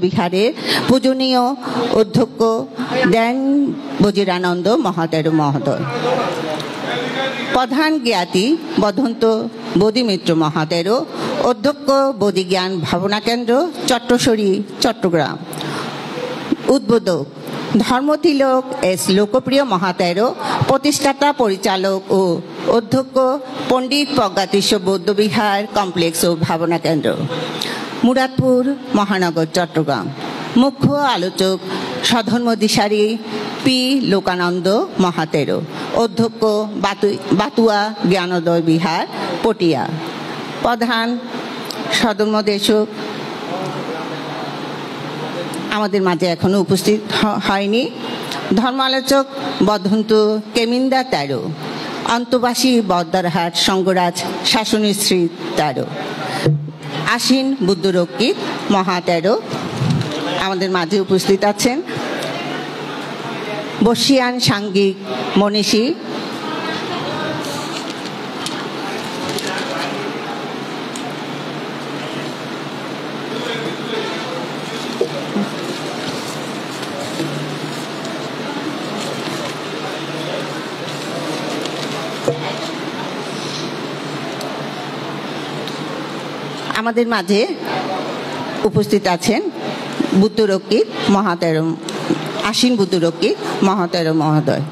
বিহারের পূজনীয় অধ্যক্ষ দেন বজিরানন্দ মহাতেরো মহোদয়, প্রধান জ্ঞাতি বদন্ত বোধিমিত্র মহাতেরো, অধ্যক্ষ বোধিজ্ঞান ভাবনা কেন্দ্র চট্টশ্বরী চট্টগ্রাম, উদ্বোধক ধর্মতিলক এস লোকপ্রিয় মহাতেরো, প্রতিষ্ঠাতা পরিচালক ও অধ্যক্ষ পণ্ডিত প্রজ্ঞাতীর্থ বৌদ্ধবিহার কমপ্লেক্স ও ভাবনা কেন্দ্র, মুরাদপুর মহানগর চট্টগ্রাম। মুখ্য আলোচক স্বধর্মদিশারী পি লোকানন্দ মহাতেরো, অধ্যক্ষ বাতুয়া জ্ঞানোদয় বিহার পটিয়া। প্রধান স্বধর্মদেশক আমাদের মাঝে এখনো উপস্থিত হয়নি। ধর্মালোচক বদন্ত কেমিন্দা তেরো, অন্তবাসী বদ্দারহাট সঙ্গরাজ শাসনী শ্রী তেরো, আশ্বিন বুদ্ধরক্ষিত মহাতেরো আমাদের মাঝে উপস্থিত আছেন। বর্ষিয়ান সাঙ্গিক মনীষী আমাদের মাঝে উপস্থিত আছেন বুদ্ধরক্ষিত মহাতেরো, আশ্বিন বুদ্ধরক্ষিত মহাতেরো মহোদয়।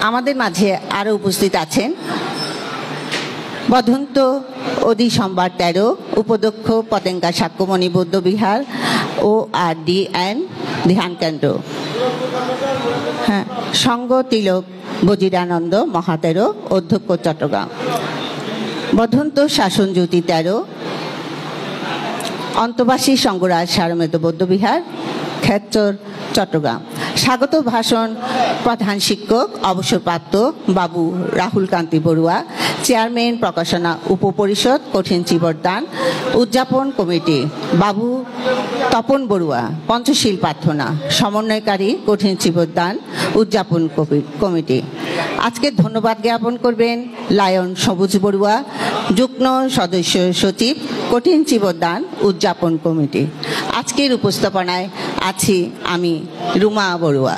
আমাদের মাঝে আরো উপস্থিত আছেন বদন্ত অধি সম্বার তেরো, উপাধ্যক্ষ পতেঙ্গা সাক্ষ্যমণি বৌদ্ধবিহার ও RDN ধ্যান কেন্দ্র, সঙ্গ তিলক বজিরানন্দ মহাতেরো, অধ্যক্ষ চট্টগ্রাম। বদন্ত শাসন জ্যোতি তেরো, অন্তবাসী সঙ্গরাজ সারমেদ বৌদ্ধবিহার খেতচর চট্টগ্রাম। স্বাগত ভাষণ প্রধান শিক্ষক অবসরপ্রাপ্ত বাবু রাহুল কান্তি বড়ুয়া, চেয়ারম্যান প্রকাশনা উপপরিষদ কঠিন চিবরদান উদযাপন কমিটি বাবু তপন বড়ুয়া, পঞ্চশীল প্রার্থনা সমন্বয়কারী কঠিন চিবরদান উদযাপন কমিটি। আজকে ধন্যবাদ জ্ঞাপন করবেন লায়ন সবুজ বড়ুয়া, যুগ্ম সদস্য সচিব কঠিন চিবরদান উদযাপন কমিটি। আজকের উপস্থাপনায় আছি আমি রুমা বড়ুয়া।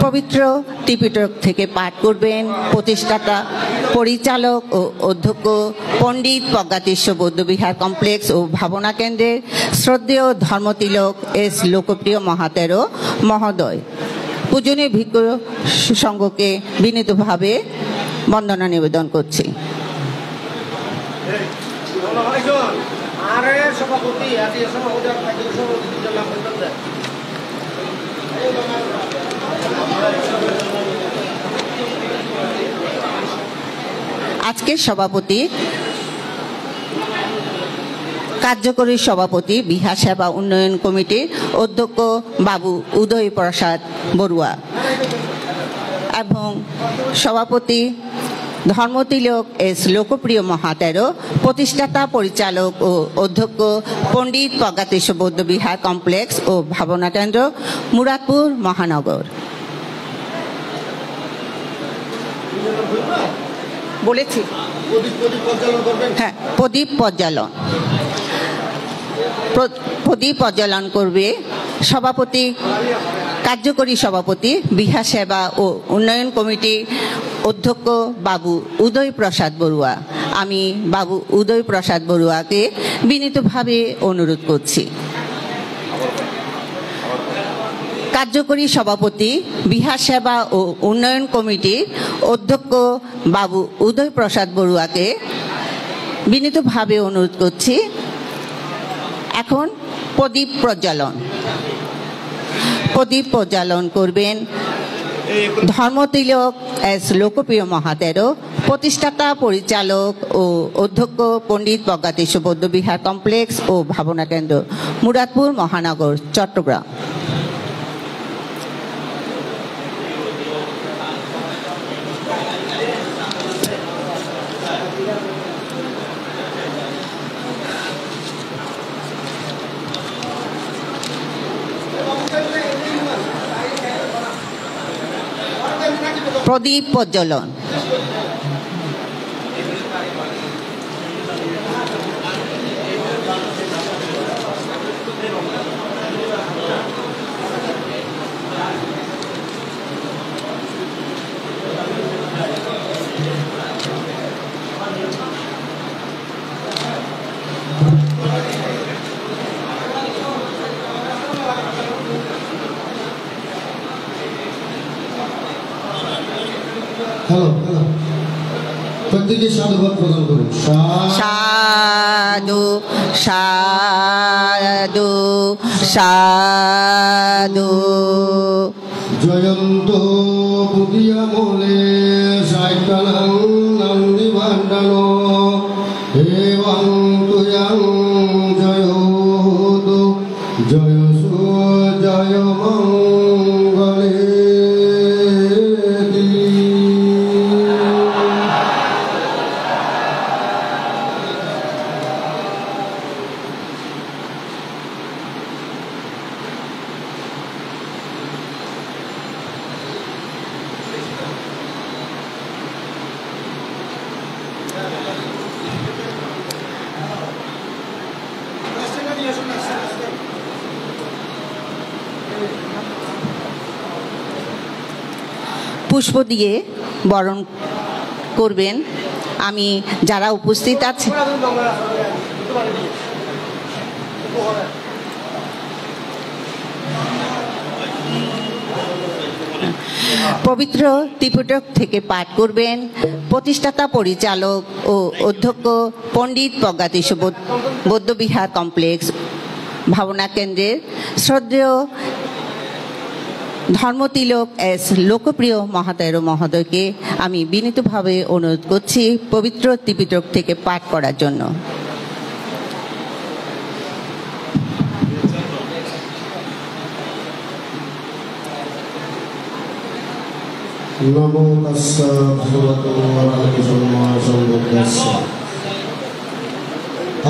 পবিত্র ত্রিপিটক থেকে পাঠ করবেন প্রতিষ্ঠাতা পরিচালক ও অধ্যক্ষ পণ্ডিত প্রজ্ঞাতীর্থ বৌদ্ধবিহার কমপ্লেক্স ও ভাবনা কেন্দ্রের শ্রদ্ধেয় ধর্মতিলক এস লোকপ্রিয় মহাতেরো মহোদয়। পূজনীয় ভিক্ষু সংঘকে বিনীতভাবে বন্দনা নিবেদন করছি। আজকের সভাপতি কার্যকরী সভাপতি বিহার সেবা উন্নয়ন কমিটির অধ্যক্ষ বাবু উদয় প্রসাদ বড়ুয়া এবং সভাপতি ধর্মতিলক এস লোকপ্রিয় মহাতেরো, প্রতিষ্ঠাতা পরিচালক ও অধ্যক্ষ পণ্ডিত প্রজ্ঞাতীর্থ বৌদ্ধবিহার কমপ্লেক্স ও ভাবনা কেন্দ্র মুরাদপুর মহানগর। বলেছি প্রদীপ প্রজ্বালন করবে সভাপতি কার্যকরী সভাপতি বিহার সেবা ও উন্নয়ন কমিটির অধ্যক্ষ বাবু উদয় প্রসাদ বড়ুয়া। আমি বাবু উদয় প্রসাদ বড়ুয়াকে বিনীতভাবে অনুরোধ করছি। কার্যকরী সভাপতি বিহার সেবা ও উন্নয়ন কমিটির অধ্যক্ষ বাবু উদয় প্রসাদ বড়ুয়াকে বিনীতভাবে অনুরোধ করছি। এখন প্রদীপ প্রজ্বালন করবেন ধর্মতিলক এস লোকপ্রিয় মহাতেরো, প্রতিষ্ঠাতা পরিচালক ও অধ্যক্ষ পণ্ডিত প্রজ্ঞাতীশ বৌদ্ধবিহার কমপ্লেক্স ও ভাবনা কেন্দ্র, মুরাদপুর মহানগর, চট্টগ্রাম। প্রদীপ প্রজ্বলন। হ্যালো হ্যালো, প্রত্যেকে সাধুবাদ প্রদান করুন। সাধু সাধু সাধু। জয়ন্ত বুধিয়ামলে সাইকালাং নন্দী ভাণ্ডানো এবং তুয়াং জয়োদু জয়সু জয় মঙ্গলে। পুষ্প দিয়ে বরণ করবেন। আমি যারা উপস্থিত আছে পবিত্র ত্রিপিটক থেকে পাঠ করবেন প্রতিষ্ঠাতা পরিচালক ও অধ্যক্ষ পণ্ডিত প্রজ্ঞাতীশ বৌদ্ধবিহার কমপ্লেক্স ভাবনা কেন্দ্রের শ্রদ্ধেয় ধর্মতিলক এস লোকপ্রিয় মহাতেরো মহোদয়কে আমি বিনীতভাবে অনুরোধ করছি পবিত্র ত্রিপিটক থেকে পাঠ করার জন্য। নমো তাস্সা ভগবতো অরহতো সম্মা সম্বুদ্ধাস্সা।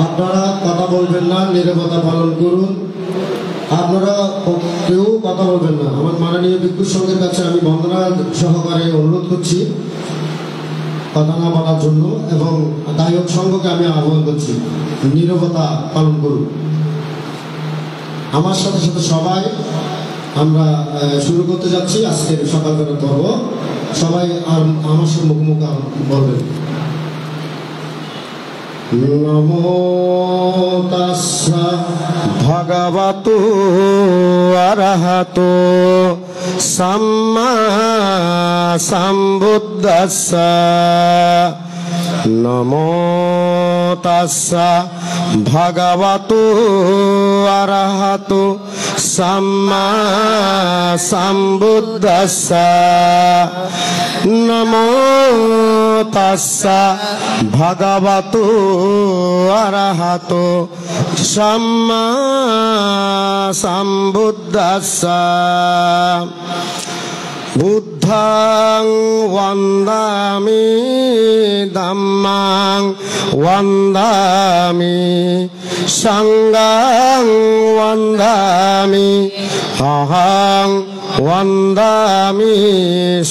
আপনারা কথা বলবেন না, নীরবতা পালন করুন। আপনারা কেউ কথা বলবেন না। আমার মাননীয় ভিক্ষু সংঘের কাছে আমি বন্দনা সহকারে অনুরোধ করছি কথা না বলার জন্য, এবং গায়ক সংঘকে আমি আহ্বান করছি নীরবতা পালন করুন। আমার সাথে সাথে সবাই আমরা শুরু করতে যাচ্ছি আজকের সকালবেলা পর্ব। সবাই আর আমার সাথে মুখোমুখি বলবেন। নমো তাস্সা ভগবতো অরহতো সম্মা সম্বুদ্ধাস্সা। নমো তাস্সা ভগবতো অরহতো সম্মা সম্বুদ্ধাস্সা। নমো তাস্সা ভগবতো অরহতো সম্মা সম্বুদ্ধাস্সা। বুদ্ধং বন্দামি ধম্মং বন্দামি সংঘং বন্দামি অহং বন্দামি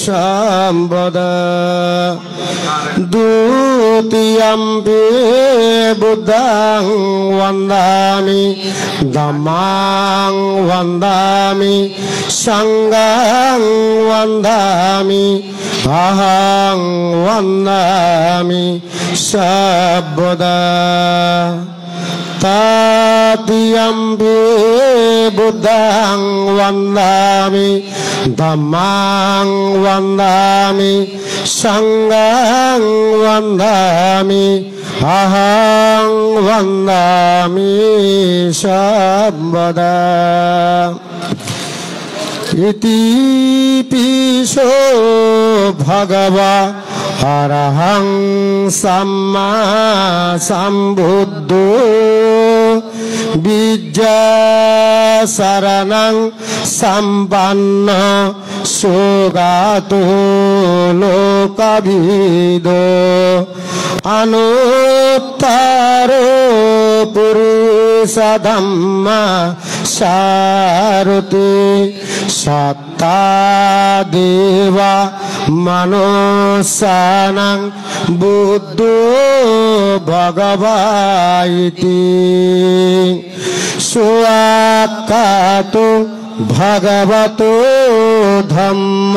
সম্পদা। দ্বিতীয়ম্পি বুদ্ধং বন্দামি ধম্মং বন্দামি সংঘং বন্দামি অহং বন্দামি সর্বদা। তৃতীয়ম্পি বুদ্ধং বন্দামি ধম্মং বন্দামি সংঘং বন্দামি অহং বন্দামি সর্বদা। ইতি পিশো ভগবা অরহং সাম্মা সম্বুদ্ধো বিদ্যা শরণং সম্পন্ন সুগাতো লোকবিদো অনুত্তরো পুরুষ ধম্মা সারতি সত্তা দেবা মনুষ্যানাং বুদ্ধো ভগবাইতি সুয়াক্কাতো ভগবতো ধম্ম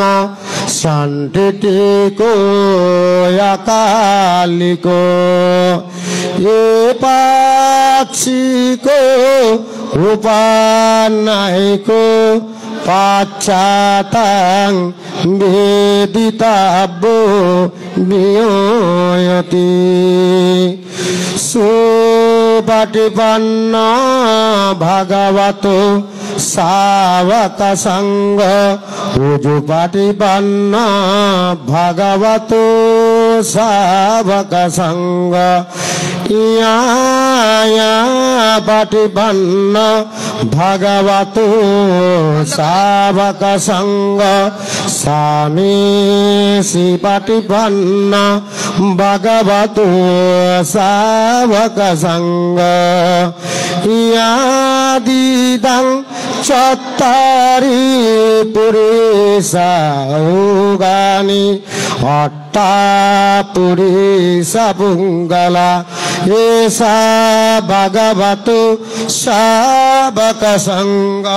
সন্টিটিকো অকালিকো এ পাক্ষিকো উপানায়িকো পাশ্চাতাং বেদিতাব্য বিয়তি সুপটিপন্ন ভগবতো শাবক সংঘ উজুপটিপন্ন ভগবতো শাবক সংঘ ইয়া পটিপন্ন ভগবতো শাবক সংঘ স্বামী পটিপন্ন ভগবতো শাবক সংঘ ইয়াদিদং চত্তারি পুরীসাউগানি অট্টা পুরীসা পুঙ্গলা এসা ভগবতো শাবক সংঘ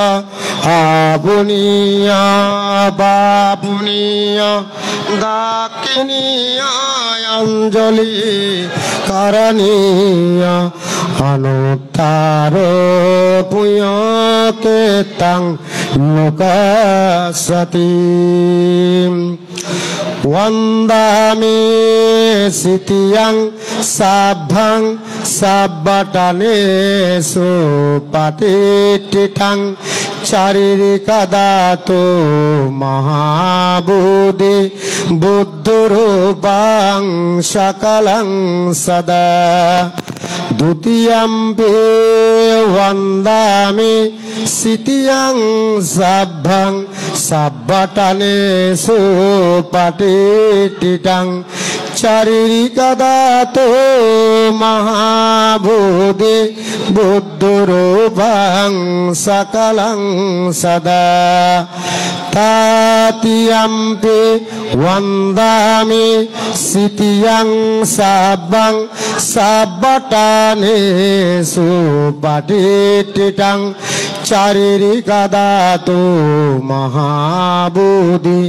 আপুনিয়া বাপুনিয়া দাক্ষিণীয় অঞ্জলি করণীয় অনুত্তর পুয়কেতাং লোকসতি वन्दामि सितियं साभं साबटनेषु पतिष्ठितं चारिरिकदातो महाबोधि बुद्धरूपं सकलं सदा द्वितीयम्पि वन्दामि सितियं साभं साबटनेषु पतिष्ठितं चारिरिकदातो महाबोधि बुद्धरूपं सकलं सदा तृतीयम्पि वन्दामि सितियं साभं साबटनेषु पतिष्ठितं चारिरिकदातो महाबोधि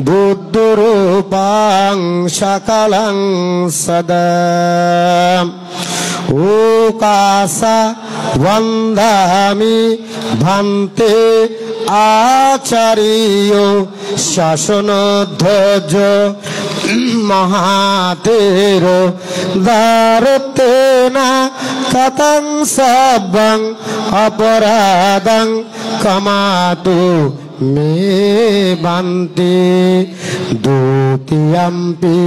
बुद्धरूपं सकलं सदा ओकासा वन्दामि भन्ते आचार्यो शासनध्वज महातेरो दारतेना कथं सबं अपराधं कमातु मे बन्ति द्वितीयम्पि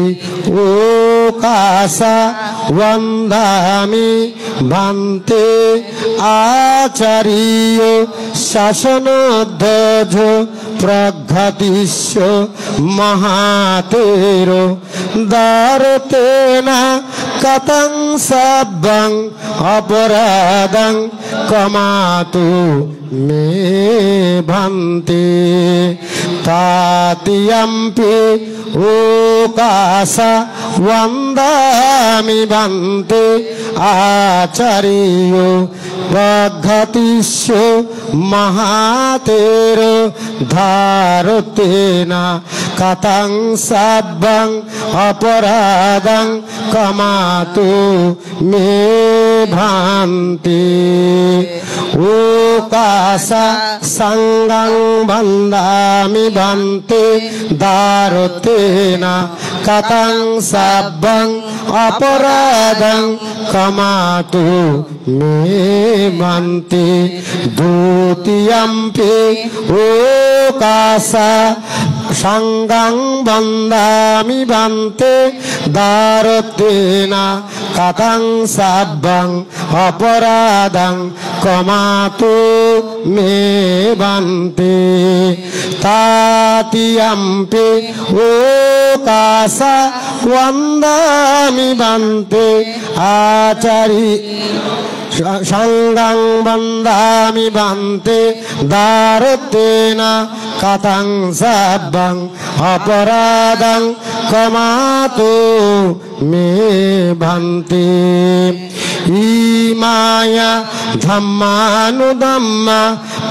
ओकासा वन्दामि भन्ते आचार्यो शासनध्वज प्रघतिष्य महातेरो दारतेना कथं सबं अपराधं कमातु मे बन्ति तृतीयम्पि ओकासा वन्दामि भन्ते आचार्यो प्रघतिष्य महातेरो धारतेना कथं सबं अपराधं कमातु मे ভান্তি ওকাসা সঙ্গং বন্দামি ভান্তি দারতেনা কতং সাব্বং অপরাধং ক্ষমাতু মে ভান্তি দ্বিতীয়ম্পি ওকাসা সঙ্গং বন্দামি ভান্তি দারতেনা কতং সাব্বং অপরাধং ক্ষমাতু মে ভান্তি তাতিয়াম্পি ওকাসা বন্দামি ভান্তি আচারি সঙ্গং বন্দামি ভান্তি দারতেনা কতং সাব্বং অপরাধং ক্ষমাতু মে ভান্তি ইমায়া ধম্মানুধম্মা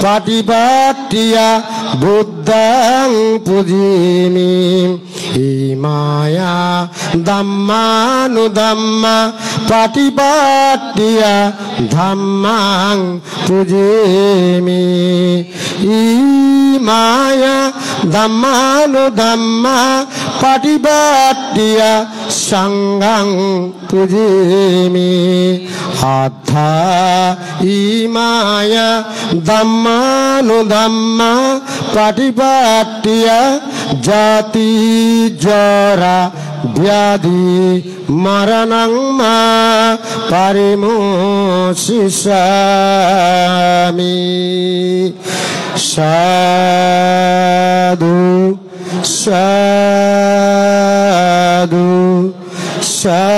পাটিপাটিয়া বুদ্ধং পূজিমি ইমায়া ধম্মানুধম্মা পাটিপাটিয়া ধম্মাং পূজিমি ইমায়া ধম্মানুধম্মা পাটিপাটিয়া সঙ্গং পূজিমি আধা ইমায়া ধম্মানুধম্মা পাটিপাটিয়া জাতি জরা ব্যাধি মরণং মা পরিমোষিষ্যামি সাধু সাধু সাধু।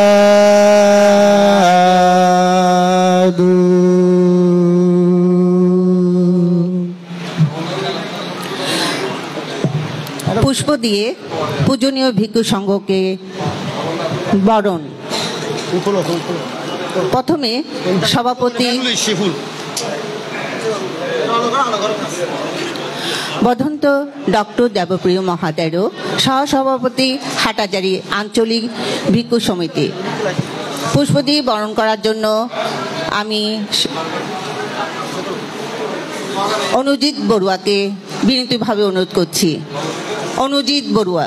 পুষ্প দিয়ে পূজনীয় ভিক্ষু সংঘকে বরণ। প্রথমে সভাপতি বদন্ত ডক্টর দেবপ্রিয় মহাতেরো, সহসভাপতি হাটাজারি আঞ্চলিক ভিক্ষু সমিতি। পুষ্প দিয়ে বরণ করার জন্য আমি অনুজিৎ বড়ুয়াকে বিনীতভাবে অনুরোধ করছি। অনুজিৎ বড়ুয়া।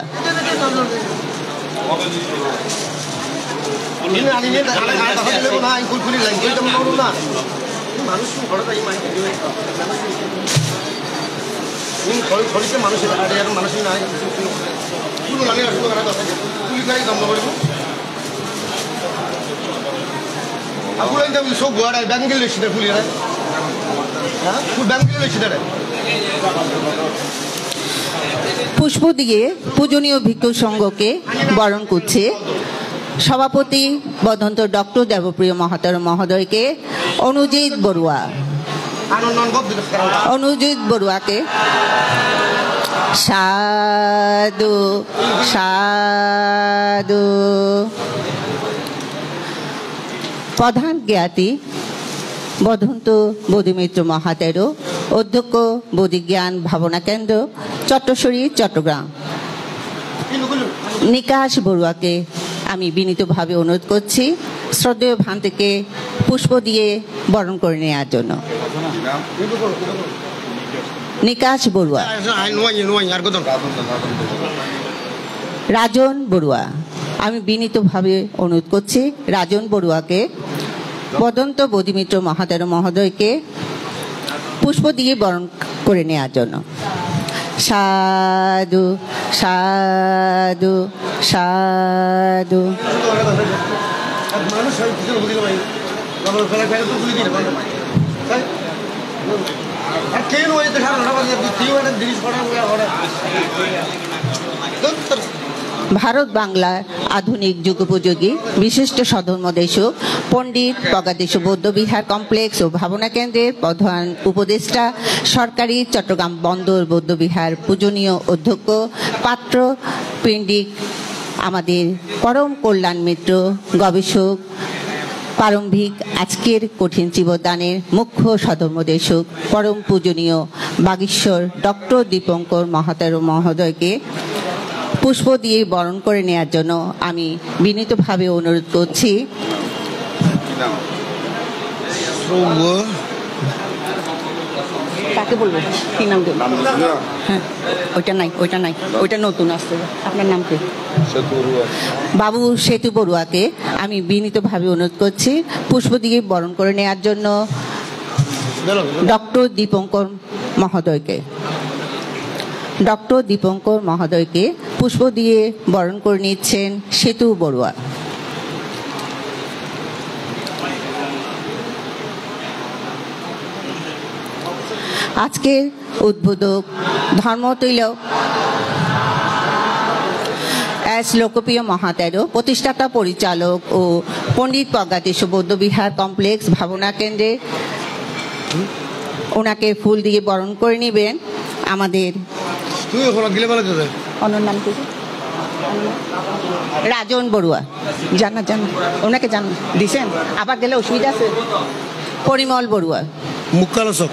পুষ্প দিয়ে পূজনীয় ভিক্ষু সংঘকে বরণ করছে সভাপতি বদন্ত ডক্টর দেবপ্রিয় মহাতেরো মহোদয়কে অনুজিৎ বড়ুয়া। অনুজিৎ বড়ুয়াকে সাধু সাধু। প্রধান জ্ঞাতি বদন্ত বোধিমিত্র মহাতেরো, অধ্যক্ষ বোধিজ্ঞান ভাবনা কেন্দ্র, চট্টশ্বরী, চট্টগ্রাম। নিকাশ বড়ুয়াকে আমি বিনীতভাবে অনুরোধ করছি শ্রদ্ধেয় ভান্তিকে পুষ্প দিয়ে বরণ করে নেওয়ার জন্য। নিকাশ বড়ুয়া। রাজন বড়ুয়া, আমি বিনীতভাবে অনুরোধ করছি রাজন বড়ুয়াকে বদন্ত বোধিমিত্র মহাতেরো মহোদয়কে পুষ্প দিয়ে বরণ করে নেওয়ার জন্য। সাধু সাধু সাধু। ভারত বাংলার আধুনিক যুগোপযোগী বিশিষ্ট স্বধর্মদেশক পণ্ডিত প্রজ্ঞাদেশ বৌদ্ধবিহার কমপ্লেক্স ও ভাবনা কেন্দ্রের প্রধান উপদেষ্টা, সরকারি চট্টগ্রাম বন্দর বৌদ্ধবিহার পূজনীয় অধ্যক্ষ পাত্র পিণ্ডিক, আমাদের পরম কল্যাণ মিত্র গবেষক প্রারম্ভিক আজকের কঠিন জীবদানের মুখ্য স্বধর্মদেশক পরম পূজনীয় বাগীশ্বর ডক্টর দীপঙ্কর মহাতেরো মহোদয়কে পুষ্প দিয়ে বরণ করে নেওয়ার জন্য আমি বিনীতভাবে অনুরোধ করছি। কাকে বলবো কি নাম দেবো? হ্যাঁ, ওইটা নাই, ওইটা নাই, ওইটা নতুন আসছে। আপনার নাম কি? বাবু সেতু বড়ুয়াকে আমি বিনীতভাবে অনুরোধ করছি পুষ্প দিয়ে বরণ করে নেওয়ার জন্য ডক্টর দীপঙ্কর মহোদয়কে। ডক্টর দীপঙ্কর মহোদয়কে পুষ্প দিয়ে বরণ করে নিচ্ছেন সেতু বড়ুয়া। আজকের উদ্বোধক ধর্মতৈলক এস লোকপ্রিয় মহাতেরো প্রতিষ্ঠাতা পরিচালক ও পণ্ডিত প্রজ্ঞাতীশ বৌদ্ধবিহার কমপ্লেক্স ভাবনা কেন্দ্রে ওনাকে ফুল দিয়ে বরণ করে নেবেন আমাদের অন্যর নাম কি? রাজন বড়ুয়া। জানা জানা ওনাকে জান দিছেন, আবার গেলে অসুবিধা আছে। পরিমল বড়ুয়া, মুখ্যালোচক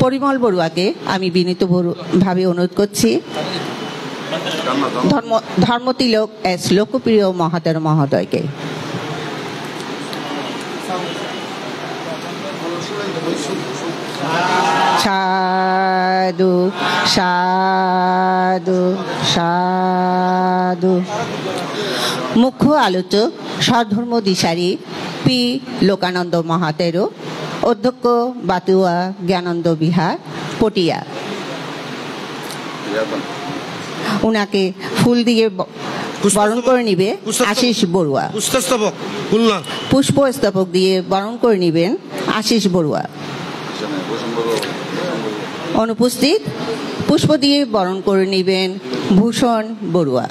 পরিমল বড়ুয়াকে আমি বিনীতভাবে অনুরোধ করছি ধর্মতিলক এস লোকপ্রিয় মহাতের মহোদয়কে। সাধু সাধু সাধু। মুখ্য আলোচক স্বধর্ম দিশারি পি লোকানন্দ মহাতেরো, অধ্যক্ষ বাতুয়া জ্ঞানন্দ বিহার পটিয়া। উনাকে ফুল দিয়ে বরণ করে নিবে আশিস বড়ুয়া। পুষ্পস্তবক দিয়ে বরণ করে নিবেন আশিস বড়ুয়া। অনুপস্থিত পুষ্প দিয়ে বরণ করে নিবেন ভূষণ বড়ুয়া।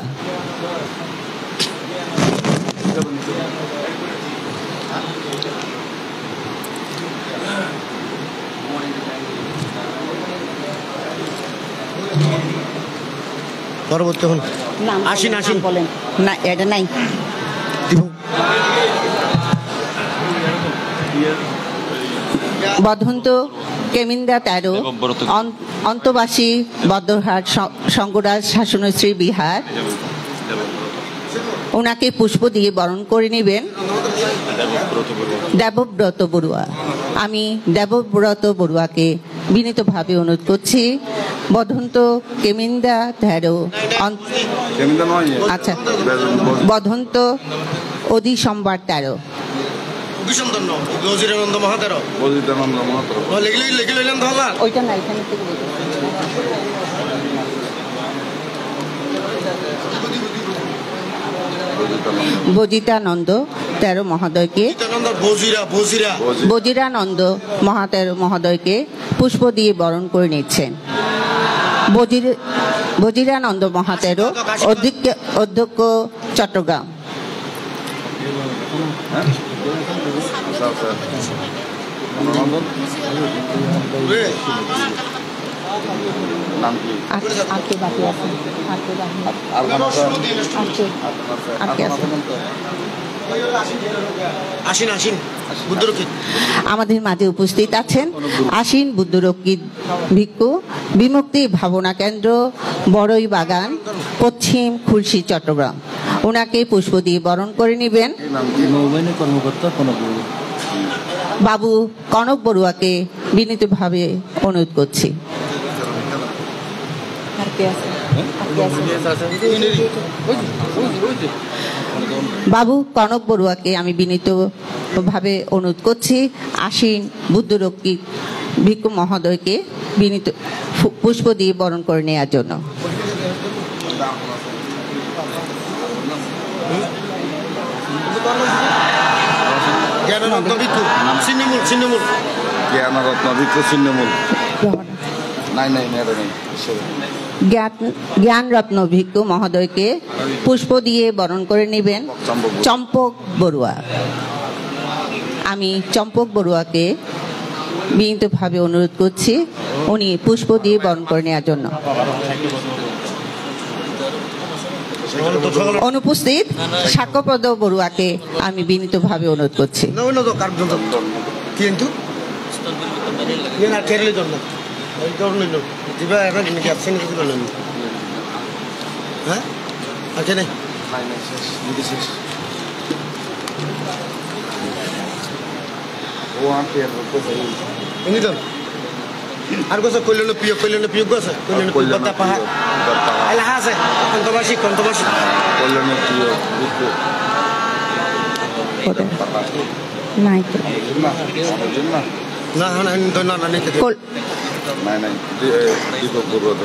পরবর্তী হন আসিন আসিন বলেন না, এটা নাই। বধন্ত কেমিন্দা 13 অন্তবাসী বদ্রহাট শঙ্করাজ শাসনশ্রী বিহার। ওনাকে পুষ্প দিয়ে বরণ করে নেবেন দেবব্রত বড়ুয়া। আমি দেবব্রত বড়ুয়াকে বিনীতভাবে অনুরোধ করছি বধন্ত কেমিন্দা 13 আচ্ছা বধন্ত অধি সোমবার 13 ওইটা না, এখানে থেকে বজিতানন্দ 13 মহোদয়কে বজিরানন্দ মহাতেরো মহোদয়কে পুষ্প দিয়ে বরণ করে নিচ্ছেন বজিরানন্দ মহাতেরো, অধ্যক্ষ চট্টগ্রাম। আমাদের মাঝে উপস্থিত আছেন আশিন বুদ্ধরক্ষিত ভিক্ষু, বিমুক্তি ভাবনা কেন্দ্র, বড়ই বাগান, পশ্চিম খুলশি, চট্টগ্রাম। ওনাকে পুষ্প দিয়ে বরণ করে নেবেন বাবু কনক বড়ুয়াকে বিনীতভাবে অনুরোধ করছি। বাবু কনক বড়ুয়াকে আমি বিনীতভাবে অনুরোধ করছি আশিন বুদ্ধরক্ষিত ভিক্ষু মহোদয়কে বিনীত পুষ্প দিয়ে বরণ করে নেওয়ার জন্য। জ্ঞানরত্ন ভিক্ষু ছিন্নমূল জ্ঞানরত্ন ভিক্ষু মহোদয়কে পুষ্প দিয়ে বরণ করে নেবেন চম্পক বড়ুয়া। আমি চম্পক বড়ুয়াকে বিনীতভাবে অনুরোধ করছি উনি পুষ্প দিয়ে বরণ করে নেওয়ার জন্য। অনুপস্থিত সাক্ষ্যপ্রদ বড়ুয়াকে আমি বিনীতভাবে অনুরোধ করছি। ini tuh আর গোসা কল্যাণ প্রিয় গোসা কল্যাণ পাহা এলা হাসে কন্তবাসী কল্যাণের প্রিয় নাই তো না না না না দীপক বড়ুয়া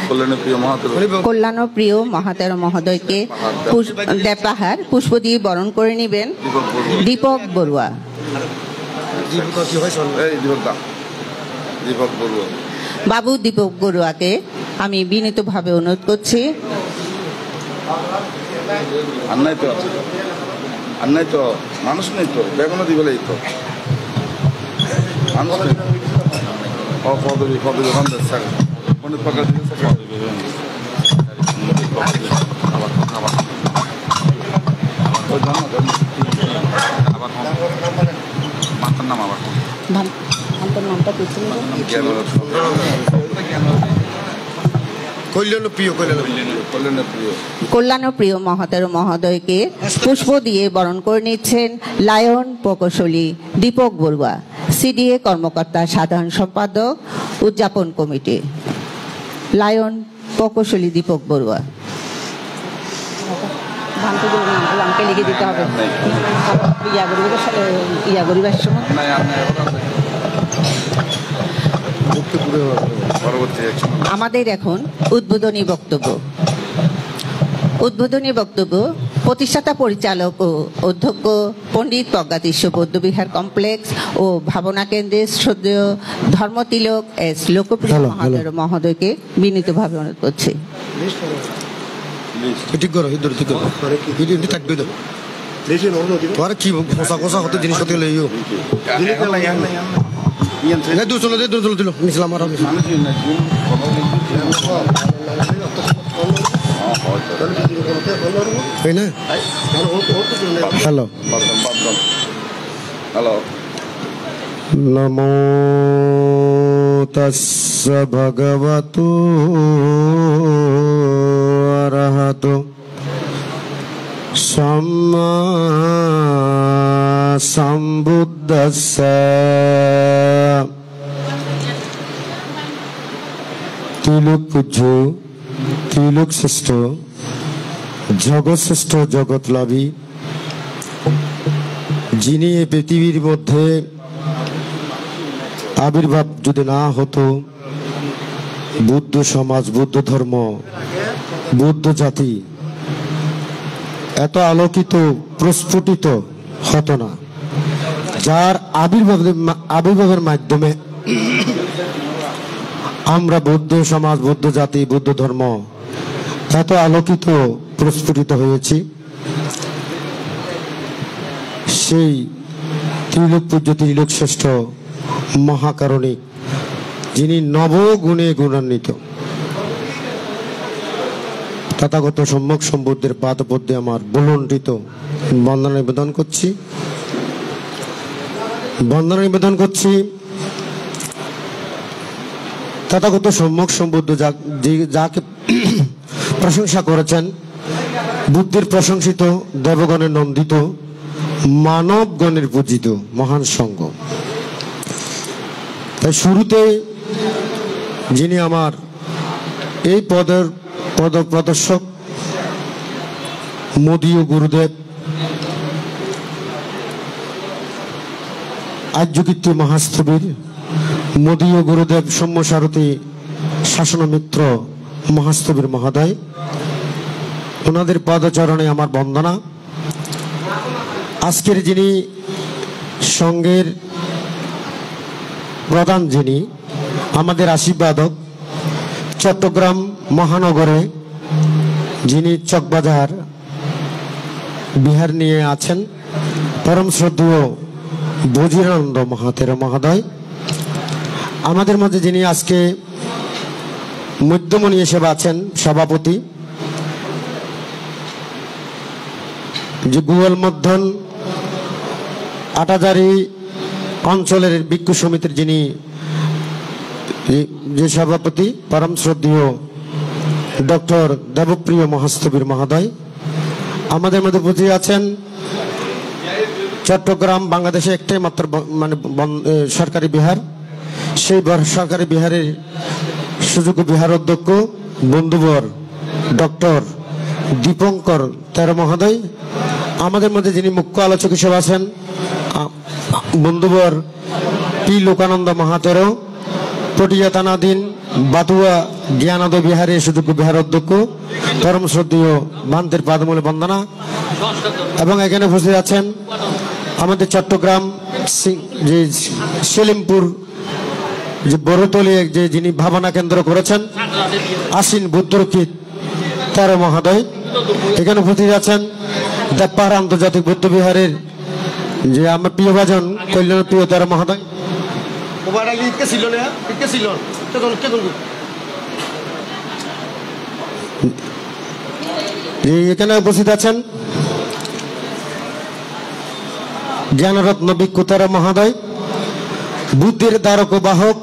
কল্যাণের প্রিয় মহাদেব কল্যাণ প্রিয় মহাতের মহোদয়কে দেবপাহার পুষ্প দিয়ে বরণ করে নেবেন দীপক বড়ুয়া। দীপক বড়ুয়া বাবু দীপক বড়ুয়াকে আমি বিনীতভাবে অনুরোধ করছি। আর নাই তো মানুষ নেই তো বেগুনো দিবেই তো মানুষ নেই পদবী পণ্ডিত প্রকাশ মাতার নাম আবার কল্যাণ প্রিয় মহাতের মহোদয়কে পুষ্প দিয়ে বরণ করে নিচ্ছেন লায়ন প্রকৌশলী দীপক বড়ুয়া, সিডিএ কর্মকর্তা, সাধারণ সম্পাদক, উদযাপন কমিটি। লায়ন প্রকৌশলী দীপক বড়ুয়া। লিখে দিতে হবে আমাদের এখন উদ্বোধনী বক্তব্য প্রতিষ্ঠাতা পরিচালক ও অধ্যক্ষ পণ্ডিত প্রজ্ঞাতীর্ষ বৌদ্ধবিহার কমপ্লেক্স ও ভাবনা কেন্দ্রের শ্রদ্ধেয় ধর্মতিলক এস লোকপ্রিয় মহোদয়কে বিনীতভাবে অনুরোধ করছি। ঠিক করো ঠিক করো থাকবে তো আর কি কোসা কোসা হতে জিনিসপত্র লইও দুশো দিল মিসলাম আর হ্যালো হ্যালো নমো তস্য ভগবতো অরহতো সম্মা সম্বুদ্ধস্য। তিলক পূজ্য, তিলক শ্রেষ্ঠ, জগৎ শ্রেষ্ঠ, জগৎলাভী, যিনি এই পৃথিবীর মধ্যে আবির্ভাব যদি না হতো, বুদ্ধ সমাজ, বুদ্ধ ধর্ম, বুদ্ধ জাতি এত আলোকিত প্রস্ফুটিত হতো না, যার আবির্ভাবের মাধ্যমে আমরা বুদ্ধ সমাজ, বুদ্ধ জাতি, বুদ্ধ ধর্ম এত আলোকিত প্রস্ফুটিত হয়েছি। সেই ত্রিলোক পূজ্য, ত্রিলোক শ্রেষ্ঠ মহাকারণিক, যিনি নবগুণে গুণান্বিত, তথাগত সম্যক সম্বুদ্ধের পাদপদ্মে আমার বুলণ্ডিত বন্দনা নিবেদন করছি। তথাগত সম্যক সম্বুদ্ধ যাকে প্রশংসা করেছেন, বুদ্ধির প্রশংসিত, দেবগণের নন্দিত, মানবগণের পূজিত মহান সঙ্গ। তাই শুরুতে যিনি আমার এই পদ প্রদর্শক মোদীয় গুরুদেব, আর্যকীর্তি মহাস্থবির মোদীয় গুরুদেব সৌম্যসারথী শাসনমিত্র মহাস্থবির মহোদয়, ওনাদের পদচরণে আমার বন্দনা। আজকের যিনি সঙ্গের প্রধান, যিনি আমাদের আশীর্বাদক, চট্টগ্রাম মহানগরে যিনি চকবাজার বিহার নিয়ে আছেন, পরম শ্রদ্ধেয় বজিরানন্দ মহাতের মহোদয়, আমাদের মধ্যে যিনি আজকে মধ্যমণি হিসেবে আছেন, সভাপতি, যে গুগল মধ্যন আটাজারি অঞ্চলের ভিক্ষু সমিতির যিনি যে সভাপতি, পরম শ্রদ্ধেয় ডক্টর দেবপ্রিয় মহাস্থবির মহোদয়, আমাদের মধ্যে উপস্থিত আছেন চট্টগ্রাম বাংলাদেশে একটাই মাত্র মানে সরকারি বিহার। সেই সরকারি বিহারের সুযোগ্য বিহার অধ্যক্ষ বন্ধুবর ডক্টর দীপঙ্কর তেরা মহোদয়, আমাদের মধ্যে যিনি মুখ্য আলোচক হিসেবে আছেন বন্ধুবর পি লোকানন্দ মাহাতেরো, পটিয়া থানাধীন বাতুয়া জ্ঞানাদ বিহারের সুযোগ্য বিহার অধ্যক্ষ, পরম শ্রদ্ধেয় ভান্তের পাদমূলে বন্দনা। এবং এখানে উপস্থিত আছেন আমাদের চট্টগ্রাম যে সেলিমপুর যে বড়তলি যে যিনি ভাবনা কেন্দ্র করেছেন আশ্বিন বুদ্ধরক্ষী তেরো মহোদয়। এখানে উপস্থিত আছেন দেবপাহাড় আন্তর্জাতিক বৌদ্ধ বিহারের যে আমার প্রিয় ভাজন কল্যাণ প্রিয় তেরো মহোদয়। এখানে উপস্থিত আছেন জ্ঞানরত্ন ভিক্ষু তেরো মহোদয়, বুদ্ধির দ্বারক বাহক,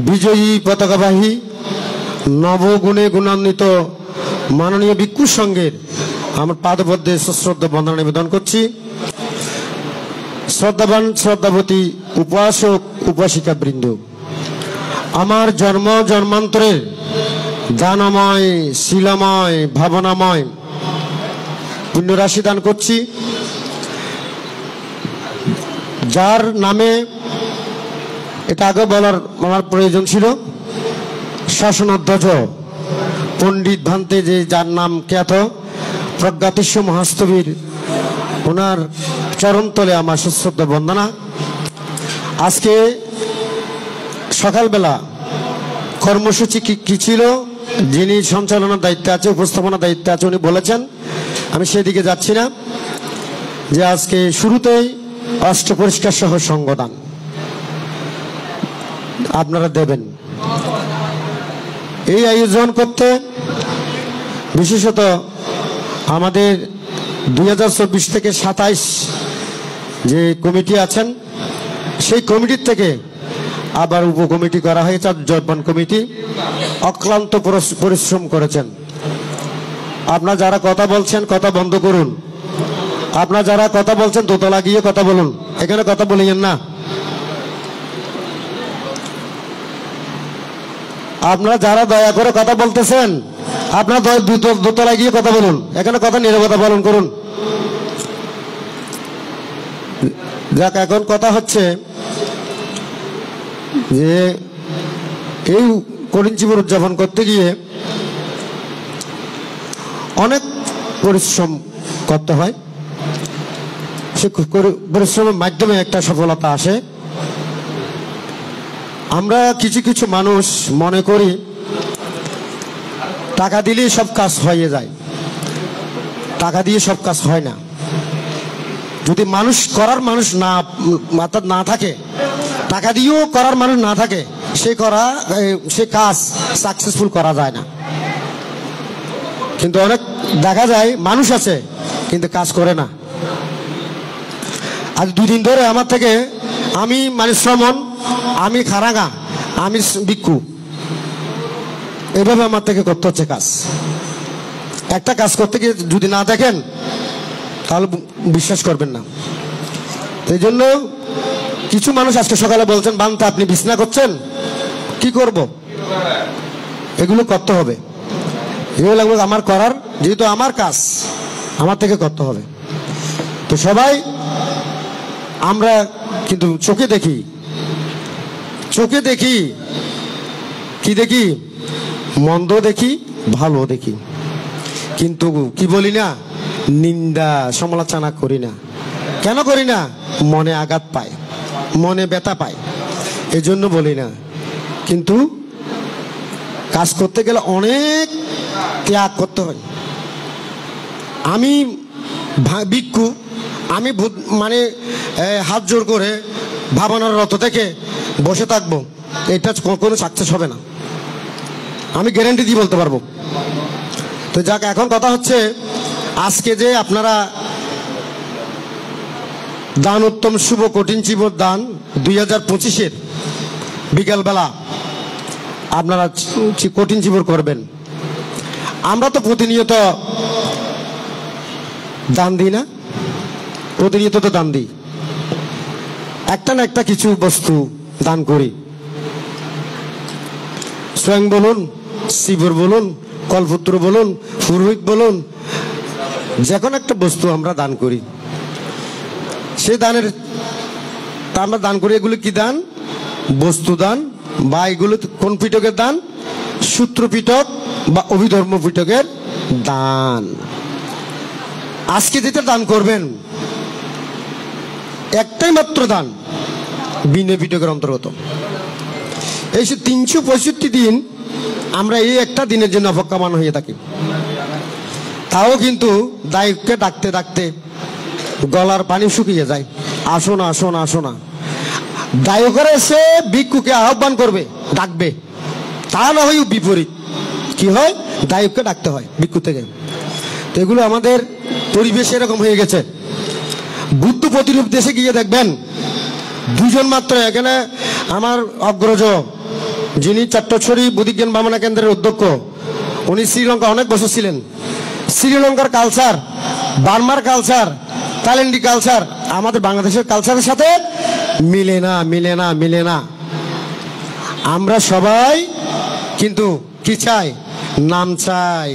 বিজয়ী পতাকাবাহী, নবগুণে গুণান্বিত মাননীয় ভিক্ষু সংঘের আমার পাদপদ্মে সশ্রদ্ধ বন্দনা নিবেদন করছি। শ্রদ্ধাবান শ্রদ্ধাবতী উপাসক উপাসিকা বৃন্দ, আমার জন্ম জন্মান্তরের দানময় শিলাময় ভাবনাময় পুণ্যরাশি দান করছি, যার নামে এটা আগে বলার আমার প্রয়োজন ছিল। শাসনোধ্বজ পণ্ডিত ভান্তে যে যার নাম খ্যাত প্রজ্ঞাতিষ্য মহাস্তবীর, ওনার চরণতলে আমার সশ্রদ্ধ বন্দনা। আজকে সকালবেলা কর্মসূচি কি ছিল, যিনি সঞ্চালনার দায়িত্বে আছে উপস্থাপনার দায়িত্বে আছে উনি বলেছেন, আমি সেদিকে যাচ্ছি না। যে আজকে শুরুতেই অষ্ট পরিষ্কার সহ সঙ্গদান আপনারা দেবেন। এই আয়োজন করতে বিশেষত আমাদের 2024 থেকে 27 যে কমিটি আছেন সেই কমিটির থেকে আবার উপকমিটি করা হয়েছে, জয়পান কমিটি অক্লান্ত পরিশ্রম করেছেন। আপনারা যারা কথা বলছেন কথা বন্ধ করুন, আপনারা যারা কথা বলছেন দোতলা গিয়ে কথা বলুন, এখানে কথা বলিয়েন না। আপনারা যারা দয়া করে কথা বলতেছেন আপনারা দোতলা গিয়ে কথা বলুন, এখানে কথা নীরবতা পালন করুন। যাক, এখন কথা হচ্ছে যে এই করিঞ্চিপুর উদযাপন করতে গিয়ে অনেক পরিশ্রম করতে হয়, সে পরিশ্রমের মাধ্যমে একটা সফলতা আসে। আমরা কিছু কিছু মানুষ মনে করি টাকা দিলেই সব কাজ হয়ে যায়, টাকা দিয়ে সব কাজ হয় না। যদি মানুষ করার মানুষ না থাকে, টাকা দিয়েও করার মানুষ না থাকে, সে কাজ সাকসেসফুল করা যায় না। কিন্তু অনেক দেখা যায় মানুষ আছে কিন্তু কাজ করে না। আজ 2 দিন ধরে আমার থেকে আমি মানে শ্রমণ, আমি খারাঙ্গা, আমি ভিক্ষু, এভাবে আমার থেকে করতে হচ্ছে কাজ। একটা কাজ করতে গিয়ে যদি না দেখেন তাহলে বিশ্বাস করবেন না। এই জন্য কিছু মানুষ আজকে সকালে বলছেন বান্তা আপনি বিছনা করছেন, কি করব? এগুলো করতে হবে, এগুলো আমার করার, যেহেতু আমার কাজ আমার থেকে করতে হবে। তো সবাই আমরা কিন্তু চোখে দেখি কি দেখি, মন্দ দেখি ভালো দেখি, কিন্তু কি বলি না, নিন্দা সমালোচনা করি না। কেন করি না? মনে আঘাত পায়, মনে ব্যথা পায়, এই জন্য বলি না। কিন্তু কাজ করতে গেলে অনেক ত্যাগ করতে হয়। আমি ভিক্ষু, আমি মানে হাত জোর করে ভাবনার রত থেকে বসে থাকবো, এটা কোনো সাকসেস হবে না, আমি গ্যারান্টি দিয়ে বলতে পারবো। তো যাক, এখন কথা হচ্ছে আজকে যে আপনারা দান উত্তম শুভ কঠিন জীবন দান 2025-এর বিকালবেলা আপনারা কঠিন জীবন করবেন। আমরা তো প্রতিনিয়ত দান দিই না, প্রতিনিয়ত তো দান দিই, একটা না একটা কিছু বস্তু দান করি। স্বয়ং বলুন, শিবর বলুন, কলপুত্র বলুন, পুরোহিত বলুন, যে কোনো একটা বস্তু আমরা দান করি। সেই দানের তা আমরা দান করি। এগুলো কি দান? বস্তু দান, বা এগুলো কোন পিটকের দান? সূত্র পিটক বা অভিধর্ম পিটকের দান। আজকে যেটা দান করবেন একটাই মাত্র দান, বিনয় পিটকের অন্তর্গত। এই 365 দিন আমরা এই একটা দিনের জন্য অপেক্ষমান হয়ে থাকি। তাও কিন্তু দায়ককে ডাকতে ডাকতে গলার পানি শুকিয়ে যায়। আসো না, আসো না, আসো না। দায়করা এসে ভিক্ষুকে আহ্বান করবে, ডাকবে। তা না হয় বিপরীত কি হয়, দায়ককে ডাকতে হয় ভিক্ষু থেকে। তো এগুলো আমাদের পরিবেশ এরকম হয়ে গেছে। বুদ্ধ প্রতিরূপ দেশে গিয়ে দেখবেন দুজন মাত্র। এখানে আমার অগ্রজ, যিনি চট্টছড়ি বুদ্ধিজ্ঞান ভাবনা কেন্দ্রের অধ্যক্ষ, উনি শ্রীলঙ্কা অনেক বছর ছিলেন। শ্রীলঙ্কার কালচার, বার্মার কালচার, থাইল্যান্ডি কালচার আমাদের বাংলাদেশের কালচারের সাথে মিলে না, মিলে না, মিলে না। আমরা সবাই কিন্তু কি চাই? নাম চাই,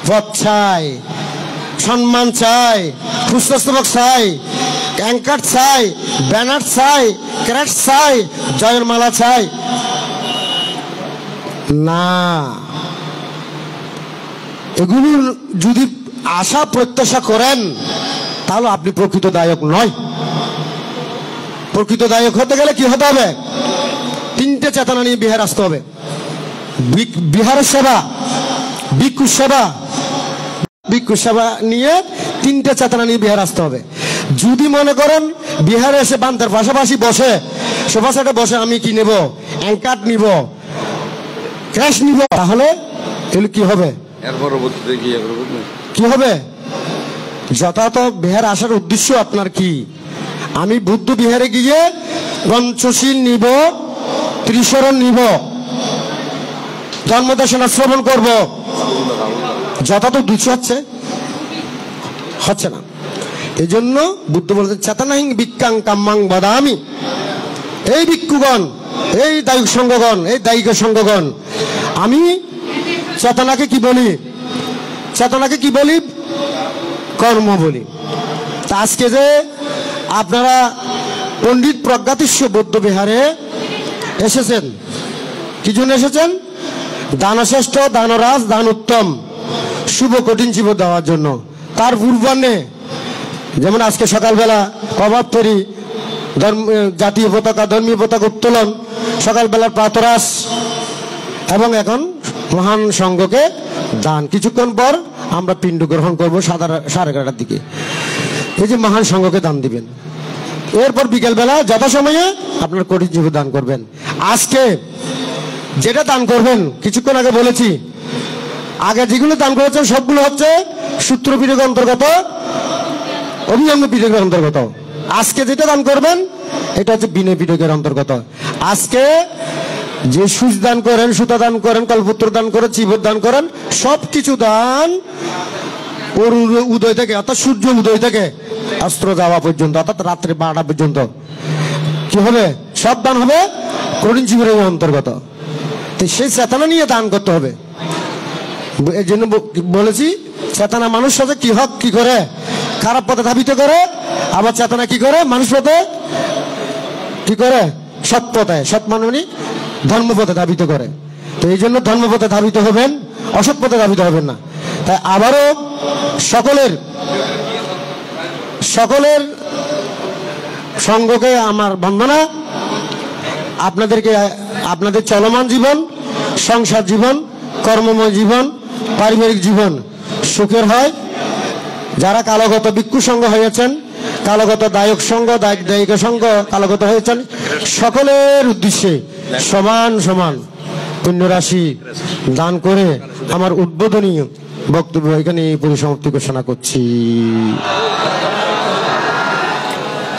পদ চাই, সম্মান চাই, পুষ্পস্তবক চাই, অ্যাঙ্কার চাই, ব্যানার চাই, ক্র্যাশ চাই, জয়ের মালা চাই না। এগুলো যদি আশা প্রত্যাশা করেন তাহলে আপনি প্রকৃত দায়ক নয়। প্রকৃত দায়ক হতে গেলে কি হতে হবে? 3টে চেতনা নিয়ে বিহার আসতে হবে। বিহারের সেবা, ভিক্ষু সেবা, ভিক্ষু সেবা নিয়ে 3টে চেতনা নিয়ে বিহার আসতে হবে। যদি মনে করেন বিহারে এসে বান্তার পাশাপাশি বসে, সোফা সেটে বসে আমি কি নেব, অ্যাঙ্কার নিব, ক্যাশ নিব, তাহলে এগুলো কি হবে? কি হবে? যথাযথ বিহার আসার উদ্দেশ্য আপনার কি? আমি বুদ্ধ বিহারে গিয়ে পঞ্চশীল নিব, ত্রিশরণ নিব, ধর্মদেশনা শ্রবণ করব, যথাযথ উদ্দেশ্য হচ্ছে না। এই জন্য বুদ্ধ বলছেন চেতনাহীন ভিক্ষাং কাম্মাং বদামি। এই ভিক্ষুগণ, এই দায়িক সংঘগণ, এই দায়িক সংঘগণ, আমি চেতনাকে কি বলি? চেতনাকে কি বলি? কর্ম বলি। তা আজকে যে আপনারা পণ্ডিত প্রজ্ঞাতীশ বৌদ্ধ বিহারে এসেছেন, কি জন্য এসেছেন? দানশ্রেষ্ঠ, দানরাজ, দান উত্তম, শুভ কঠিন জীব দেওয়ার জন্য। তার পূর্বাহ্নে যেমন আজকে সকালবেলা প্রভাব ফেরি, জাতীয় পতাকা, ধর্মীয় পতাকা উত্তোলন, সকালবেলার প্রাতরাশ, এবং এখন মহান সংঘকে দান। কিছুক্ষণ পর আমরা পিণ্ড গ্রহণ করবো 11:30টার দিকে। এই যে মহান সংঘকে দান দিবেন। এরপর বিকেলবেলা যথাসময়ে আপনার কঠিন জীব দান করবেন। আজকে যেটা দান করবেন, কিছুক্ষণ আগে বলেছি, আগে যেগুলো দান করেছেন সবগুলো হচ্ছে সূত্র পিটকের অন্তর্গত, অভিধর্ম পিটকের অন্তর্গত। আজকে যেটা দান করবেন এটা হচ্ছে বিনয় পিটকের অন্তর্গত। আজকে যে সুচ দান করেন, সুতা দান করেন, কলপুত্র দান করেন, চিবর দান করেন, সবকিছু দান উদয় থেকে, অর্থাৎ সূর্য উদয় থেকে অস্ত্র যাওয়া পর্যন্ত, অর্থাৎ রাত্রে 12টা পর্যন্ত কি হবে? সব দান হবে কঠিন জীবনের অন্তর্গত। তো সেই চেতনা নিয়ে দান করতে হবে। এই জন্য বলেছি, চেতনা মানুষ সাথে কি হক কি করে? খারাপ পথে ধাবিত করে। আবার চেতনা কি করে? মানুষ পথে কি করে? সৎ পথে, সৎ মানে ধর্মপথে ধাবিত করে। তো এই জন্য ধর্মপথে ধাবিত হবেন, অসৎ পথে ধাবিত হবেন না। তাই আবারও সকলের সঙ্গকে আমার বন্দনা। আপনাদেরকে আপনাদের চলমান জীবন, সংসার জীবন, কর্মময় জীবন, পারিবারিক জীবন সুখের হয়। যারা কালগত ভিক্ষু সংঘ হয়েছেন, কালগত দায়ক সংঘ, দায়িকা সংঘ কালগত হয়েছেন, সকলের উদ্দেশ্যে সমান সমান পুণ্যরাশি দান করে আমার উদ্বোধনী বক্তব্য এখানে পরিসমাপ্তি ঘোষণা করছি।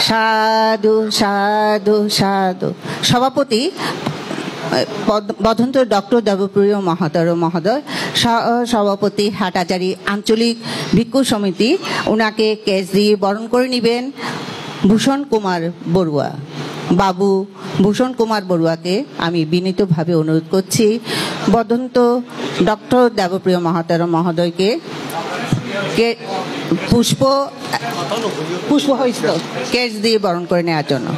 সাধু সাধু সাধু। সভাপতি বদন্ত ডক্টর দেবপ্রিয় মহোদয় সভাপতি হাটহাজারী আঞ্চলিক ভিক্ষু সমিতি, ওনাকে কেস দিয়ে বরণ করে নেবেন ভূষণ কুমার বড়ুয়া। বাবু ভূষণ কুমার বড়ুয়াকে আমি বিনীতভাবে অনুরোধ করছি বদন্ত ডক্টর দেবপ্রিয় মহোদয়কে পুষ্প হয়েছিল কেস দিয়ে বরণ করে নেওয়ার জন্য।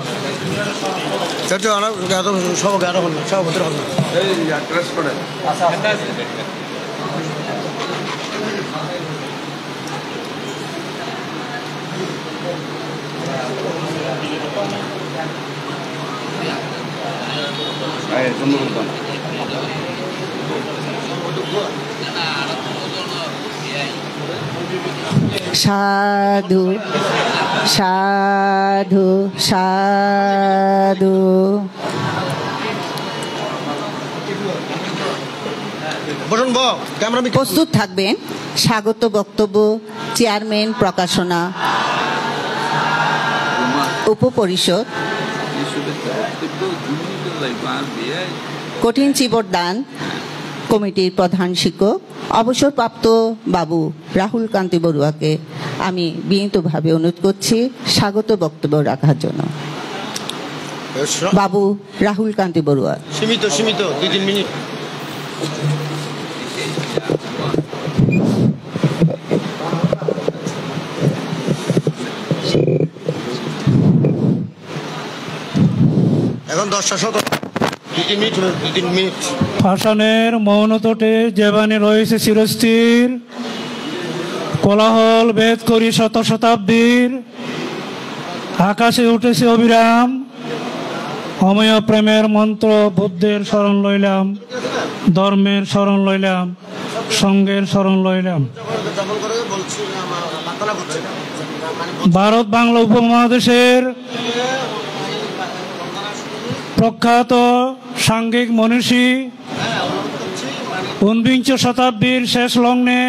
সাধু সাধু সাধু। প্রস্তুত থাকবেন স্বাগত বক্তব্য চেয়ারম্যান, প্রকাশনা, উপপরিষদ, কঠিন চিবরদান কমিটির প্রধান শিক্ষক অবসরপ্রাপ্ত বাবু রাহুল কান্তি বড়ুয়াকে আমি বিনীতভাবে অনুরোধ করছি স্বাগত বক্তব্য রাখার জন্য। বাবু রাহুল কান্তি বড়ুয়া। সীমিত 2-3 মিনিট। এখন 10:17 মিনিট। আসনের মৌনতটে যেবানে রয়েছে চিরস্থির, কোলাহল ভেদ করি শতাব্দীর, আকাশে উঠেছে অবিরাম, অময় প্রেমের মন্ত্র, বুদ্ধের শরণ লইলাম, ধর্মের শরণ লইলাম, সঙ্গের শরণ লইলাম। ভারত বাংলা উপমহাদেশের প্রখ্যাত সাংঘিক মনীষী, 19 শতাব্দীর শেষ লগ্নে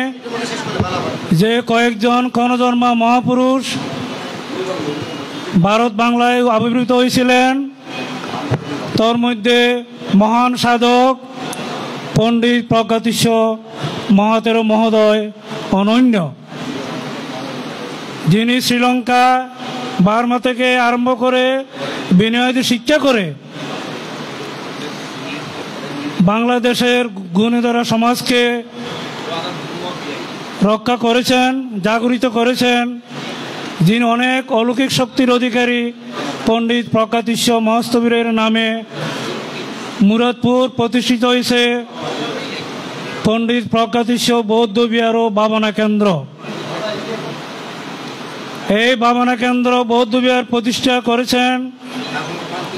যে কয়েকজন ক্ষণজন্মা মহাপুরুষ ভারত বাংলায় আবির্ভূত হয়েছিলেন, তার মধ্যে মহান সাধক পণ্ডিত প্রজ্ঞাতীশ মহাতেরো মহোদয় অনন্য, যিনি শ্রীলঙ্কা, বার্মা থেকে আরম্ভ করে বিনয়াদি শিক্ষা করে বাংলাদেশের গুণীধরা সমাজকে রক্ষা করেছেন, জাগরিত করেছেন, যিনি অনেক অলৌকিক শক্তির অধিকারী পণ্ডিত প্রজ্ঞাতীশ মহাস্তবীরের নামে মুরাদপুর প্রতিষ্ঠিত হয়েছে পণ্ডিত প্রজ্ঞাতীশ বৌদ্ধ বিহার ও ভাবনা কেন্দ্র। এই ভাবনা কেন্দ্র বৌদ্ধ বিহার প্রতিষ্ঠা করেছেন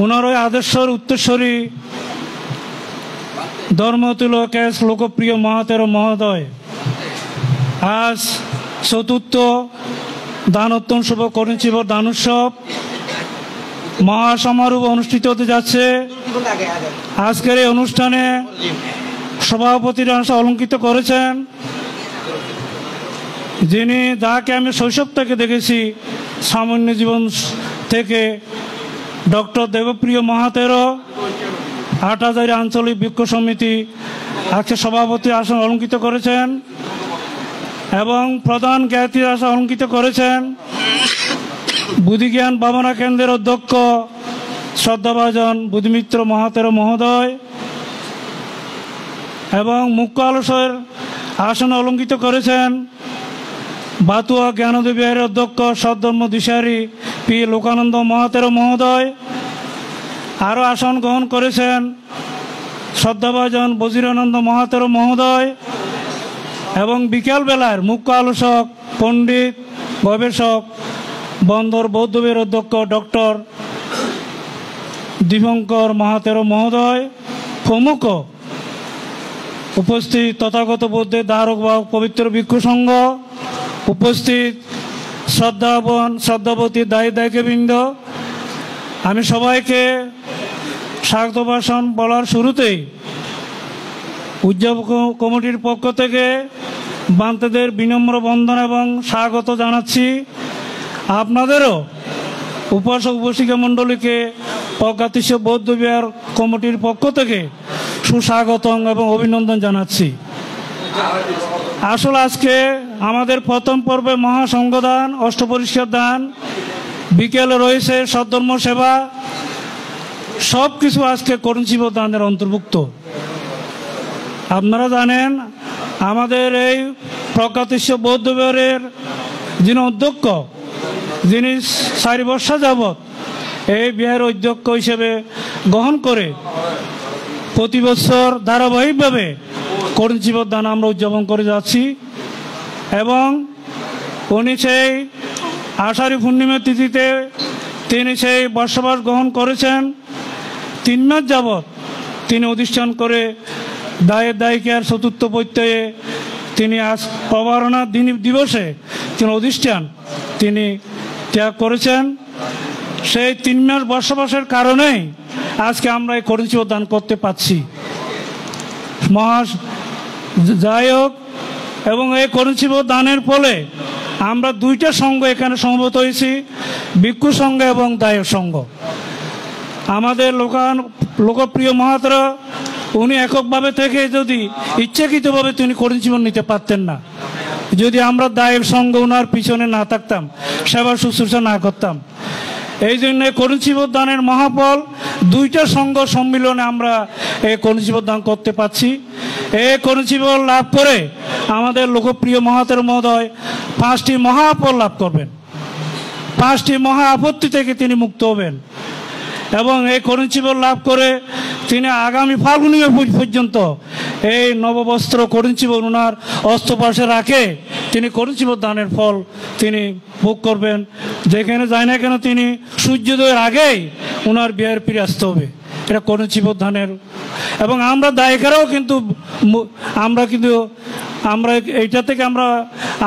ওনার ওই আদর্শের উত্তরসূরি ধর্মতিলক লোকপ্রিয় মহাতেরো মহোদয়। আজ চতুর্থ দানোত্তম শুভ কঠিন চিবর দান উৎসব মহাসমারোহ অনুষ্ঠিত হতে যাচ্ছে। আজকের এই অনুষ্ঠানে সভাপতিরা অলঙ্কৃত করেছেন, যিনি যাকে আমি শৈশব থেকে দেখেছি, সামান্য জীবন থেকে ডক্টর দেবপ্রিয় মহাতেরো হাটহাজারী আঞ্চলিক ভিক্ষু সমিতি আজকে সভাপতি আসন অলঙ্কৃত করেছেন এবং প্রধান জ্ঞাতির আসন অলঙ্কৃত করেছেন বুদ্ধিজ্ঞান ভাবনা কেন্দ্রের অধ্যক্ষ শ্রদ্ধাভাজন বুদ্ধিমিত্র মহাতেরো মহোদয় এবং মুখ্য আলোচকের আসন অলঙ্কৃত করেছেন বাতুয়া জ্ঞানোদয় বিহারের অধ্যক্ষ সদ্ধর্ম দিশারি পি লোকানন্দ মহাতেরো মহোদয়। আরও আসন গ্রহণ করেছেন শ্রদ্ধাভাজন বজিরানন্দ মহাতেরো মহোদয় এবং বিকালবেলার মুখ্য আলোচক পণ্ডিত গবেষক বন্দর বৌদ্ধবিহারের অধ্যক্ষ ডক্টর দীপঙ্কর মহাতেরো মহোদয় প্রমুখ। উপস্থিত তথাগত বুদ্ধের ধারক বা পবিত্র ভিক্ষু সংঘ, উপস্থিত শ্রদ্ধাবতী দায়িত্ববৃন্দ, আমি সবাইকে স্বাগত ভাষণ বলার শুরুতেই উদযাপন কমিটির পক্ষ থেকে বান্তেদের বিনম্র বন্দন এবং স্বাগত জানাচ্ছি। আপনাদেরও উপাসক উপাসিকা মণ্ডলীকে প্রজ্ঞাতীর্থ বৌদ্ধ বিহার কমিটির পক্ষ থেকে সুস্বাগতম এবং অভিনন্দন জানাচ্ছি। আসলে আজকে আমাদের প্রথম পর্বে মহাসংঘদান, অষ্টপরিষ্কার দান, বিকেলে রয়েছে সদ্ধর্ম সেবা, সব কিছু আজকে করুণজীব দানের অন্তর্ভুক্ত। আপনারা জানেন আমাদের এই প্রজ্ঞাতীর্থ বৌদ্ধ বিহারের যিনি অধ্যক্ষ, যিনি 4 বর্ষ যাবৎ এই বিহারের অধ্যক্ষ হিসেবে গ্রহণ করে প্রতি বছর ধারাবাহিকভাবে করুণজীব দান আমরা উদযাপন করে যাচ্ছি। এবং উনি সেই আষাঢ়ী পূর্ণিমার তিথিতে তিনি সেই বর্ষবাস গ্রহণ করেছেন। 3 মাস যাবৎ তিনি অধিষ্ঠান করে দায়ের দায়িকার চতুর্থ প্রত্যয়ে তিনি আজ অবতারণা দিবসে তিনি অধিষ্ঠান তিনি ত্যাগ করেছেন। সেই 3 মাস বর্ষবাসের কারণেই আজকে আমরা এই করুণজীব দান করতে পারছি। যাই হোক, এবং এই করুণজীব দানের ফলে আমরা 2টা সংঘ এখানে সমবেত হয়েছি, ভিক্ষু সংঘ এবং দায়ক সংঘ। আমাদের লোকপ্রিয় মহাতেরা উনি এককভাবে থেকে যদি ইচ্ছাকৃতভাবে তিনি করুণজীবন নিতে পারতেন না, যদি আমরা দায়ক সংঘ ওনার পিছনে না থাকতাম, সেবা শুশ্রূষা না করতাম। এই জন্য করুণজীব দানের মহাফল 2টা সংঘ সম্মিলনে আমরা এই করুণজীব দান করতে পারছি। এই করুণজীব লাভ করে আমাদের লোকপ্রিয় মহাতের মহোদয় 5টি মহাফল লাভ করবেন, 5টি মহা আপত্তি থেকে তিনি মুক্ত হবেন। এবং এই করুণজীব লাভ করে তিনি আগামী ফাল্গুনী পর্যন্ত এই নববস্ত্র করুণজীব ওনার অস্ত্রপাশে রাখে তিনি করুণজীব দানের ফল তিনি ভোগ করবেন। যেখানে যায় না কেন তিনি সূর্যোদয়ের আগেই ওনার বিহারে ফিরে আসতে হবে, এটা করুণজীব দানের। এবং আমরা দায়িকারাও কিন্তু আমরা এইটা থেকে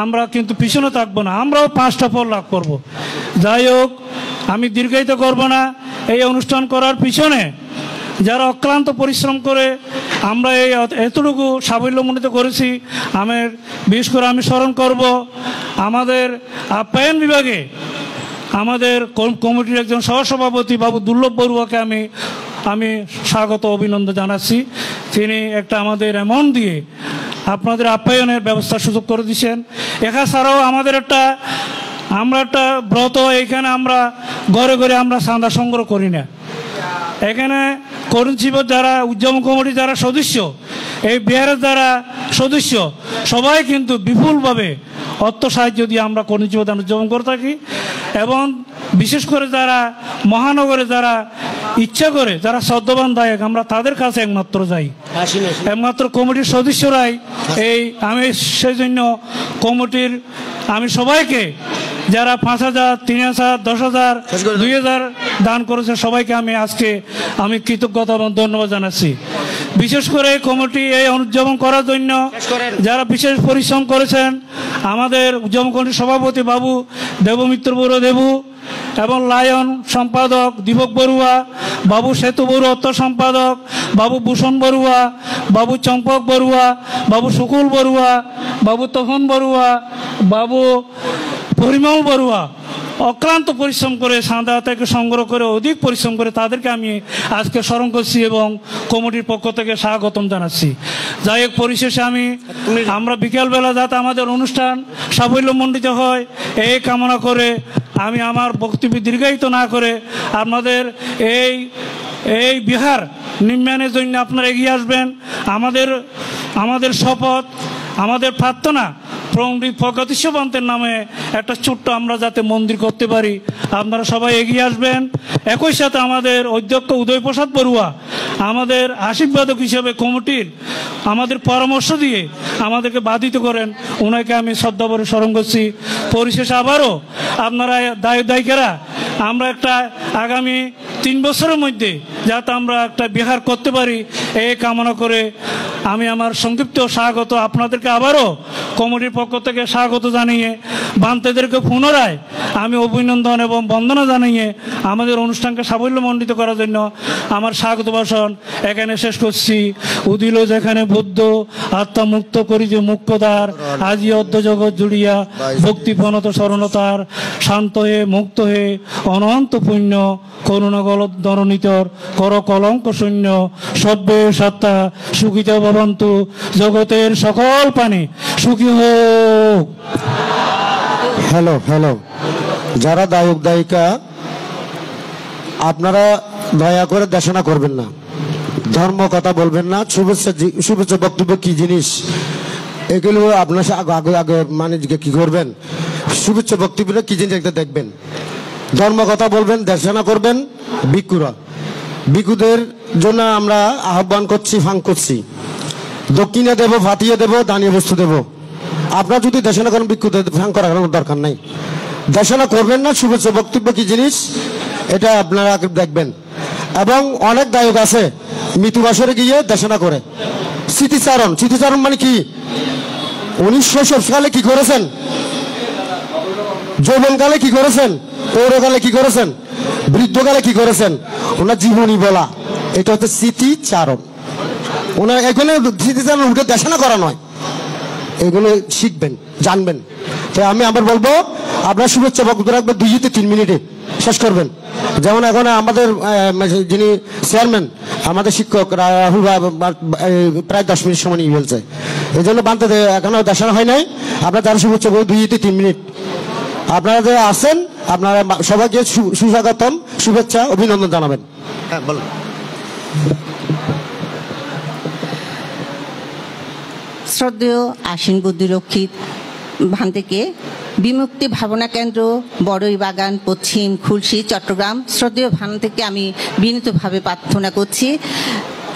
আমরা কিন্তু পিছনে থাকবো না, আমরাও 5টা ফল লাভ করব। যাই হোক, আমি দীর্ঘায়িত করব না। এই অনুষ্ঠান করার পিছনে যারা অক্লান্ত পরিশ্রম করে আমরা এই এতটুকু সাফল্যমণ্ডিত করেছি, বিশেষ করে আমি স্মরণ করব আমাদের আপ্যায়ন বিভাগে আমাদের কমিটির একজন সহসভাপতি বাবু দুর্লভ বড়ুয়াকে আমি স্বাগত অভিনন্দন জানাচ্ছি। তিনি একটা আমাদের অ্যামাউন্ট দিয়ে আপনাদের আপ্যায়নের ব্যবস্থা সুযোগ করে দিয়েছেন। এছাড়াও আমাদের আমরা একটা ব্রত, এইখানে আমরা ঘরে ঘরে আমরা চাঁদা সংগ্রহ করি না। এখানে করুণজীব যারা উদযাপন কমিটির যারা সদস্য, এই বিহারের যারা সদস্য, সবাই কিন্তু বিপুলভাবে অর্থ সাহায্য দিয়ে আমরা করুণজীব দান উদযাপন করে থাকি। এবং বিশেষ করে যারা মহানগরে যারা ইচ্ছা করে, যারা শ্রদ্ধাবান দায়ক, আমরা তাদের কাছে একমাত্র যাই, একমাত্র কমিটির সদস্যরাই। আমি সেই জন্য কমিটির আমি সবাইকে যারা 5,000, 3,000, 10,000, 2,000 দান করেছে সবাইকে আমি কৃতজ্ঞতা এবং ধন্যবাদ জানাচ্ছি। বিশেষ করে কমিটি এই উদযাপন করার জন্য যারা বিশেষ পরিশ্রম করেছেন, আমাদের উদযাপন কমিটির সভাপতি বাবু দেবমিত্র বড়ুয়া দেবু, এবং লায়ন সম্পাদক দীপক বড়ুয়া, বাবু সেতু বড়ুয়া অর্থ সম্পাদক, বাবু ভূষণ বড়ুয়া, বাবু চম্পক বড়ুয়া, বাবু সুকুল বড়ুয়া, বাবু তপন বড়ুয়া, বাবু পরিমল বড়ুয়া অক্লান্ত পরিশ্রম করে চাঁদা থেকে সংগ্রহ করে অধিক পরিশ্রম করে তাদেরকে আমি আজকে স্মরণ করছি এবং কমিটির পক্ষ থেকে স্বাগতম জানাচ্ছি। যাই হোক, পরিশেষে আমরা বিকেলবেলা যাতে আমাদের অনুষ্ঠান সাফল্যমণ্ডিত হয় এই কামনা করে আমি আমার বক্তব্য দীর্ঘায়িত না করে আপনাদের এই বিহার নির্মাণের জন্য আপনারা এগিয়ে আসবেন। আমাদের শপথ, আমাদের প্রার্থনা পণ্ডিত প্রগতিশীল পন্থের নামে একটা ছোট্ট আমরা যাতে মন্দির করতে পারি, আপনারা সবাই এগিয়ে আসবেন। একই সাথে আমাদের অধ্যক্ষ উদয় প্রসাদ বড়ুয়া আমাদের আশীর্বাদক হিসেবে কমিটির আমাদের পরামর্শ দিয়ে আমাদেরকে বাধিত করেন, ওনাকে আমি শ্রদ্ধাভরে স্মরণ করছি। পরিশেষে আবারও আপনারা দায়িকারা আমরা একটা আগামী 3 বছরের মধ্যে যাতে আমরা একটা বিহার করতে পারি এই কামনা করে আমি আমার সংক্ষিপ্ত স্বাগত আপনাদেরকে আবারও কমিটির পক্ষ থেকে স্বাগত জানিয়ে বান্তেদেরকে পুনরায় আমি অভিনন্দন এবং বন্দনা জানিয়ে আমাদের অনুষ্ঠানকে সাফল্যমণ্ডিত করার জন্য আমার স্বাগত ভাষণ এখানে শেষ করছি। উদিল যেখানে বুদ্ধ আত্মা মুক্ত করি যে মুখ্যদ্বার, আজি অর্ধ জগৎ জুড়িয়া ভক্তি প্রণত শরণতার, শান্ত হয়ে মুক্ত হয়ে অনন্ত পুণ্য করুণা দরণিতর কর কলঙ্ক শূন্য সব্যে সত্তা সুখিত ভবন্তু, জগতের সকল প্রাণী সুখী হোক। হ্যালো হ্যালো, যারা দায়ক দায়িকা আপনারা দয়া করে দেশনা করবেন না, ধর্ম কথা বলবেন না, শুভেচ্ছা বক্তব্য কি জিনিস এগুলো আপনার আগে আগে মানে কি করবেন, শুভেচ্ছা বক্তব্যটা কি জিনিস একটা দেখবেন, ধর্ম কথা বলবেন, দেশনা করবেন। ভিক্ষুদের জন্য আমরা আহ্বান করছি, ফাং করছি, দক্ষিণে দেব, ফাটিয়ে দেব, দানীয় বস্তু দেব। আপনারা যদি দেশনা করেন ভিক্ষুদের ফাং করার দরকার নাই, দেশনা করবেন না, শুভেচ্ছা বক্তব্য কি জিনিস এটা আপনারা দেখবেন। এবং অনেক গায়ক আছে মৃত্যুবাসরে গিয়ে দেশনা করে স্মৃতিচারণ। স্মৃতিচারণ মানে কি? 1900 সালে কি করেছেন, যৌবনকালে কি করেছেন, পৌরকালে কি করেছেন, বৃদ্ধকালে কি করেছেন, ওনার জীবনী বলা, এটা হচ্ছে স্মৃতিচারণ। ওনার এখানে স্মৃতিচারণ উঠে দেশনা করা নয়, এগুলো শিখবেন, জানবেন। তাই আমি আবার বলবো আপনার শুভেচ্ছা বক্তব্য রাখবেন 2 থেকে 3 মিনিটে শেষ করবেন। যেমন এখন আমাদের যিনি চেয়ারম্যান, আমাদের শিক্ষক রাহুল প্রায় 10 মিনিট সময় নিয়ে বলছে, এই জন্য বানতে এখনো দেশানো হয় নাই। আপনার যারা শুভেচ্ছা বলবো 2 থেকে 3 মিনিট। আপনারা যে আসেন আপনারা সবাইকে সুস্বাগতম, শুভেচ্ছা, অভিনন্দন জানাবেন। হ্যাঁ বলুন। শ্রদ্ধেয় আশ্বিন বুদ্ধিরক্ষিত ভান্তেকে বিমুক্তি ভাবনা কেন্দ্র, বড়ই বাগান, পশ্চিম খুলশি, চট্টগ্রাম। শ্রদ্ধেয় ভান্তেকে আমি বিনীতভাবে প্রার্থনা করছি,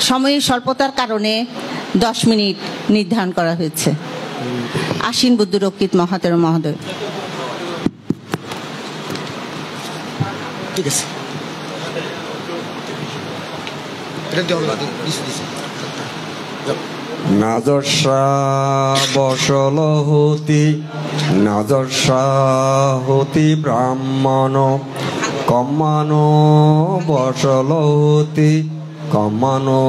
সময়ের স্বল্পতার কারণে 10 মিনিট নির্ধারণ করা হয়েছে। আশ্বিন বুদ্ধিরক্ষিত মহাতের মহোদয়। ঠিক আছে, নাজস্যা বসলহতি নাজস্যা হতি ব্রাহ্মণ কম্মানো বসলহতি কম্মানো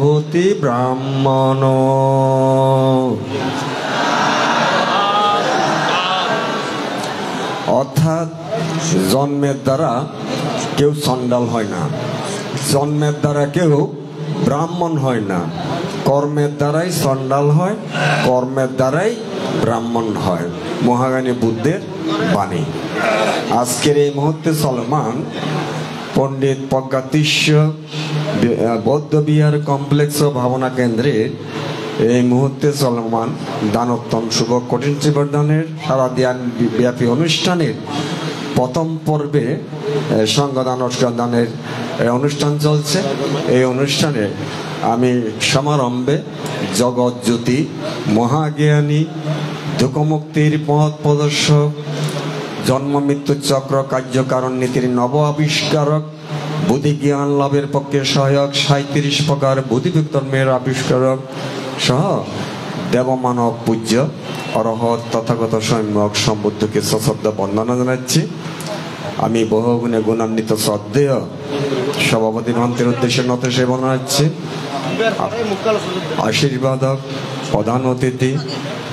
হতি ব্রাহ্মণ। অর্থাৎ জন্মের দ্বারা কেউ চণ্ডাল হয় না, জন্মের দ্বারা কেউ ব্রাহ্মণ হয় না, কর্মের দ্বারাই চণ্ডাল হয়, কর্মের দ্বারাই ব্রাহ্মণ হয়। মহাজ্ঞানী বুদ্ধের বাণী। আজকের এই মুহূর্তে চলমান পণ্ডিত প্রজ্ঞাতীশ বৌদ্ধ বিহার কমপ্লেক্স ও ভাবনা কেন্দ্রে এই মুহূর্তে চলমান দানোত্তম শুভ কঠিন চিবরদানের সারা দিন ব্যাপী অনুষ্ঠানের প্রথম পর্বে সংঘদান দানের অনুষ্ঠান চলছে। এই অনুষ্ঠানে আমি সমারম্ভে জগৎ জ্যোতি, মহাজ্ঞানী, দুঃখমুক্তির পথ প্রদর্শক, জন্ম মৃত্যু চক্র কার্যকারণ নীতির নব আবিষ্কারক, বুদ্ধি জ্ঞান লাভের পক্ষে সহায়ক 37 প্রকার বুদ্ধিবিক ধর্মের আবিষ্কারক সহ দেবমানব পূজ্য অরহৎ তথাগত সম্যক সম্বুদ্ধকে সশ্রদ্ধা বন্দনা জানাচ্ছি। আমি বহুগুণে গুণান্বিত শ্রদ্ধেয় সভাপতি মন্ত্রের উদ্দেশ্যে নত সেবা জানাচ্ছি। আশীর্বাদক, প্রধান অতিথি,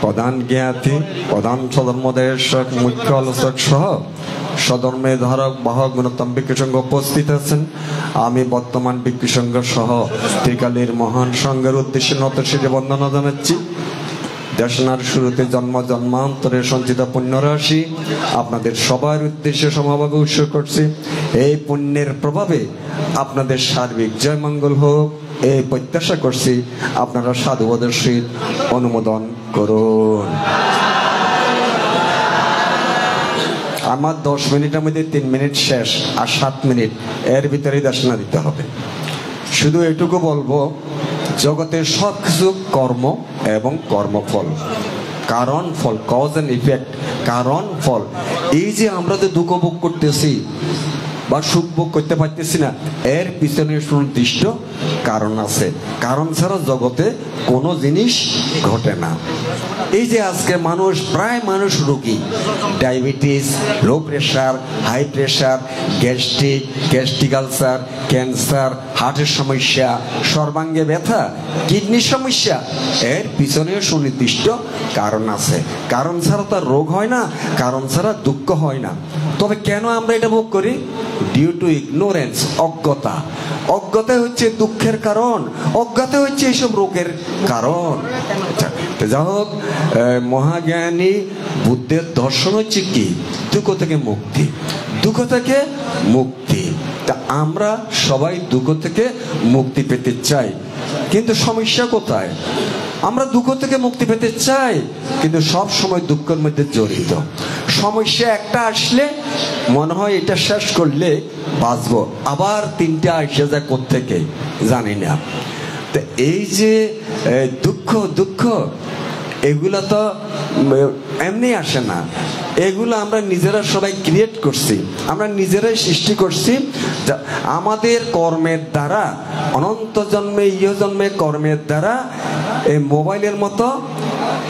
প্রধান জ্ঞাতি, প্রধান সধর্মদেশক, মুখ্য আলোচক সহ সধর্মে ধারক বাহক গুণোত্তম ভিক্ষু সংঘ উপস্থিত আছেন। আমি বর্তমান ভিক্ষু সংঘ সহ ত্রিকালের মহান সংঘের উদ্দেশ্যে নত শিরে বন্দনা জানাচ্ছি। দেশনার শুরুতে জন্ম জন্মান্তরের সঞ্চিত পুণ্যরাশি আপনাদের সবার উদ্দেশ্যে সমভাবে উৎসর্গ করছি। এই পুণ্যের প্রভাবে আপনাদের সার্বিক জয় মঙ্গল হোক এই প্রত্যাশা করছি। আপনারা সাধুবাদের সহিত অনুমোদন করুন। আমার 10 মিনিটের মধ্যে 3 মিনিট শেষ, আর 7 মিনিট এর ভিতরেই দর্শনা দিতে হবে। শুধু এটুকু বলবো, জগতের সব কিছু কর্ম এবং কর্মফল, কারণ ফল, কজ এন্ড ইফেক্ট, কারণ ফল। এই যে আমরা যে দুঃখ ভোগ করতেছি, বা সুখ ভোগ করতে পারতেছি না, এর পিছনে সুনির্দিষ্ট কারণ আছে। কারণ ছাড়া জগতে কোনো জিনিস ঘটে না। এই যে আজকে মানুষ, প্রায় মানুষ রোগী, diabetes, low pressure, high pressure, gastric ulcer, cancer, হার্টের সমস্যা, সর্বাঙ্গে ব্যথা, কিডনির সমস্যা, এর পিছনে সুনির্দিষ্ট কারণ আছে। কারণ ছাড়া তার রোগ হয় না, কারণ ছাড়া দুঃখ হয় না। তবে কেন আমরা এটা ভোগ করি? ডিউ টু ইগনোরেন্স, অজ্ঞতা। অজ্ঞতা হচ্ছে দুঃখের কারণ, অজ্ঞতা হচ্ছে এইসব রোগের কারণ। যা হোক, মহাজ্ঞানী বুদ্ধের দর্শন হচ্ছে কি? দুঃখ থেকে মুক্তি, দুঃখ থেকে মুক্তি। তা আমরা সবাই দুঃখ থেকে মুক্তি পেতে চাই, কিন্তু সমস্যা কোথায়? আমরা দুঃখ থেকে মুক্তি পেতে চাই, কিন্তু সব সময় দুঃখের মধ্যে জড়িত। সমস্যা একটা আসলে মনে হয় এটা শেষ করলে বাঁচবো, আবার তিনটা আসে যায় কোত্থেকে জানি না। তো এই যে দুঃখ দুঃখ এগুলো তো এমনি আসে না, এগুলো আমরা নিজেরা সবাই ক্রিয়েট করছি, আমরা নিজেরাই সৃষ্টি করছি। আমাদের কর্মের দ্বারা, অনন্ত জন্মে ইহ জন্মে কর্মের দ্বারা এই মোবাইলের মতো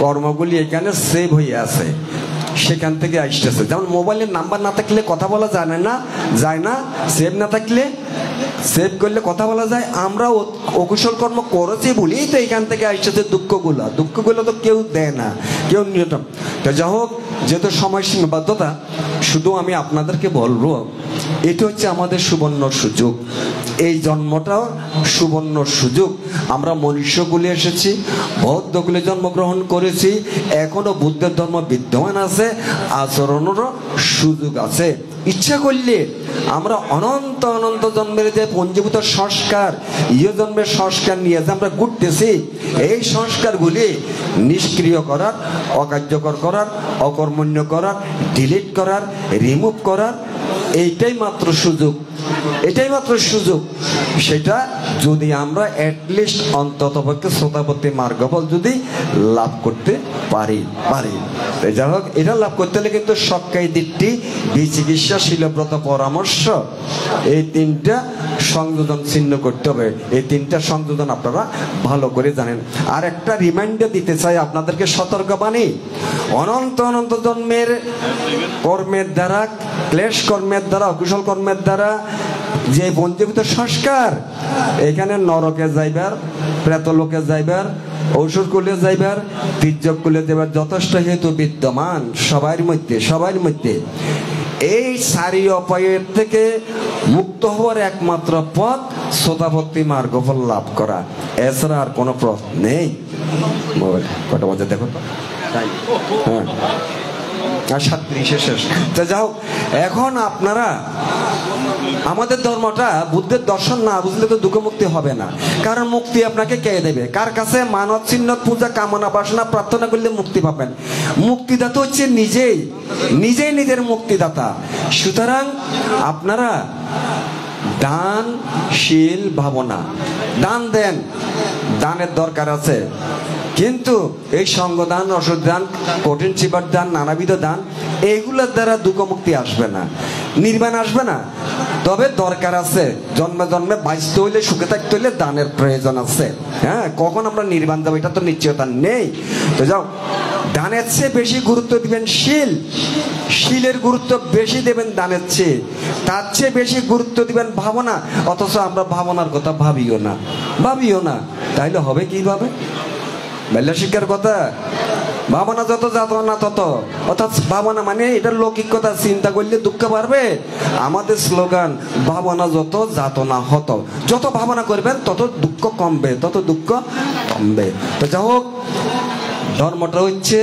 কর্মগুলি এখানে সেভ হয়ে আছে, সেখান থেকে আসতেছে। যেমন মোবাইলের নাম্বার না থাকলে কথা বলা যায় না, সেভ না থাকলে, সেভ করলে কথা বলা যায়। আমরা অকুশল কর্ম করেছি বলেই তো এখান থেকে আসতেছে দুঃখগুলো তো কেউ দেয় না, কেউ নিয়ন্ত্রণ। তো যা হোক, যেহেতু সময় সীমাবদ্ধতা, শুধু আমি আপনাদেরকে বলবো, এটা হচ্ছে আমাদের সুবর্ণ সুযোগ। এই জন্মটাও সুবর্ণ সুযোগ। আমরা মনুষ্যকুলে এসেছি, বৌদ্ধকুলে জন্মগ্রহণ করেছি, এখনো বুদ্ধের ধর্ম বিদ্যমান আছে, আচরণেরও সুযোগ আছে। ইচ্ছা করলে আমরা অনন্ত অনন্ত জন্মের যে পঞ্জীভূত সংস্কার, ইহ জন্মের সংস্কার নিয়ে যে আমরা ঘুরতেছি, এই সংস্কারগুলি নিষ্ক্রিয় করার, অকার্যকর করার, অকর্মণ্য করার, ডিলিট করার, রিমুভ করার, এইটাই মাত্র সুযোগ, এটাই মাত্র সুযোগ। সেটা যদি আমরা অ্যাটলিস্ট অন্ততপক্ষে শ্রোতাপত্তি মার্গফল যদি লাভ করতে পারি। যাই হোক, এটা লাভ করতে হলে কিন্তু সক্কাই দৃষ্টি, বিচিকিৎসা, শীলব্রত, পরামর্শ, এই তিনটা সংযোজন চিহ্ন করতে হবে। এই তিনটা সংযোজন আপনারা ভালো করে জানেন। আর একটা রিমাইন্ডার দিতে চাই আপনাদেরকে, সতর্কবাণী। অনন্ত অনন্ত জন্মের কর্মের দ্বারা, ক্লেশ কর্মের দ্বারা, অকুশল কর্মের দ্বারা যে পঞ্জীভূত সংস্কার, এখানে নরকে যাইবার, প্রেতলোকে যাইবার, ঔষধ কুলে যাইবার, তির্যক কুলে যাইবার যথেষ্ট হেতু বিদ্যমান সবার মধ্যে। এই চারি অপায়ের থেকে মুক্ত হওয়ার একমাত্র পথ শ্রোতাপত্তি মার্গফল লাভ করা, এছাড়া আর কোনো পথ নেই। কটা বাজে দেখো তো, হ্যাঁ, 7:30 শেষ। তো যাও, এখন আপনারা, আমাদের ধর্মটা বুদ্ধের দর্শন না বুঝলে তো দুঃখ মুক্তি হবে না। কারণ মুক্তি আপনাকে কে দেবে? কার কাছে মানত চিহ্ন পূজা কামনা বাসনা প্রার্থনা করলে মুক্তি পাবেন? মুক্তিদাতা হচ্ছে নিজেই নিজের মুক্তিদাতা। সুতরাং আপনারা দানশীল ভাবনা, দান দেন, দানের দরকার আছে, কিন্তু এই সঙ্গদান, ওষুধ দান, কঠিন চিবার দান, নানাবিধ দান, এইগুলোর দ্বারা দুঃখ মুক্তি আসবে না, নির্বাণ আসবে না। তবে দরকার আছে, জন্মে জন্মে বাঁচতে হইলে, সুখে থাকতে হইলে দানের প্রয়োজন আছে। হ্যাঁ, কখন আমরা নির্বাণ যাবো এটা তো নিশ্চয়তা নেই। তো যাও, দানের চেয়ে বেশি গুরুত্ব দিবেন শীলের গুরুত্ব বেশি দেবেন দানের চেয়ে, তার চেয়ে বেশি গুরুত্ব দিবেন ভাবনা। অথচ আমরা ভাবনার কথা ভাবিও না, তাইলে হবে কিভাবে? বাল্য শিক্ষার কথা, ভাবনা যত যাতনা তত, অর্থাৎ ভাবনা মানে এটা লৌকিক কথা, চিন্তা করলে দুঃখ বাড়বে। আমাদের স্লোগান, ভাবনা যত যাতনা হত, যত ভাবনা করবেন তত দুঃখ কমবে। তো যাই হোক, ধর্মটা হচ্ছে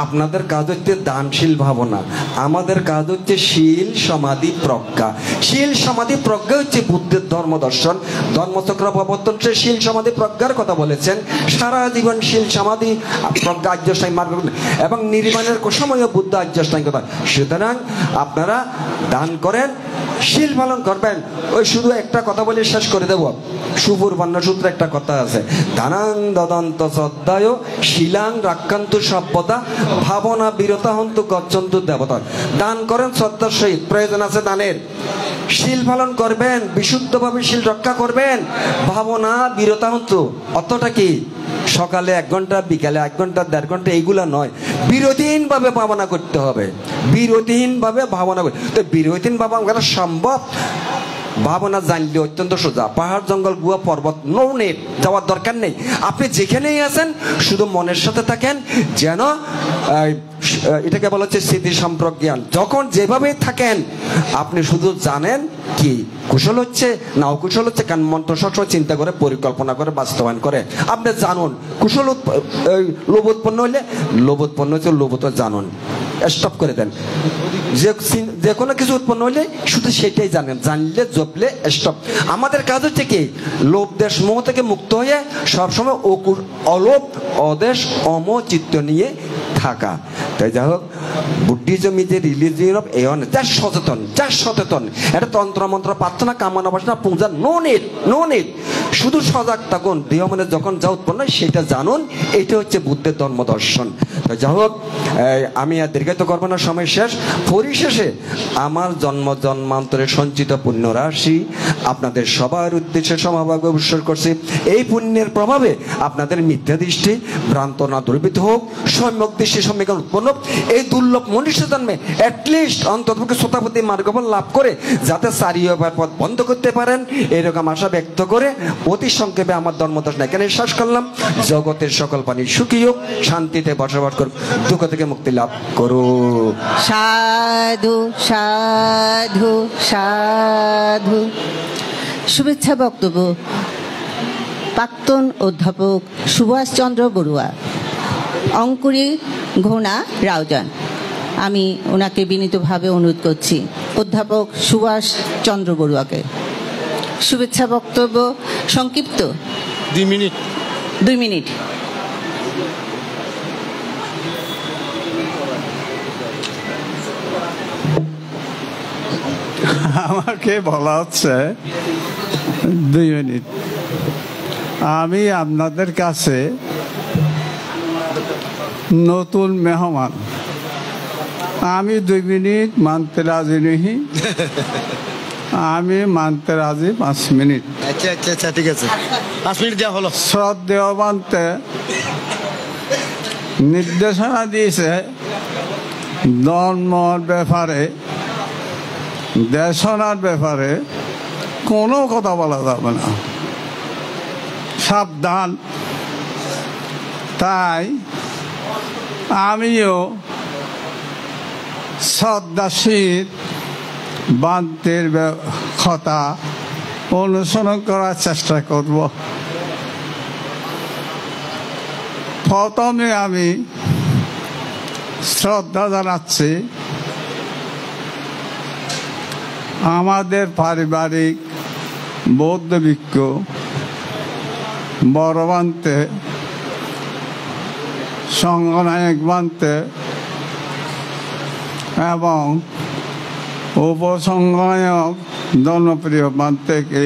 আপনাদের কাজ হচ্ছে দানশীল ভাবনা, আমাদের কাজ হচ্ছে শীল সমাধি প্রজ্ঞা। শীল সমাধি প্রজ্ঞা হচ্ছে বুদ্ধের ধর্ম দর্শন। ধর্মচক্র প্রবর্তন সে শীল সমাধি প্রজ্ঞার কথা বলেছেন। সারা জীবন শীল সমাধি প্রজ্ঞা আর্যষ্টায়ী মার্গ এবং নির্মাণের সময় বুদ্ধ আর্যষ্টায়ী কথা। সুতরাং আপনারা দান করেন, শীল পালন করবেন। ওই শুধু একটা কথা বলে শেষ করে দেব। সুপূর্বান্ন সূত্রে একটা কথা আছে, দানাং দদন্ত শ্রদ্ধায় শিলাং রাক্ষান্তু সভ্যতা ভাবনা বিরতা হন্তু গচ্ছন্তু দেবতা। দান করেন শ্রদ্ধার সহিত, প্রয়োজন আছে দানের। শীল পালন করবেন, বিশুদ্ধভাবে শীল রক্ষা করবেন, ভাবনা বিরতা হন্তু। অর্থটা কি? সকালে 1 ঘন্টা, বিকালে 1 ঘন্টা, 1.5 ঘন্টা এইগুলা নয়, বিরতিহীনভাবে ভাবনা করতে হবে। বিরতিহীনভাবে ভাবনা করতে, তো বিরতিহীন ভাবনা করা সম্ভব। ভাবনা জানলে অত্যন্ত সোজা। পাহাড়, জঙ্গল, গুহা, পর্বত, নো নেট, যাওয়ার দরকার নেই। আপনি যেখানেই আছেন শুধু মনের সাথে থাকেন, যেন এটাকে বলা হচ্ছে স্মৃতি সম্প্রজ্ঞান। যখন যেভাবে থাকেন আপনি শুধু জানেন কি কুশল হচ্ছে না অকুশল হচ্ছে, কারণ মন্ত্র সবসময় চিন্তা করে, পরিকল্পনা করে, বাস্তবায়ন করে। আপনি জানুন কুশল লোভ উৎপন্ন হইলে, লোভ উৎপন্ন হচ্ছে, লোভ তো জানুন, স্টপ করে দেন। যে কোনো কিছু উৎপন্ন হইলে শুধু সেটাই জানেন, জানলে জপলে স্টপ। আমাদের কাজ হচ্ছে কি, লোভ দেশ মোহ থেকে মুক্ত হয়ে সবসময় অলোভ অদেশ অম চিত্ত নিয়ে থাকা। তাই যাই হোক, Buddhism is a religion of awareness. যার সচেতন, যার সচেতন, এটা তন্ত্র মন্ত্র প্রার্থনা কামনা বাসনা পূজা, নো নিড, নো নিড। শুধু সজাগ থাকুন, দেহ মনে যখন যা উৎপন্ন হয় সেটা জানুন। এটা হচ্ছে বুদ্ধের ধর্ম দর্শন। তাই যাই হোক, আমি আর দীর্ঘায়িত করবো না, সময় শেষ। পরিশেষে আমার জন্ম জন্মান্তরে সঞ্চিত পুণ্য রাশি আপনাদের সবার উদ্দেশ্যে সমভাবে উৎসর্গ করছি। এই পুণ্যের প্রভাবে আপনাদের মিথ্যা দৃষ্টি ভ্রান্ত না দুর্বৃত্ত হোক, সম্যক দৃষ্টি সম্যক উৎপন্ন হোক। এই দুর্লভ মনুষ্য জন্মে অ্যাটলিস্ট অন্ততপক্ষে শ্রোতাপতি মার্গফল লাভ করে যাতে চারিবার পথ বন্ধ করতে পারেন, এরকম আশা ব্যক্ত করে অতি সংক্ষেপে আমার ধর্মদর্শন এখানে শেষ করলাম। জগতের সকল প্রাণী সুখী হোক, শান্তিতে বসবাস করুক, দুঃখ থেকে মুক্তি লাভ করুক। সাধু সাধু সাধু। শুভেচ্ছা বক্তব্য প্রাক্তন অধ্যাপক সুভাষচন্দ্র বড়ুয়া, অঙ্কুরি ঘোনা রাউজান। আমি ওনাকে বিনীতভাবে অনুরোধ করছি, অধ্যাপক সুভাষ চন্দ্র বড়ুয়াকে। শুভেচ্ছা বক্তব্য সংক্ষিপ্ত 2 মিনিট। 2 মিনিট। আমাকে বলা হচ্ছে 2 মিনিট। আমি আপনাদের কাছে নতুন মেহমান, আমি 2 মিনিট মানতে রাজি নহি। আমি মানতে রাজি 5 মিনিট। আচ্ছা আচ্ছা আচ্ছা, ঠিক আছে, 5 মিনিট দেওয়া হলো। শ্রদ্ধেয় মানতে নির্দেশনা দিয়েছে ধর্মর ব্যাপারে, দেশনার ব্যাপারে কোনো কথা বলা যাবে না, সাবধান। তাই আমিও শ্রদ্ধাশীল বান্তের কথা অনুসরণ করার চেষ্টা করব। প্রথমে আমি শ্রদ্ধা জানাচ্ছি আমাদের পারিবারিক বৌদ্ধ ভিক্ষু বড় বান্তে, সংঘনায়ক বান্তে এবং উপসংঘনায়ক জনপ্রিয় বান্তেকে।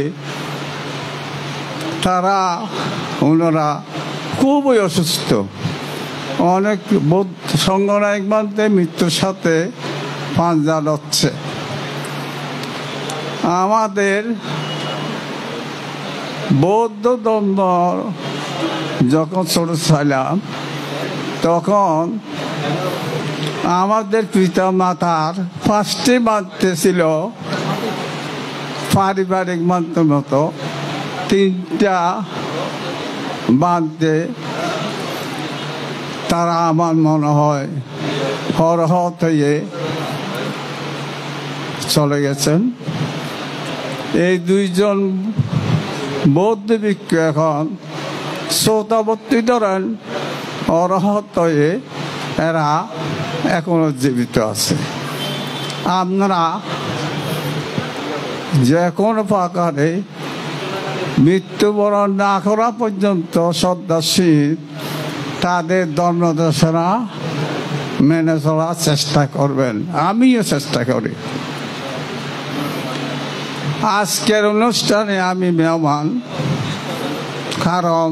ওনারা খুবই অসুস্থ, অনেক সংঘনায়ক বান্তে মৃত্যুর সাথে পাঞ্জা লড়ছে। আমাদের বৌদ্ধ ধর্ম যখন ছোট ছিলাম তখন আমাদের পিতা মাতার 5টি বান্তে ছিল, পারিবারিক বান্তের মতো 3টা বান্তে তারা আমার মনে হয় হরহত হয়ে চলে গেছেন। এই 2 জন বৌদ্ধ ভিক্ষু এখন শ্রোতাবর্তী ধরেন অরহত হয়ে এরা এখনো জীবিত আছে। আপনারা যে কোনো প্রকারে মৃত্যুবরণ না করা পর্যন্ত শ্রদ্ধাশীল তাদের ধর্মদর্শনা মেনে চলার চেষ্টা করবেন, আমিও চেষ্টা করি। আজকের অনুষ্ঠানে আমি মেহমান, কারণ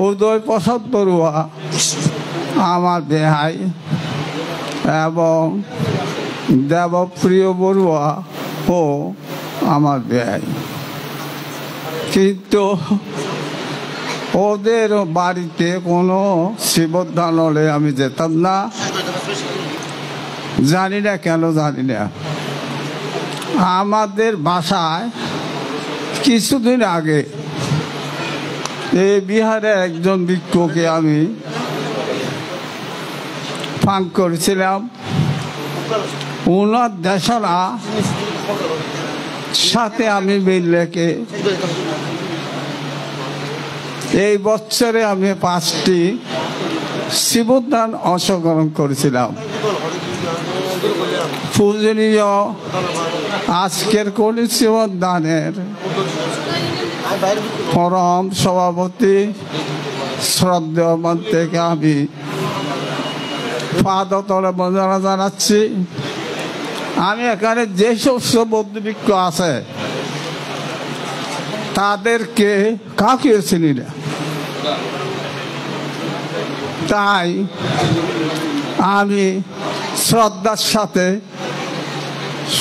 উদয় প্রসাদ বড়ুয়া আমার বেহাই এবং দেবপ্রিয় বড়ুয়া ও আমার বেহাই, কিন্তু ওদের বাড়িতে কোনো শিবদান হলে আমি যেতাম না। জানি না কেন, জানি না। আমাদের বাসায় কিছুদিন আগে এই বিহারের একজন ভিক্ষুকে আমি ফাঁক করেছিলাম। ওনার দেশনা সাথে আমি মিললেকে এই বছরে আমি 5টি শিবদান অংশগ্রহণ করেছিলাম। পূজনীয় আজকের কোনি শিবদানের পরম সভাপতি শ্রদ্ধেয় থেকে আমি পাদতলে বন্দনা জানাচ্ছি। আমি এখানে যে সমস্ত বৌদ্ধ ভিক্ষু আছে তাদেরকে কাউকে চিনি না, তাই আমি শ্রদ্ধার সাথে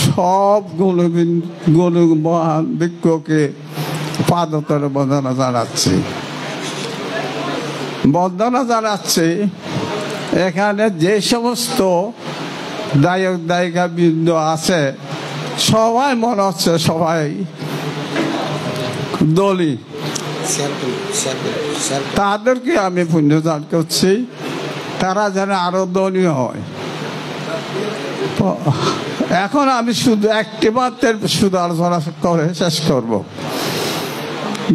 সব গুণবান ভিক্ষুকে পাদতলে বন্দনা জানাচ্ছি। এখানে যে সমস্ত দায়ক দায়িকা বৃন্দ আছে সবাই মনে হচ্ছে সবাই দলি, তাদেরকে আমি পুণ্যদান করছি, তারা যেন আরো দলীয় হয়। এখন আমি শুধু একটি মাত্রের শুধু আলোচনা করে শেষ করব।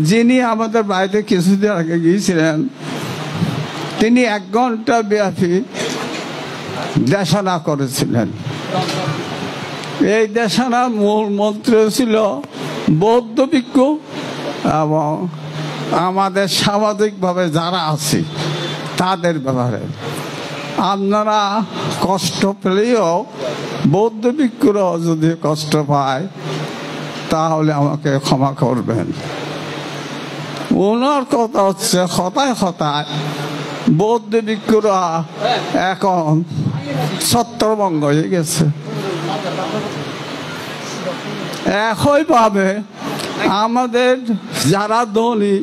যিনি আমাদের বাড়িতে কিছুদিন আগে গিয়েছিলেন, তিনি 1 ঘন্টা ব্যাপী দেশনা করেছিলেন। এই দেশনার মূল মন্ত্র ছিল বৌদ্ধ ভিক্ষু এবং আমাদের সামাজিকভাবে যারা আছে তাদের ব্যাপারে। আপনারা কষ্ট পেলেও বৌদ্ধ ভিক্ষুরাও যদি কষ্ট পায় তাহলে আমাকে ক্ষমা করবেন। ওনার কথা হচ্ছে হতায় বৌদ্ধ ভিক্ষুরা এখন ছত্রভঙ্গ হয়ে গেছে। একইভাবে আমাদের যারা ধনী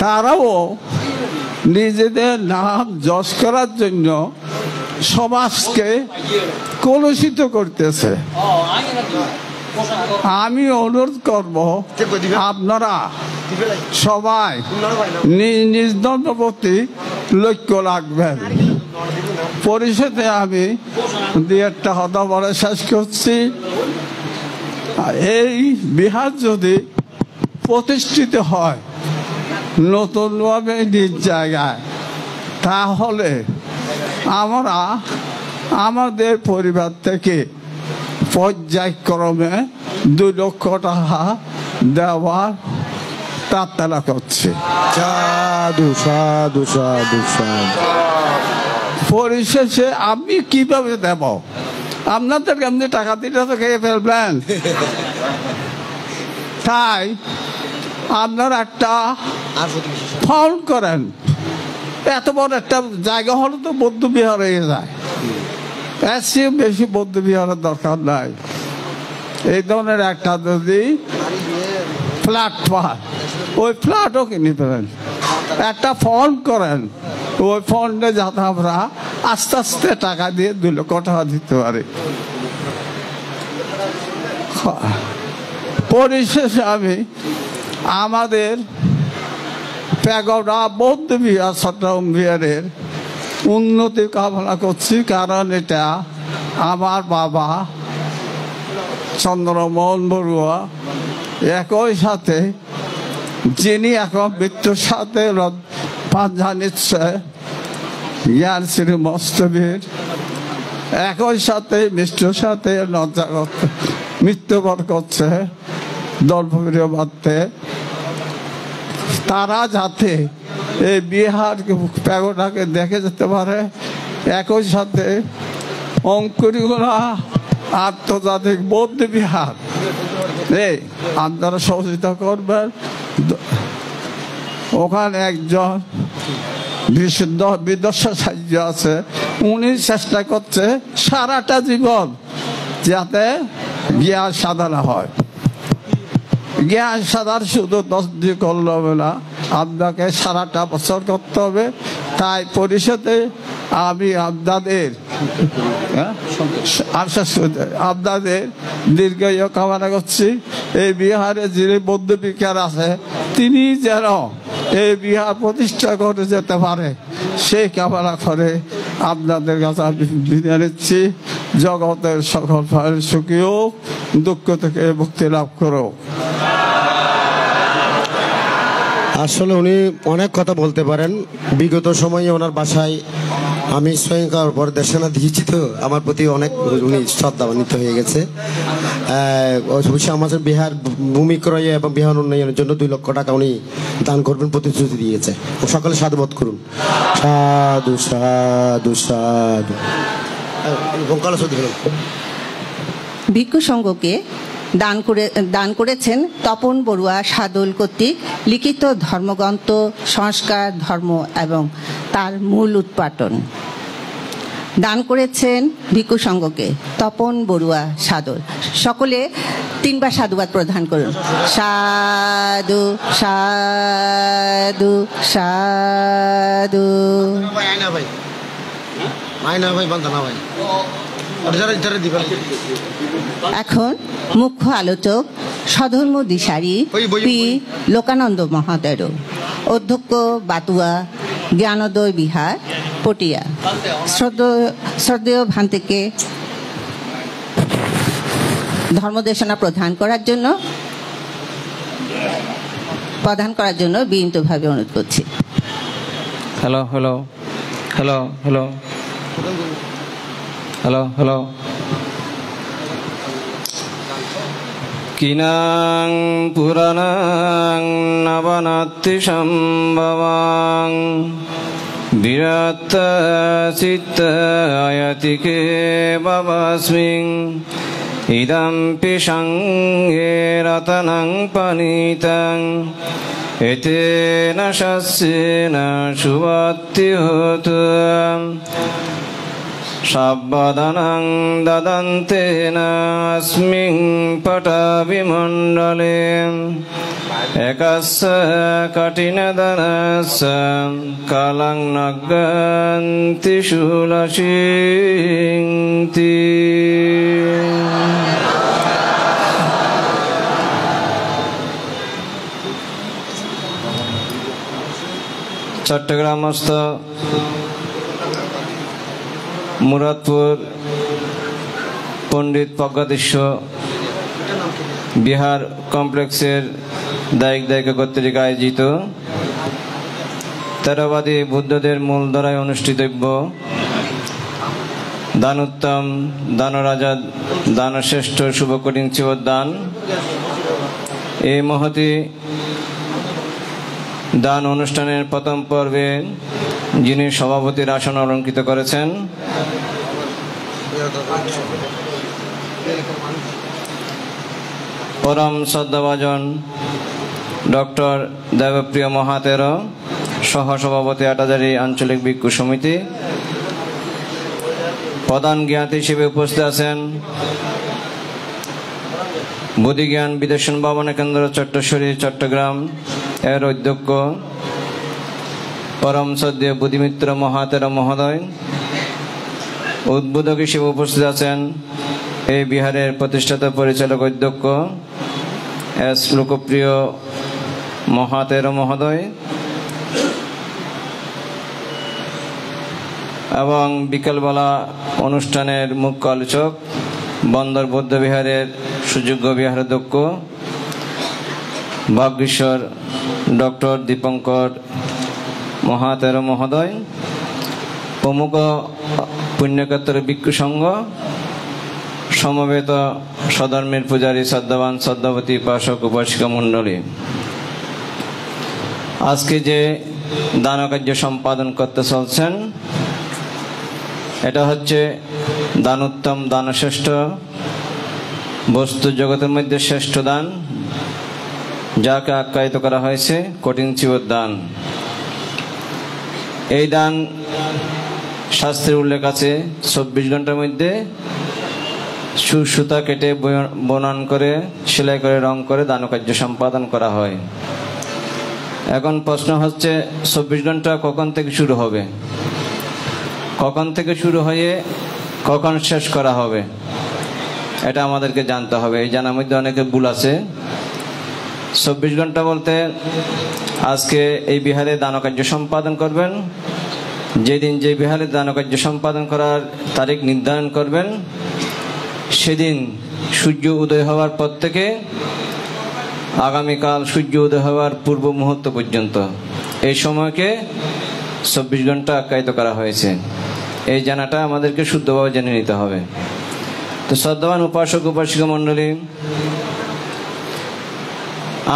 তারাও নিজেদের নাম যশ করার জন্য সমাজকে কলুষিত করতেছে। আমি অনুরোধ করব আপনারা সবাই নিজ নিজ ধর্মের প্রতি লক্ষ্য রাখবেন। পরিষদে আমি 2-1টা কথা বলে শেষ করছি। এই বিহার যদি প্রতিষ্ঠিত হয় নতুনভাবে নিজ জায়গায়, তাহলে আমরা আমাদের পরিবার থেকে পর্যায়ক্রমে 2 লক্ষ টাকা দেওয়ার প্রার্থনা করছি। সাধু সাধু সাধু সাধু। পরিশেষে আমি কিভাবে দেব? আপনাদেরকে এমনি টাকা দিলে তো খেয়ে ফেলবেন, তাই আপনারা একটা ফোন করেন। এত বড় একটা জায়গা হলে তো বৌদ্ধ বিহার হয়ে যায়, এর চেয়ে বেশি বৌদ্ধ বিহারের দরকার নাই। এই ধরনের একটা যদি ফ্ল্যাট পায়, ওই ফ্ল্যাটও কিনে ফেলেন। একটা ফোন করেন, ওই ফোনটা যাতে আমরা আস্তে আস্তে টাকা দিয়ে 2 লক্ষ টাকা দিতে পারি। পরিশেষে আমি আমাদের প্যাগোডা বৌদ্ধ বিহার চট্টগ্রাম বিহারের উন্নতি কামনা করছি, কারণ এটা আমার বাবা চন্দ্রমোহন বড়ুয়া একই সাথে যিনি এখন মৃত্যুর সাথে পাঞ্জা নিচ্ছে জ্ঞান শ্রী মস্তবীর, একই সাথে মৃত্যুর সাথে মৃত্যুবরণ করছে দলপ্রিয় বাদতে। তারা যাতে এই বিহার প্যাগোডাকে দেখে যেতে পারে, একই সাথে অঙ্কুরিগুলা আন্তর্জাতিক বৌদ্ধ বিহার আপনারা সহযোগিতা করবেন। ওখানে একজন বিদর্শ সাহায্য আছে, উনি চেষ্টা করছে সারাটা জীবন যাতে জ্ঞান সাধনা হয়। জ্ঞান সাধন শুধু 10 দিন করলে হবে না, আপনাকে সারাটা বছর করতে হবে। তাই পরিষদে আমি আপনাদের দীর্ঘায়ু কামনা করছি। এই বিহারে যিনি বৌদ্ধ বিহার আছে তিনি যেন এই বিহার প্রতিষ্ঠা করে যেতে পারে সেই কামনা করে আপনাদের কাছে আমি বিদায় নিচ্ছি। জগতের সকল সুখী হোক, দুঃখ থেকে মুক্তি লাভ করো। আসলে উনি অনেক কথা বলতে পারেন। বিগত সময়ে ওনার বাসায় আমি স্বয়ং খাওয়ার পর দেশানা দিয়েছি, তো আমার প্রতি অনেক উনি শ্রদ্ধান্বিত হয়ে গেছে। অবশ্যই আমাদের বিহার ভূমি ক্রয়ে এবং বিহার উন্নয়নের জন্য 2 লক্ষ টাকা উনি দান করবেন প্রতিশ্রুতি দিয়েছে। ও সকলে সাধুবোধ করুন। সাধু সাধু সাধু। ভিক্ষু সংঘকে দান করেছেন তপন বড়ুয়া সাদুল কর্তৃক লিখিত ধর্মগ্রন্থ সংস্কার ধর্ম এবং তার মূল উৎপাটন। দান করেছেন ভিক্ষু সংঘকে তপন বড়ুয়া সাদুল। সকলে 3 বার সাধুবাদ প্রদান করুন। সাধু সাধু সাধু। এখন মুখ্য আলোচক সধর্ম দিশারি পি লোকানন্দ মহাতের, অধ্যক্ষ বাতুয়া জ্ঞানোদয় বিহার পটিয়া। শ্রদ্ধেয় ভান্তিকে ধর্মদেশনা প্রদান করার জন্য বিনীতভাবে অনুরোধ করছি। Hello hello hello hello hello hello. কিনাং পুরাণাং নবনাত্তি সম্ভবাং বিরাট চিত্তায়তিকে বাবাস্মিং ইদম্পি সঙ্গে রতনং পনীতং এতেন শস্যেন শুভত্তি হতু সাবধানং দদন্তেন अस्मिं পটবিমণ্ডলে একস্য কঠিনদনস্য কালং নগন্তি শুলসিংতি। চট্টগ্রামস্থ মুরাদপুর পণ্ডিত প্রজ্ঞাতীর্ষ বিহার কমপ্লেক্সের দায়িকা কর্তৃক আয়োজিত তেরোবাদী বুদ্ধদের মূলধারায় অনুষ্ঠিতব্য দানোত্তম দানরাজা দানশ্রেষ্ঠ শুভকঠিন চিবদান এই মহতি দান অনুষ্ঠানের প্রথম পর্বে যিনি সভাপতির আসন অলঙ্কৃত করেছেন পরম শ্রদ্ধাভাজন ডক্টর দেবপ্রিয় মহাতের, সহসভাপতি আটাজারি আঞ্চলিক ভিক্ষু সমিতি। প্রধান জ্ঞাতি হিসেবে উপস্থিত আছেন বুদ্ধিজ্ঞান বিদেশন ভবন কেন্দ্র চট্টশ্বরী চট্টগ্রাম এর অধ্যক্ষ পরম শ্রদ্ধেয় বুদ্ধিমিত্র মহাতের মহোদয়। উদ্বোধক হিসেবে উপস্থিত আছেন এই বিহারের প্রতিষ্ঠাতা পরিচালক অধ্যক্ষ এস লোকপ্রিয় মহাতের মহোদয় এবং বিকেলবেলা অনুষ্ঠানের মুখ্য আলোচক বন্দর বৌদ্ধ বিহারের সুযোগ্য বিহারাধ্যক্ষ ভাগ্যেশ্বর ডক্টর দীপঙ্কর মহাতের মহোদয় প্রমুখ পুণ্যক্ষেত্র ভিক্ষু সংঘ সমবেত সধর্মের পূজারী শ্রদ্ধাবান শ্রদ্ধাবতী উপাসক উপাসিকা মণ্ডলী। আজকে যে দান কার্য সম্পাদন করতে চলছেন এটা হচ্ছে দান উত্তম, দান শ্রেষ্ঠ, বস্তু জগতের মধ্যে শ্রেষ্ঠ দান, যাকে আখ্যায়িত করা হয়েছে কঠিন চিবর দান। এই দান শাস্ত্রের উল্লেখ আছে 24 ঘন্টার মধ্যে সুতা কেটে বনান করে সেলাই করে রং করে দান কার্য সম্পাদন করা হয়। এখন প্রশ্ন হচ্ছে 24 ঘন্টা কখন থেকে শুরু হবে, কখন থেকে শুরু হয়ে কখন শেষ করা হবে, এটা আমাদেরকে জানতে হবে। এই জানার মধ্যে অনেকে ভুল আছে। 24 ঘন্টা বলতে আজকে এই বিহারে দান কার্য সম্পাদন করবেন, যেদিন যে বিহারে দান কার্য সম্পাদন করার তারিখ নির্ধারণ করবেন সেদিন সূর্য উদয় হওয়ার পর থেকে আগামীকাল সূর্য উদয় হওয়ার পূর্ব মুহূর্ত পর্যন্ত এই সময়কে 24 ঘন্টা আখ্যায়িত করা হয়েছে। এই জানাটা আমাদেরকে শুদ্ধভাবে জেনে নিতে হবে। তো শ্রদ্ধাবান উপাসক উপাসিকা মণ্ডলী,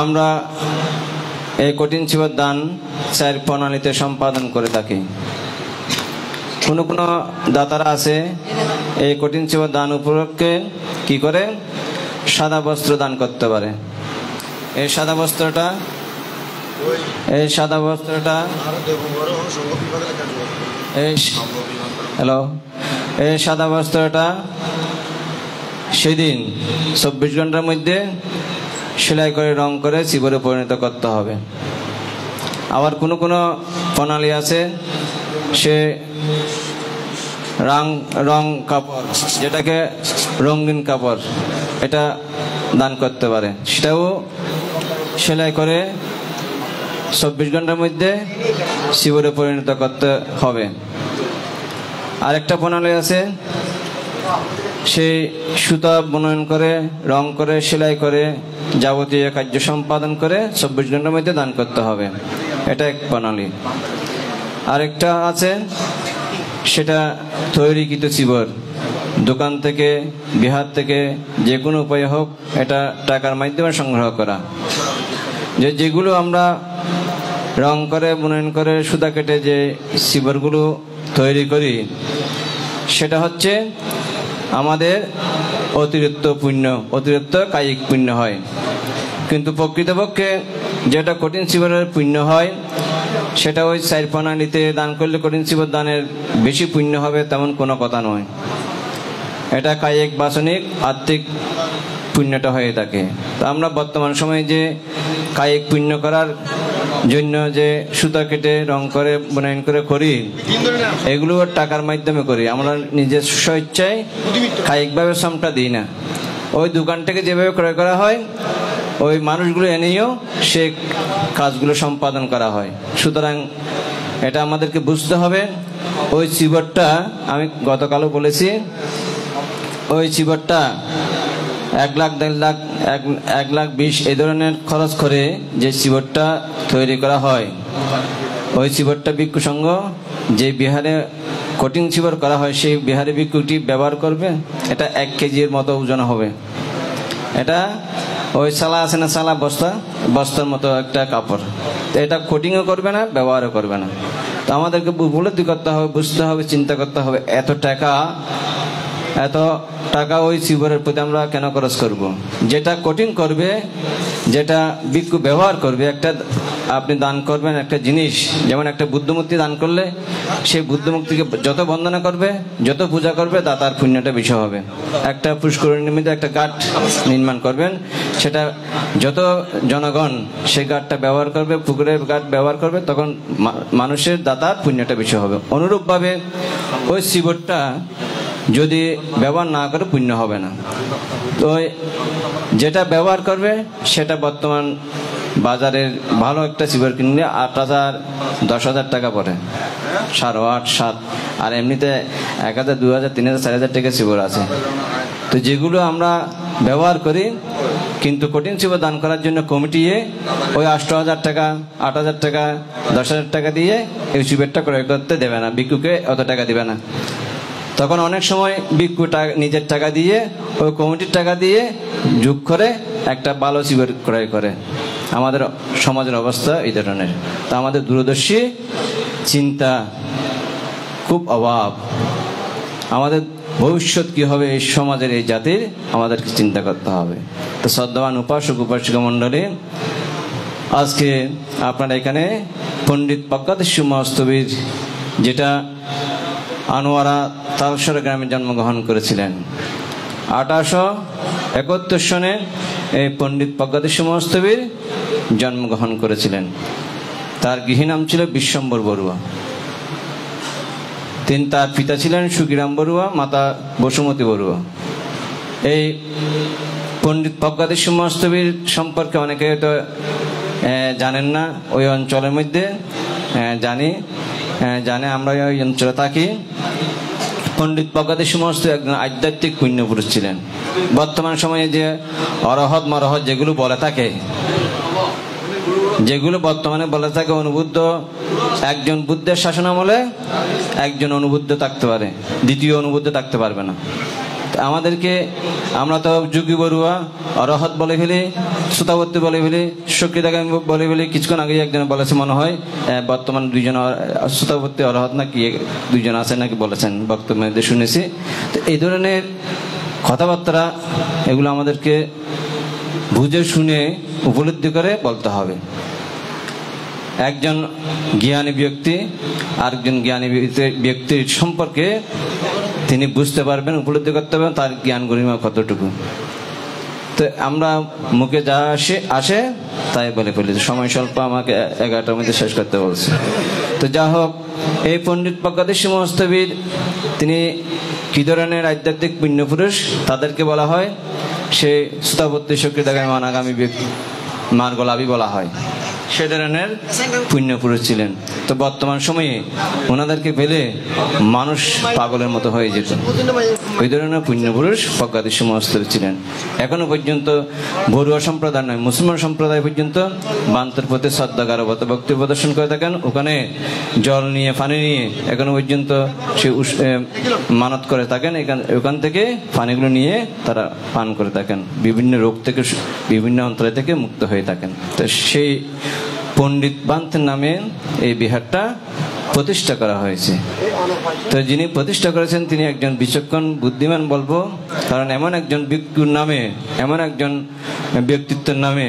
আমরা এই কঠিন চিবর দান 4 প্রণালীতে সম্পাদন করে থাকি। কোনো কোনো দাতারা আছে এই কঠিন চিবর দান উপলক্ষে কি করে সাদা বস্ত্র দান করতে পারে। এই সাদা বস্ত্রটা এই সাদা বস্ত্রটা সেদিন 24 ঘন্টার মধ্যে সেলাই করে রং করে চিবরে পরিণত করতে হবে। আবার কোনো কোনো প্রণালী আছে সে রং কাপড়, যেটাকে রঙিন কাপড়, এটা দান করতে পারে, সেটাও সেলাই করে 24 ঘন্টার মধ্যে চিবরে পরিণত করতে হবে। আরেকটা প্রণালী আছে সেই সুতা বুনন করে রং করে সেলাই করে যাবতীয় কার্য সম্পাদন করে 24 ঘন্টার মধ্যে দান করতে হবে, এটা এক প্রণালী। আরেকটা আছে সেটা তৈরিকৃত চিবর, দোকান থেকে বিহার থেকে যে কোনো উপায় হোক এটা টাকার মাধ্যমে সংগ্রহ করা। যেগুলো আমরা রং করে বুনন করে সুতা কেটে যে চিবরগুলো তৈরি করি সেটা হচ্ছে আমাদের অতিরিক্ত পুণ্য, অতিরিক্ত কায়িক পুণ্য হয়। কিন্তু প্রকৃতপক্ষে যেটা কঠিন চিবরের পুণ্য হয় সেটা ওই 4 প্রণালীতে দান করলে কঠিন চিবর দানের বেশি পুণ্য হবে তেমন কোনো কথা নয়। এটা কায়িক বাসনিক আত্মিক পুণ্যটা হয়ে থাকে। তো আমরা বর্তমান সময়ে যে কায়িক পুণ্য করার জন্য যে সুতা কেটে রং করে বুনন করে করি, এগুলো টাকার মাধ্যমে করি, আমরা নিজের স্বেচ্ছায় কায়িকভাবে শ্রমটা দিই না। ওই দোকান থেকে যেভাবে ক্রয় করা হয় ওই মানুষগুলো এনেও সে কাজগুলো সম্পাদন করা হয়। সুতরাং এটা আমাদেরকে বুঝতে হবে। ওই চিবরটা আমি গতকালও বলেছি, ওই চিবরটা 1 লাখ 1.5 লাখ 1 লাখ 20 এই ধরনের খরচ করে যে চিবরটা তৈরি করা হয়, ওই চিবরটা ভিক্ষু সংঘ যে বিহারে কঠিন চিবর করা হয় সেই বিহারে ভিক্ষুটি ব্যবহার করবে। এটা 1 কেজির মতো ওজন হবে। এটা ওই সালা আছে না, সালা বস্তার মতো একটা কাপড়, এটা কোটিংও করবে না, ব্যবহারও করবে না। তো আমাদেরকে উপলব্ধি করতে হবে, বুঝতে হবে, চিন্তা করতে হবে এত টাকা ওই চিবরের প্রতি আমরা কেন খরচ করব। যেটা কঠিন করবে, যেটা ভিক্ষু ব্যবহার করবে, একটা আপনি দান করবেন একটা জিনিস, যেমন একটা বুদ্ধমূর্তি দান করলে সেই বুদ্ধমূর্তিকে যত বন্দনা করবে, যত পূজা করবে, তার পুণ্যটা বেশি হবে। একটা পুষ্করিণীর মধ্যে একটা ঘাট নির্মাণ করবেন, সেটা যত জনগণ সেই ঘাটটা ব্যবহার করবে, পুকুরের ঘাট ব্যবহার করবে, তখন মানুষের দাতার পুণ্যটা বেশি হবে। অনুরূপভাবে ওই চিবরটা যদি ব্যবহার না করে পুণ্য হবে না। তো যেটা ব্যবহার করবে সেটা বর্তমান বাজারের ভালো একটা চিবর কিনলে 8,000 10,000 টাকা পড়ে, 8.5 7, আর এমনিতে 1,000 2,000 3,000 4,000 টাকা চিবর আছে। তো যেগুলো আমরা ব্যবহার করি, কিন্তু কঠিন চিবর দান করার জন্য কমিটিয়ে ওই 8,000 টাকা 8,000 টাকা 10,000 টাকা দিয়ে এই চিবরটা ক্রয় করতে দেবে না, ভিক্ষুকে অত টাকা দিবে না। তখন অনেক সময় ভিক্ষু নিজের টাকা দিয়ে ওই কমিটির টাকা দিয়ে যোগ করে একটা ভালো চিবর ক্রয় করে। আমাদের সমাজের অবস্থা এই ধরনের। তা আমাদের দূরদর্শী চিন্তা খুব অভাব। আমাদের ভবিষ্যৎ কি হবে এই সমাজের, এই জাতির, আমাদেরকে চিন্তা করতে হবে। তো শ্রদ্ধাবান উপাসক উপাসিকা মণ্ডলী, আজকে আপনারা এখানে পণ্ডিত প্রজ্ঞাতেশ্বর মহাস্তবীর, যেটা আনোয়ারা তালসরা গ্রামে জন্মগ্রহণ করেছিলেন 1871 সনে, এই পণ্ডিত প্রজ্ঞাতেশ্বর মহাস্তবীর জন্মগ্রহণ করেছিলেন। তার গৃহী নাম ছিল বিশ্বম্বর বড়ুয়া। তার পিতা ছিলেন সুকিরাম বড়ুয়া, মাতা বসুমতী বড়ুয়া। এই পণ্ডিত প্রজ্ঞাতেশ্বর মহাস্তবীর সম্পর্কে অনেকে হয়তো জানেন না, ওই অঞ্চলের মধ্যে জানে, আমরা ওই অঞ্চলে থাকি। পণ্ডিত প্রজ্ঞাতেশ্বর মহাস্তবী একজন আধ্যাত্মিক পুণ্যপুরুষ ছিলেন। বর্তমান সময়ে যে অরহত মরহত যেগুলো বলে থাকে, যেগুলো বর্তমানে বলে থাকে অনুবুদ্ধ, একজন বুদ্ধের শাসন আমলে একজন অনুবুদ্ধ থাকতে পারে, দ্বিতীয় অনুবুদ্ধ থাকতে পারবে না। আমাদেরকে, আমরা তো যোগী বড়ুয়া অরহত বলে ফেলি, শ্রোতাবর্তী বলে ফেলি, সক্রিয়তাগামী বলে ফেলি। কিছুক্ষণ আগে একজন বলেছে মনে হয়, বর্তমান দুইজন শ্রোতাবর্তী অরহত নাকি দুইজন আছে নাকি বলেছেন, বক্তব্যে শুনেছি। তো এই ধরনের কথাবার্তা এগুলো আমাদেরকে বুঝে শুনে উপলব্ধি করে বলতে হবে। একজন জ্ঞানী ব্যক্তি আরেকজন জ্ঞানী ব্যক্তির সম্পর্কে তিনি বুঝতে পারবেন, উপলব্ধি করতে পারবেন তার জ্ঞান গরিমা কতটুকু। তো আমরা মুখে যা আসে তাই বলে ফেলি। সময় স্বল্প, আমাকে 11টার মধ্যে শেষ করতে বলছে। তো যা হোক, এই পণ্ডিত প্রজ্ঞাতেশ্বর মহাস্তবীর তিনি কি ধরনের আধ্যাত্মিক পুণ্যপুরুষ, তাদেরকে বলা হয় সে শ্রোতাবর্তী সক্রিয়তাগামী অনাগামী ব্যক্তি, মার্গলাভী বলা হয়। সে ধরনের পুণ্যপুরুষ ছিলেন। তো বর্তমান সময়ে ওনাদেরকে পেলে মানুষ পাগলের মতো হয়ে যেত। ওই ধরনের পুণ্যপুরুষ প্রজ্ঞাতেশ্বর মহাস্তবী ছিলেন। এখনো পর্যন্ত বড়ুয়া সম্প্রদায় নয়, মুসলমান সম্প্রদায় পর্যন্ত বান্তের প্রতি শ্রদ্ধা গারবত ভক্তি প্রদর্শন করে থাকেন। ওখানে জল নিয়ে, পানি নিয়ে এখনো পর্যন্ত সে মানত করে থাকেন। ওখান থেকে পানিগুলো নিয়ে তারা পান করে থাকেন, বিভিন্ন রোগ থেকে, বিভিন্ন অঞ্চল থেকে মুক্ত হয়ে থাকেন। তো সেই পণ্ডিত বান্তের নামে এই বিহারটা প্রতিষ্ঠা করা হয়েছে। তো যিনি প্রতিষ্ঠা করেছেন তিনি একজন বিচক্ষণ বুদ্ধিমান বলবো, কারণ এমন একজন ভিক্ষুর নামে, এমন একজন ব্যক্তিত্বের নামে,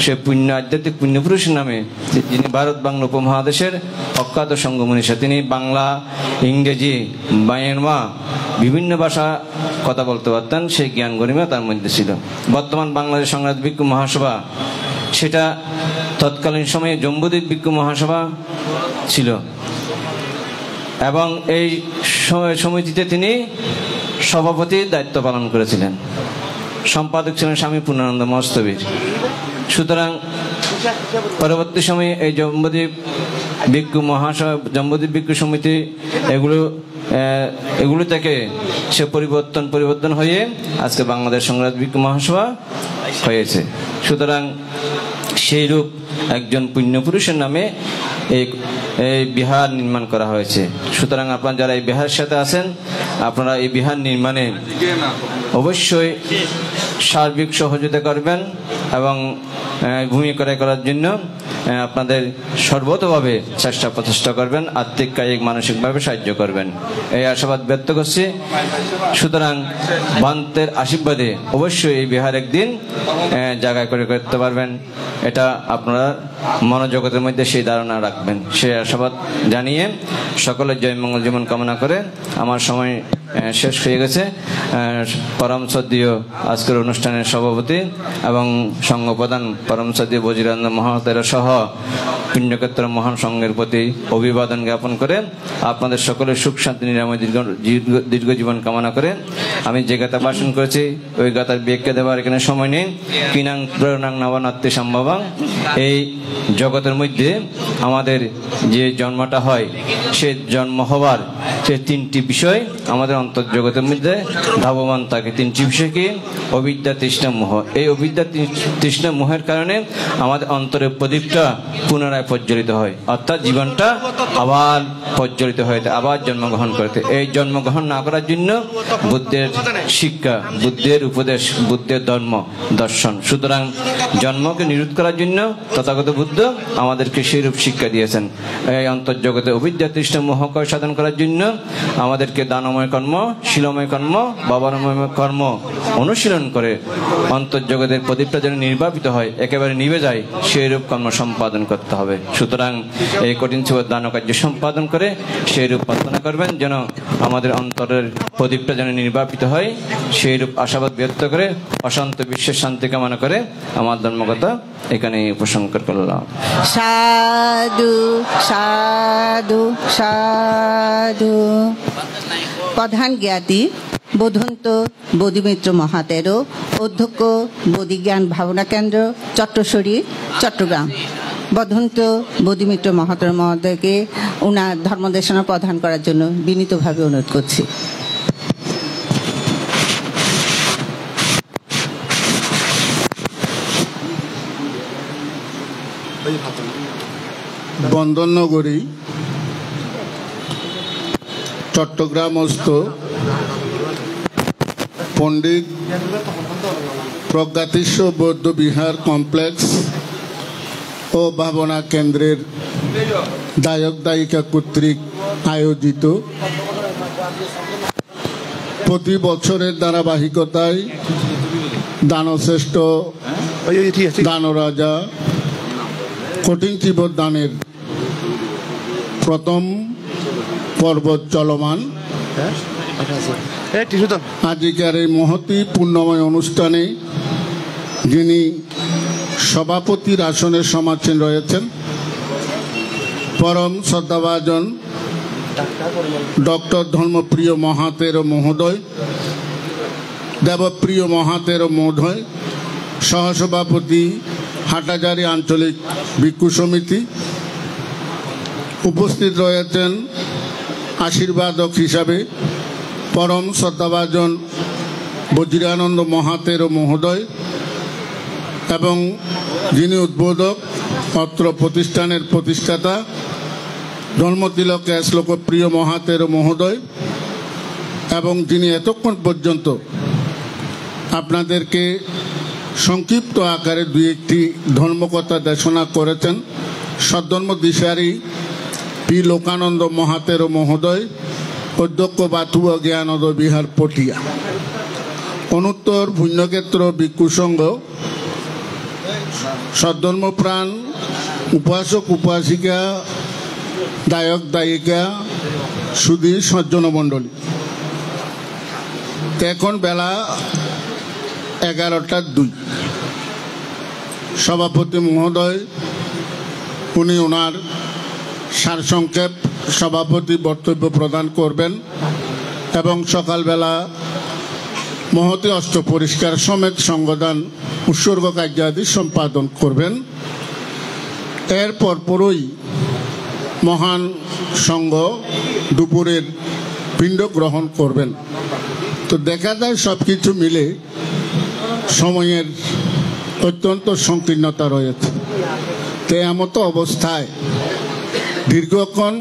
সে আধ্যাত্মিক পুণ্যপুরুষের নামে, যিনি ভারত বাংলা উপমহাদেশের প্রখ্যাত সঙ্গমনীষা। তিনি বাংলা, ইংরেজি, বাংলা বিভিন্ন ভাষা কথা বলতে পারতেন, সেই জ্ঞান গরিমা তার মধ্যে ছিল। বর্তমান বাংলাদেশ সংগ্রাম ভিক্ষু মহাসভা, সেটা তৎকালীন সময়ে জম্বুদ্বীপ ভিক্ষু মহাসভা ছিল, এবং এই সমিতিতে তিনি সভাপতির দায়িত্ব পালন করেছিলেন। সম্পাদক ছিলেন স্বামী পূর্ণানন্দ মহাস্তবীর। সুতরাং পরবর্তী সময়ে এই জম্বুদ্বীপ ভিক্ষু মহাসভা, জম্বুদ্বীপ ভিক্ষু সমিতি, এগুলো থেকে সে পরিবর্তন হয়ে আজকে বাংলাদেশ সংগ্রাম ভিক্ষু মহাসভা হয়েছে। সুতরাং সেই রূপ একজন পুণ্যপুরুষের নামে এই বিহার নির্মাণ করা হয়েছে। সুতরাং আপনারা যারা এই বিহারের সাথে আছেন, আপনারা এই বিহার নির্মাণে অবশ্যই সার্বিক সহযোগিতা করবেন এবং ভূমি ক্রয় করার জন্য আপনাদের সর্বতভাবে চেষ্টা প্রচেষ্টা করবেন, আর্থিক, কায়িক, মানসিকভাবে সাহায্য করবেন, এই আশাবাদ ব্যক্ত করছি। সুতরাং বান্তের আশীর্বাদে অবশ্যই এই বিহার একদিন জায়গা করে করতে পারবেন, এটা আপনারা মনোজগতের মধ্যে সেই ধারণা রাখবেন, সেই আশাবাদ জানিয়ে সকলের জয় মঙ্গল জীবন কামনা করে আমার সময় শেষ হয়ে গেছে। পরম শ্রদ্ধেয় আজকের অনুষ্ঠানের সভাপতি এবং সংঘ প্রধান পরম শ্রদ্ধেয় বজিরানন্দ মহাতের সহ পুণ্যক্ষেত্র মহান সংঘের প্রতি অভিবাদন জ্ঞাপন করে আপনাদের সকলের সুখ শান্তি নিরাময় দীর্ঘ জীবন কামনা করে আমি যে গাথা ভাষণ করেছি ওই গাথার ব্যাখ্যা দেওয়ার এখানে সময় নেই। কিনাং প্রেরণাং নবানাত্মে সম্ভবাং, এই জগতের মধ্যে আমাদের যে জন্মটা হয় সে জন্ম হওয়ার সে তিনটি বিষয় আমাদের অন্তর্জগতের মধ্যে ধাবমান থাকে। তিনটি বিষয় কি? অবিদ্যা, তৃষ্ণা, মোহ। এই অবিদ্যা, তৃষ্ণা, মোহের কারণে কারণে আমাদের অন্তরের প্রদীপটা পুনরায় প্রজ্বলিত হয়, অর্থাৎ জীবনটা আবার প্রজ্বলিত হয়েছে, আবার জন্মগ্রহণ করতে। এই জন্মগ্রহণ না করার জন্য বুদ্ধের শিক্ষা, বুদ্ধের উপদেশ, বুদ্ধের ধর্ম দর্শন। সুতরাং জন্মকে নিরোধ করার জন্য তথাগত বুদ্ধ আমাদেরকে সেইরূপ শিক্ষা দিয়েছেন। এই অন্তর্জগতে অবিদ্যা তৃষ্ণা মোহক্ষয় সাধন করার জন্য আমাদেরকে দানময় কর্ম, শীলময় কর্ম, বাবানময় কর্ম অনুশীলন করে অন্তর্জগতের প্রদীপটা যেন নির্বাপিত হয়, একেবারে নিভে যায়, সেইরূপ কর্ম সম্পাদন করতে হবে। সুতরাং এই কঠিন সেবা দান কার্য সম্পাদন করে সেইরূপ প্রার্থনা করবেন যেন আমাদের অন্তরের প্রদীপটা যেন নির্বাপিত হয়, সেইরূপ আশাবাদ ব্যক্ত করে অশান্ত বিশ্বের শান্তি কামনা করে আমার ধর্মকথা এখানে উপসংহার করলাম। সাধু সাধু সাধু। প্রধান জ্ঞাতি বোধন্ত বোধিমিত্র মহাতেরো, অধ্যক্ষ বোধিজ্ঞান ভাবনা কেন্দ্র, চট্টশ্বরী, চট্টগ্রাম। বধন্ত বোধিমিত্র মহাতের মহোদয়কে ওনার ধর্মদেশনা প্রদান করার জন্য বিনীতভাবে অনুরোধ করছি। বন্দননগরী চট্টগ্রামস্থ পণ্ডিত প্রজ্ঞাতীশ্ব বৌদ্ধ বিহার কমপ্লেক্স ও ভাবনা কেন্দ্রের দায়ক দায়িকা কর্তৃক আয়োজিত প্রতি বছরের ধারাবাহিকতায় দানশ্রেষ্ঠ দানরাজা কঠিন জীবন দানের প্রথম পর্ব চলমান। আজকের এই মহতি পুণ্যময় অনুষ্ঠানে যিনি সভাপতির আসনে সমাসীন রয়েছেন পরম শ্রদ্ধাভাজন ডক্টর ধর্মপ্রিয় মহাতের মহোদয়, দেবপ্রিয় মহাতের মহোদয়, সহসভাপতি হাটাজারি আঞ্চলিক ভিক্ষু সমিতি, উপস্থিত রয়েছেন আশীর্বাদক হিসাবে পরম শ্রদ্ধাভাজন বজ্রানন্দ মহাতের মহোদয় এবং যিনি উদ্বোধক অত্র প্রতিষ্ঠানের প্রতিষ্ঠাতা ধর্মতিলক এস লোকপ্রিয় মহাতের মহোদয় এবং যিনি এতক্ষণ পর্যন্ত আপনাদেরকে সংক্ষিপ্ত আকারে দুই একটি ধর্মকথা দেশনা করেছেন সদ্ধর্ম দিশারি পি লোকানন্দ মহাতের মহোদয়, অধ্যক্ষ বাথুয়া জ্ঞানোদয় বিহার পটিয়া, অনুত্তর পুণ্যক্ষেত্র ভিক্ষু সংঘ, সদ্ধর্মপ্রাণ উপাসক উপাসিকা, দায়ক দায়িকা, সুধী সজ্জন মণ্ডলী। এখন বেলা 11:02। সভাপতি মহোদয় উনি ওনার সারসংক্ষেপ সভাপতি বক্তব্য প্রদান করবেন এবং সকালবেলা মহতি অষ্ট পরিষ্কার সমেত সংগদান উৎসর্গ কার্যাদি সম্পাদন করবেন। এরপর পরই মহান সংঘ দুপুরের পিণ্ড গ্রহণ করবেন। তো দেখা যায় সব কিছু মিলে সময়ের অত্যন্ত সংকীর্ণতা রয়েছে। তো এমতো অবস্থায় দীর্ঘক্ষণ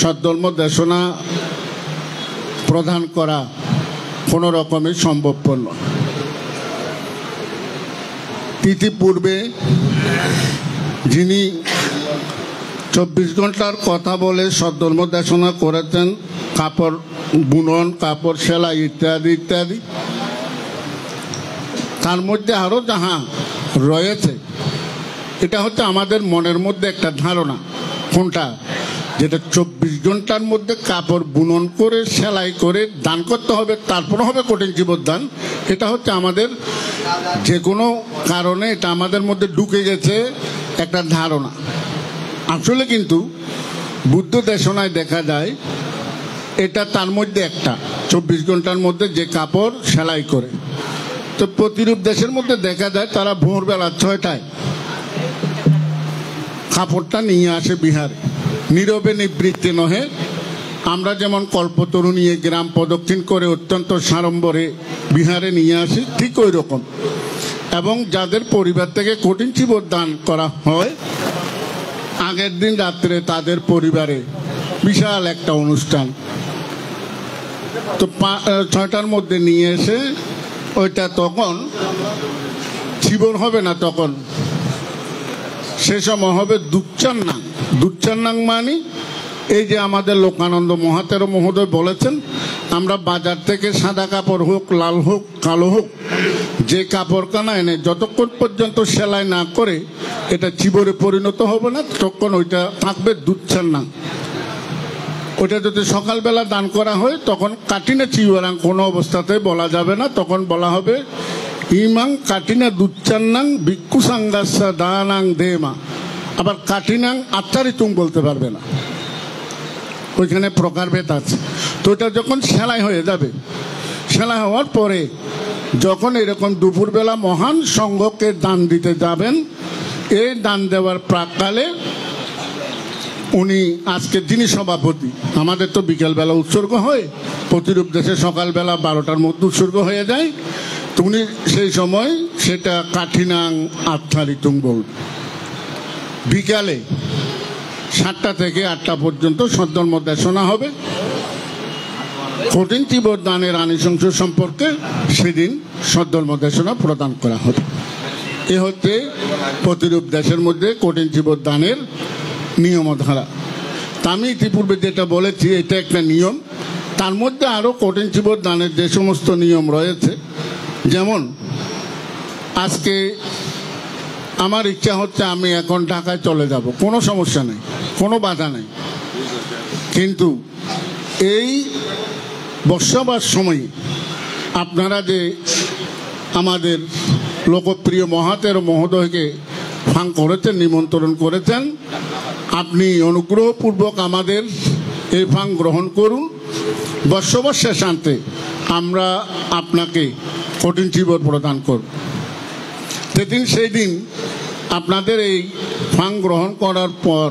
সদ্ধর্ম দেশনা প্রদান করা কোনো রকমের সম্ভবপর নয়। তিথি পূর্বে যিনি 24 ঘন্টার কথা বলে সদ্ধর্ম দেশনা করেছেন, কাপড় বুনন, কাপড় সেলাই ইত্যাদি ইত্যাদি, তার মধ্যে আরও যাহা রয়েছে এটা হচ্ছে আমাদের মনের মধ্যে একটা ধারণা। কোনটা? যেটা 24 ঘন্টার মধ্যে কাপড় বুনন করে সেলাই করে দান করতে হবে, তারপর হবে কঠিন জীবন দান। এটা হচ্ছে আমাদের যে কোনো কারণে এটা আমাদের মধ্যে ঢুকে গেছে একটা ধারণা। আসলে কিন্তু বুদ্ধ দেশনায় দেখা যায় এটা তার মধ্যে একটা 24 ঘন্টার মধ্যে যে কাপড় সেলাই করে। তো প্রতিরূপ দেশের মধ্যে দেখা যায় তারা ভোরবেলা 6টায় কাপড়টা নিয়ে আসে বিহারে, নীরবে নিবৃত্তি নহে। আমরা যেমন কল্পতরু নিয়ে গ্রাম প্রদক্ষিণ করে অত্যন্ত সাড়ম্বরে বিহারে নিয়ে আসি, ঠিক ওই রকম এবং যাদের পরিবার থেকে কঠিন চিবর দান করা হয় আগের দিন রাত্রে তাদের পরিবারে বিশাল একটা অনুষ্ঠান, তো 6টার মধ্যে নিয়ে এসে ওইটা তখন চিবর হবে না, তখন সে সময় হবে দুচ্চান্নাং। দুচ্চান্নাং মানে এই যে আমাদের লোকানন্দ মহাতেরো মহোদয় বলেছেন, আমরা বাজার থেকে সাদা কাপড় হোক, লাল হোক, কালো হোক, যে কাপড় কানা এনে যতক্ষণ পর্যন্ত সেলাই না করে এটা চিবরে পরিণত হবে না, তখন ওইটা থাকবে দুচ্চান্নাং। ওইটা যদি সকালবেলা দান করা হয় তখন কাটিনা চিবরাং কোনো অবস্থাতে বলা যাবে না, তখন বলা হবে ইমাং কাটিনা দুচ্চান্নাং ভিক্ষু সাঙ্গাসা দানাং দেমা। আবার কাটিনাং আচ্চারিতুং বলতে পারবে না, ওইখানে প্রকারভেদ আছে। তো এটা যখন সেলাই হয়ে যাবে, সেলাই হওয়ার পরে যখন এরকম দুপুরবেলা মহান সংঘকে দান দিতে যাবেন, এই দান দেওয়ার প্রাককালে উনি আজকে যিনি সভাপতি, আমাদের তো বিকেলবেলা উৎসর্গ হয়, প্রতিরূপ দেশে সকালবেলা 12টার মধ্যে উৎসর্গ হয়ে যায়, তো উনি সেই সময় সেটা কাঠিনাং আচ্ছারিতুং বলবেন। বিকালে 7টা থেকে 8টা পর্যন্ত সদ্ধর্ম দেশনা হবে। কঠিন চিবর দানের আনিশংস সম্পর্কে সেদিন সদ্ধর্ম দেশনা প্রদান করা হবে। এ হচ্ছে প্রতিরূপ দেশের মধ্যে কঠিন চিবর দানের নিয়মধারা। তা আমি ইতিপূর্বে যেটা বলেছি এটা একটা নিয়ম, তার মধ্যে আরও কঠিন চিবর দানের যে সমস্ত নিয়ম রয়েছে, যেমন আজকে আমার ইচ্ছা হচ্ছে আমি এখন ঢাকায় চলে যাব, কোনো সমস্যা নেই, কোনো বাধা নেই, কিন্তু এই বর্ষাবার সময়ে আপনারা যে আমাদের লোকপ্রিয় মহাতেরো মহোদয়কে ফাং করেছেন, নিমন্ত্রণ করেছেন, আপনি অনুগ্রহপূর্বক আমাদের এই ফাং গ্রহণ করুন। বর্ষবার শেষান্তে আমরা আপনাকে কঠিন চিবর প্রদান করব। সেই দিন আপনাদের এই ফাং গ্রহণ করার পর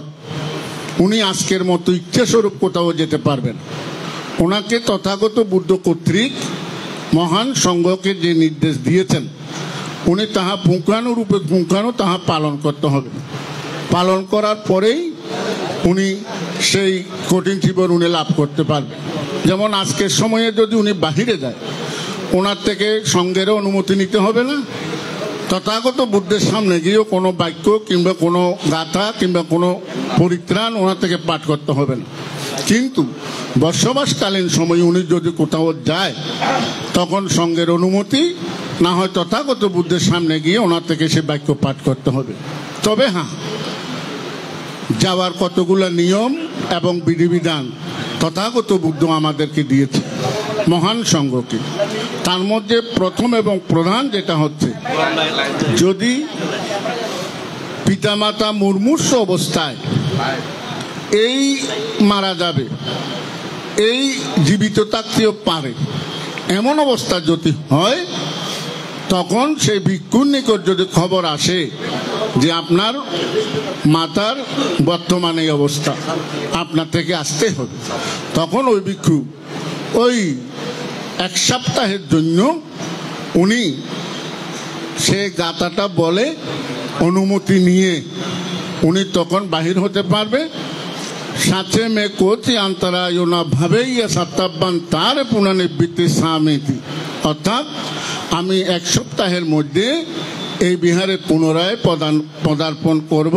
উনি আজকের মতো ইচ্ছাস্বরূপ কোথাও যেতে পারবেন। ওনাকে তথাগত বুদ্ধ কর্তৃক মহান সংঘকে যে নির্দেশ দিয়েছেন, উনি তাহা পুঙ্খানুরূপে তাহা পালন করতে হবে। পালন করার পরেই উনি সেই কঠিন চিবর উনি লাভ করতে পারবেন। যেমন আজকের সময়ে যদি উনি বাহিরে যায়, ওনার থেকে সঙ্গেরও অনুমতি নিতে হবে না, তথাগত বুদ্ধের সামনে গিয়েও কোনো বাক্য কিংবা কোনো গাথা কিংবা কোনো পরিত্রাণ ওনার থেকে পাঠ করতে হবে না। কিন্তু বর্ষবাসকালীন সময় উনি যদি কোথাও যায়, তখন সঙ্গের অনুমতি না হয় তথাগত বুদ্ধের সামনে গিয়ে ওনার থেকে সে বাক্য পাঠ করতে হবে। তবে হ্যাঁ, যাওয়ার কতগুলো নিয়ম এবং বিধিবিধান তথাগত বুদ্ধ আমাদেরকে দিয়েছে মহান সংঘকে। তার মধ্যে প্রথম এবং প্রধান যেটা হচ্ছে, যদি পিতামাতা মুমূর্ষু অবস্থায় এই মারা যাবে, এই জীবিত থাকতেও পারে, এমন অবস্থা যদি হয়, তখন সেই ভিক্ষুর নিকট যদি খবর আসে যে আপনার মাতার বর্তমানে এই অবস্থা, আপনার থেকে আসতে হবে, তখন ওই ভিক্ষু ওই 1 সপ্তাহের জন্য উনি সে গাথাটা বলে অনুমতি নিয়ে উনি তখন বাহির হতে পারবে। সাথে মে কোচি আন্তরায়না ভাবেই সত্তাবান তার পুনর্নিবৃত্তি সামিতি, অর্থাৎ আমি 1 সপ্তাহের মধ্যে এই বিহারে পুনরায় পদার্পণ করব,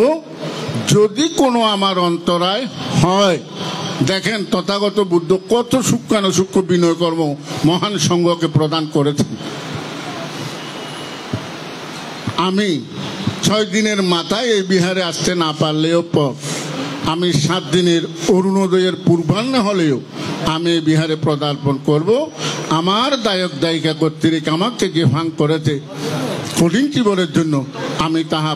যদি কোনো আমার অন্তরায় হয়। দেখেন তথাগত বুদ্ধ কত সূক্ষ্ম বিনয় কর্ম মহান সংঘকে প্রদান করেছেন। আমি 6 দিনের মাথায় এই বিহারে আসতে না পারলেও আমি 7 দিনের অরুণোদয়ের পূর্বাহ্নে হলেও আমি এই বিহারে পদার্পণ করব। আমার দায়ক দায়িকা কর্তৃক আমাকে যে ভাঙ করেছে কঠিন জীবনের জন্য, আমি তাহা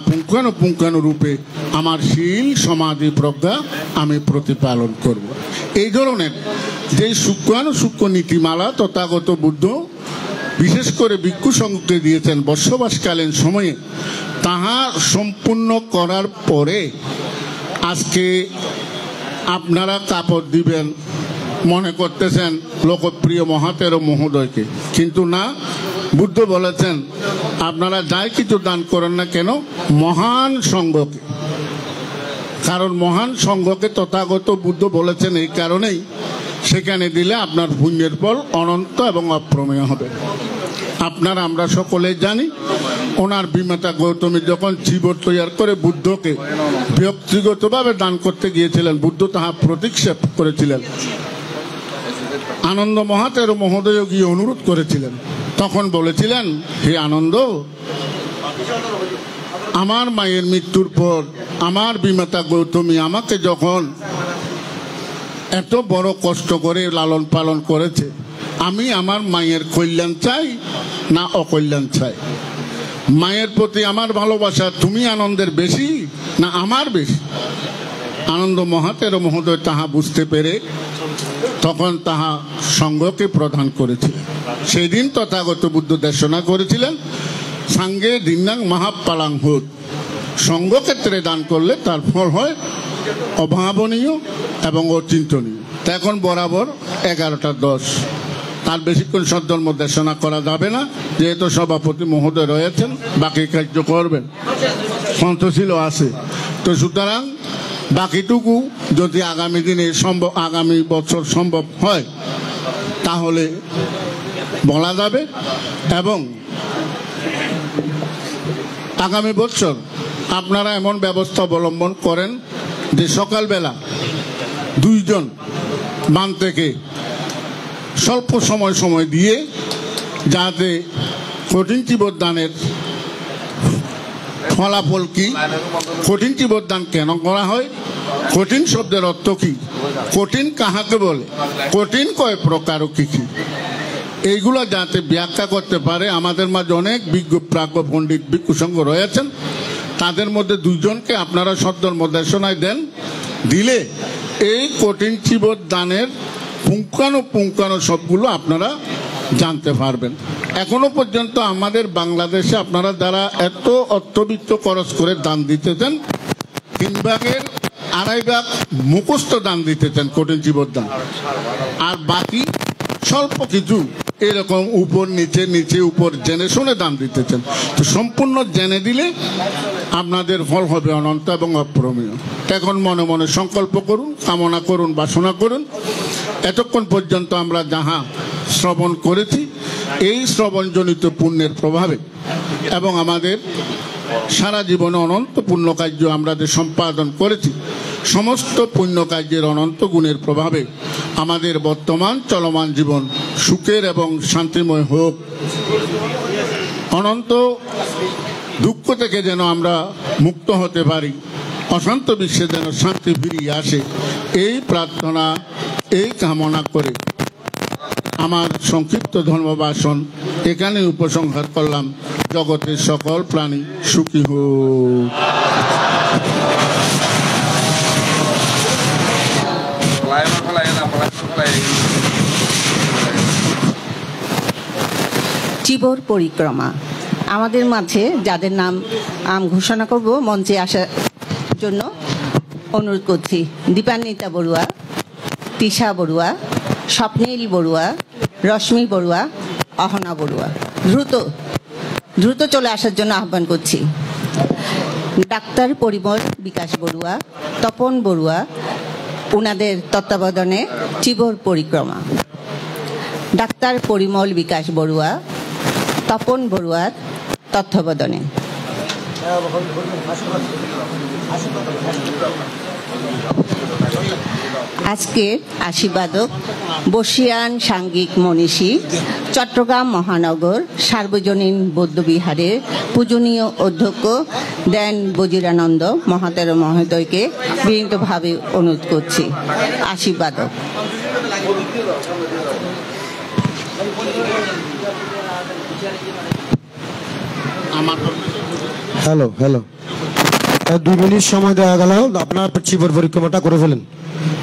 পুঙ্খানু রূপে আমার শীল সমাধি প্রজ্ঞা আমি প্রতিপালন করব। এই ধরনের যে সূক্ষ্ম নীতিমালা তথাগত বুদ্ধ বিশেষ করে ভিক্ষু সংঘকে দিয়েছেন বর্ষবাসকালীন সময়ে, তাহা সম্পূর্ণ করার পরে আজকে আপনারা কাপড় দিবেন মনে করতেছেন লোকপ্রিয় মহাতেরো মহোদয়কে, কিন্তু না, বুদ্ধ বলেছেন আপনারা যাই কিছু দান করেন না কেন মহান সংঘকে, কারণ মহান সংঘকে তথাগত বুদ্ধ বলেছেন এই কারণেই সেখানে দিলে আপনার পুণ্যের ফল অনন্ত এবং অপ্রমেয় হবে। আপনারা আমরা সকলেই জানি ওনার বিমাতা গৌতমী যখন চিবর তৈরি করে বুদ্ধকে ব্যক্তিগতভাবে দান করতে গিয়েছিলেন, বুদ্ধ তাহা প্রতিক্ষেপ করেছিলেন। আনন্দ মহাতের মহোদয় গিয়ে অনুরোধ করেছিলেন, তখন বলেছিলেন হে আনন্দ, আমার মায়ের মৃত্যুর পর আমার বিমাতা গৌতমী আমাকে যখন এত বড় কষ্ট করে লালন পালন করেছে, আমি আমার মায়ের কল্যাণ চাই না অকল্যাণ চাই? মায়ের প্রতি আমার ভালোবাসা তুমি আনন্দের বেশি না আমার বেশি? আনন্দ মহাতের মহোদয় তাহা বুঝতে পেরে তখন তাহা সংঘকে প্রদান করেছিলেন। সেই দিন তথাগত বুদ্ধ দেশনা করেছিলেন সাঙ্গে দিনাং মহাপালাং হুত, সংঘক্ষেত্রে দান করলে তার ফল হয় অভাবনীয় এবং অচিন্তনীয়। এখন বরাবর 11:10, তার বেশিক্ষণ সদ্ধর্ম দেশনা করা যাবে না, যেহেতু সভাপতি মহোদয় রয়েছেন, বাকি কার্য করবেন, সন্তোষীল আছে। তো সুতরাং বাকিটুকু যদি আগামী দিনে সম্ভব, আগামী বছর সম্ভব হয় তাহলে বলা যাবে। এবং আগামী বছর আপনারা এমন ব্যবস্থা অবলম্বন করেন যে সকালবেলা 2 জন মান থেকে স্বল্প সময় দিয়ে যাতে কঠিন জীবদানের ফলাফল কি, কঠিন জীবদান কেন করা হয়, কঠিন শব্দের অর্থ কি, কঠিন কাহাকে বলে, কঠিন কয় প্রকার ও কি কি, এইগুলো যাতে ব্যাখ্যা করতে পারে। আমাদের মাঝে অনেক বিজ্ঞ প্রাজ্ঞ পণ্ডিত ভিক্ষু সংঘ রয়েছেন, তাদের মধ্যে 2 জনকে আপনারা সদ্ধর্ম দেশনায় দেন, দিলে এই কঠিন জীবদানের পুঙ্খানো সবগুলো আপনারা জানতে পারবেন। এখনো পর্যন্ত আমাদের বাংলাদেশে আপনারা যারা এত অর্থবিত্ত খরচ করে দান দিতেছেন, 3 ভাগের 2.5 ভাগ মুখস্থ দান দিতেছেন কঠিন জীবদান, আর বাকি স্বল্প কিছু এরকম উপর নিচে উপর জেনে শুনে দান দিতেছেন। তো সম্পূর্ণ জেনে দিলে আপনাদের ফল হবে অনন্ত এবং অপ্রমেয়। এখন মনে মনে সংকল্প করুন, কামনা করুন, বাসনা করুন। এতক্ষণ পর্যন্ত আমরা যাহা শ্রবণ করেছি, এই শ্রবণজনিত পুণ্যের প্রভাবে এবং আমাদের সারা জীবনে অনন্ত পুণ্য কার্য আমরা যে সম্পাদন করেছি, সমস্ত পুণ্য কার্যের অনন্ত গুণের প্রভাবে আমাদের বর্তমান চলমান জীবন সুখের এবং শান্তিময় হোক। অনন্ত দুঃখ থেকে যেন আমরা মুক্ত হতে পারি, অশান্ত বিশ্বে যেন শান্তি ফিরিয়ে আসে, এই প্রার্থনা, এই কামনা করে আমার সংক্ষিপ্ত ধর্মভাষণ এখানে উপসংহার করলাম। জগতের সকল প্রাণী সুখী হোক। চিবর পরিক্রমা। আমাদের মাঝে যাদের নাম ঘোষণা করব, মঞ্চে আসার জন্য অনুরোধ করছি। দীপান্বিতা বড়ুয়া, তিশা বড়ুয়া, স্বপ্নীল বড়ুয়া, রশ্মি বড়ুয়া, অহনা বড়ুয়া। দ্রুত চলে আসার জন্য আহ্বান করছি। ডাক্তার পরিমল বিকাশ বড়ুয়া, তপন বড়ুয়া, ওনাদের তত্ত্বাবধানে চিবর পরিক্রমা। ডাক্তার পরিমল বিকাশ বড়ুয়া, তপন বড়ুয়ার তত্ত্বাবধানে। আজকে আশীর্বাদক বর্ষিয়ান সাঙ্গিক মনীষী, চট্টগ্রাম মহানগর সার্বজনীন বৌদ্ধবিহারের পূজনীয় অধ্যক্ষ দেন বজিরানন্দ মহাতের মহোদয়কে বিনীতভাবে অনুরোধ করছি। আশীর্বাদক। হ্যালো 2 মিনিট সময় দেওয়া গেল, আপনার চিবর পরিক্রমাটা করে ফেলেন।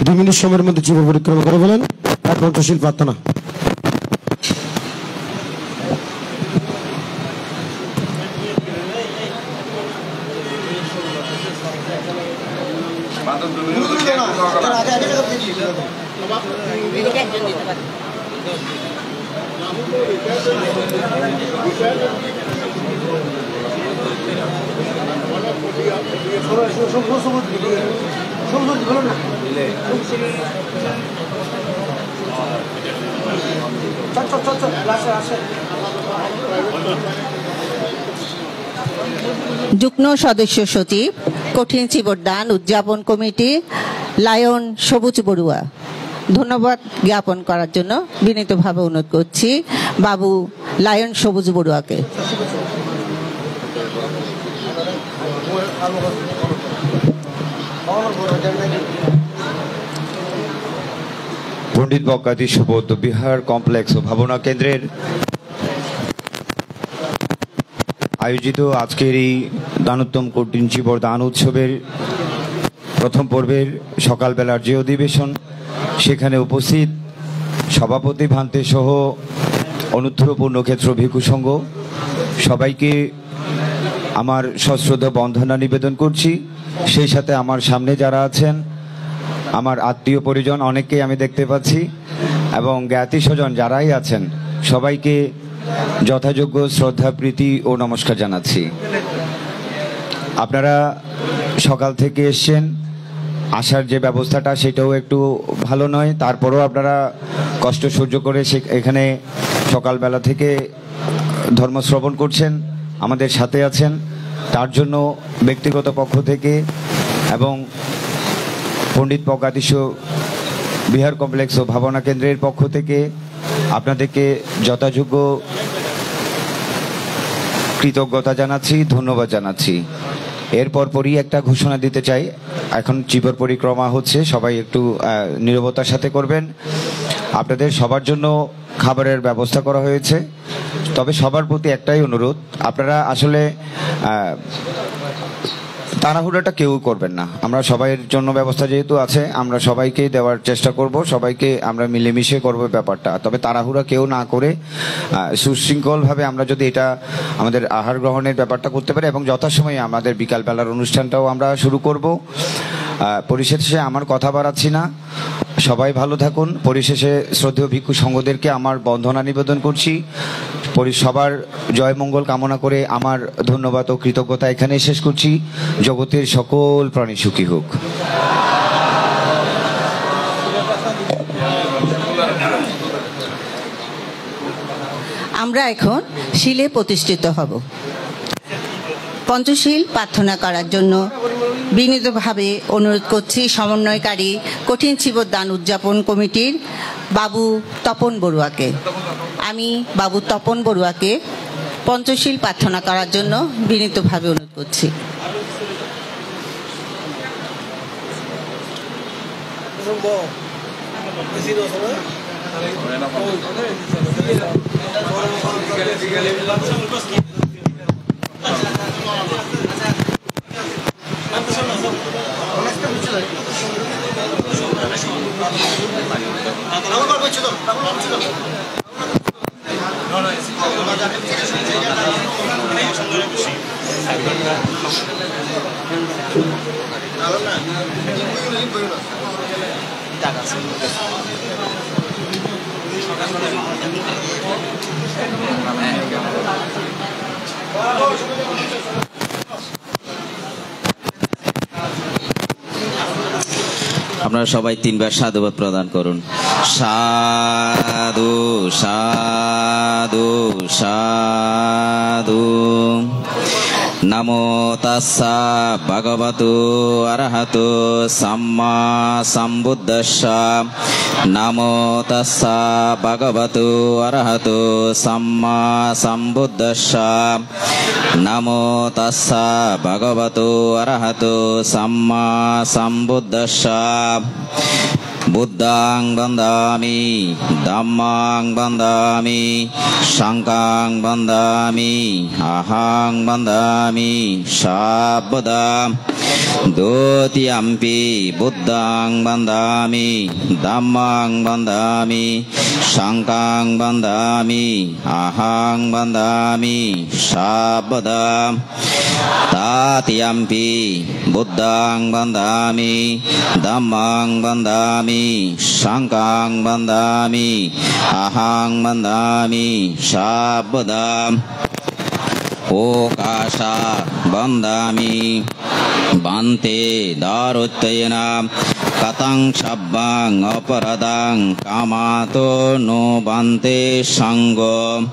2 মিনিট সময়ের মধ্যে চিবর পরিক্রমা করে ফেলেন। এক কণ্ঠশীল প্রার্থনা। যুগ্ম সদস্য সচিব কঠিন চিবরদান উদযাপন কমিটি লায়ন সবুজ বড়ুয়া। ধন্যবাদ জ্ঞাপন করার জন্য বিনীতভাবে অনুরোধ করছি বাবু লায়ন সবুজ বড়ুয়াকে। পণ্ডিত বকাদীশ বৌদ্ধ বিহার কমপ্লেক্স ও ভাবনা কেন্দ্রের আয়োজিত আজকের এই দানোত্তম কঠিন চিবর দান উৎসবের প্রথম পর্বের সকালবেলার যে অধিবেশন, সেখানে উপস্থিত সভাপতি ভান্তে সহ অনুত্তর পূর্ণক্ষেত্র ভিক্ষু সংঘ সবাইকে আমার সশ্রদ্ধ বন্দনা নিবেদন করছি। সেই সাথে আমার সামনে যারা আছেন, আমার আত্মীয় পরিজন অনেককেই আমি দেখতে পাচ্ছি, এবং জ্ঞাতি স্বজন যারাই আছেন সবাইকে যথাযোগ্য শ্রদ্ধা প্রীতি ও নমস্কার জানাচ্ছি। আপনারা সকাল থেকে এসছেন, আসার যে ব্যবস্থাটা সেটাও একটু ভালো নয়, তারপরেও আপনারা কষ্ট সহ্য করে এখানে সকালবেলা থেকে ধর্ম শ্রবণ করছেন, আমাদের সাথে আছেন। তার জন্য ব্যক্তিগত পক্ষ থেকে এবং পণ্ডিত বকাদীশ বিহার কমপ্লেক্স ও ভাবনা কেন্দ্রের পক্ষ থেকে আপনাদেরকে যথাযোগ্য কৃতজ্ঞতা জানাচ্ছি, ধন্যবাদ জানাচ্ছি। এরপর পরই একটা ঘোষণা দিতে চাই। এখন চিবর পরিক্রমা হচ্ছে, সবাই একটু নীরবতার সাথে করবেন। আপনাদের সবার জন্য খাবারের ব্যবস্থা করা হয়েছে, তবে সবার প্রতি একটাই অনুরোধ, আপনারা আসলে তাড়াহুড়োটা কেউ করবেন না। আমরা সবাইয়ের জন্য ব্যবস্থা যেহেতু আছে, আমরা সবাইকেই দেওয়ার চেষ্টা করব, সবাইকে আমরা মিলেমিশে করব ব্যাপারটা। তবে তাড়াহুড়া কেউ না করে সুশৃঙ্খলভাবে আমরা যদি এটা আমাদের আহার গ্রহণের ব্যাপারটা করতে পারি, এবং যথাসময়ে আমাদের বিকালবেলার অনুষ্ঠানটাও আমরা শুরু করব। পরিশেষে আমার কথা বাড়াচ্ছি না, সবাই ভালো থাকুন। পরিশেষে শ্রদ্ধেয় ভিক্ষু সংঘদেরকে আমার বন্দনা নিবেদন করছি। সবার জয় মঙ্গল কামনা করে আমার ধন্যবাদ ও কৃতজ্ঞতা এখানে শেষ করছি। জগতের সকল প্রাণী সুখী হোক। আমরা এখন শিলে প্রতিষ্ঠিত হব। পঞ্চশীল প্রার্থনা করার জন্য বিনীতভাবে অনুরোধ করছি সমন্বয়কারী কঠিন চিবর দান উদযাপন কমিটির বাবু তপন বড়ুয়াকে। আমি বাবু তপন বড়ুয়াকে পঞ্চশীল প্রার্থনা করার জন্য বিনীতভাবে অনুরোধ করছি। আপনারা সবাই তিনবার সাধুবাদ প্রদান করুন। সাধু সাধু সাধু। নমো তাস্সা ভগবতো অরহতো সাম্মা সম্বুদ্ধাস্সা। নমো তাস্সা ভগবতো অরহতো সাম্মা সম্বুদ্ধাস্সা। নমো তাস্সা ভগবতো অরহতো সাম্মা সম্বুদ্ধাস্সা। বুদ্ধাং বন্দামি ধম্মাং বন্দামি সংঘাং বন্দামি অহং বন্দামি সর্বদা। Dutiyampi buddhang bandhami dhammang bandhami Sankang bandhami ahang bandhami sabadam Tatiyampi buddhang bandhami dhammang bandhami Sankang bandhami ahang bandhami sabadam Okasa bandhami bante daruttayana katang sabbang aparadang kamato no bante sango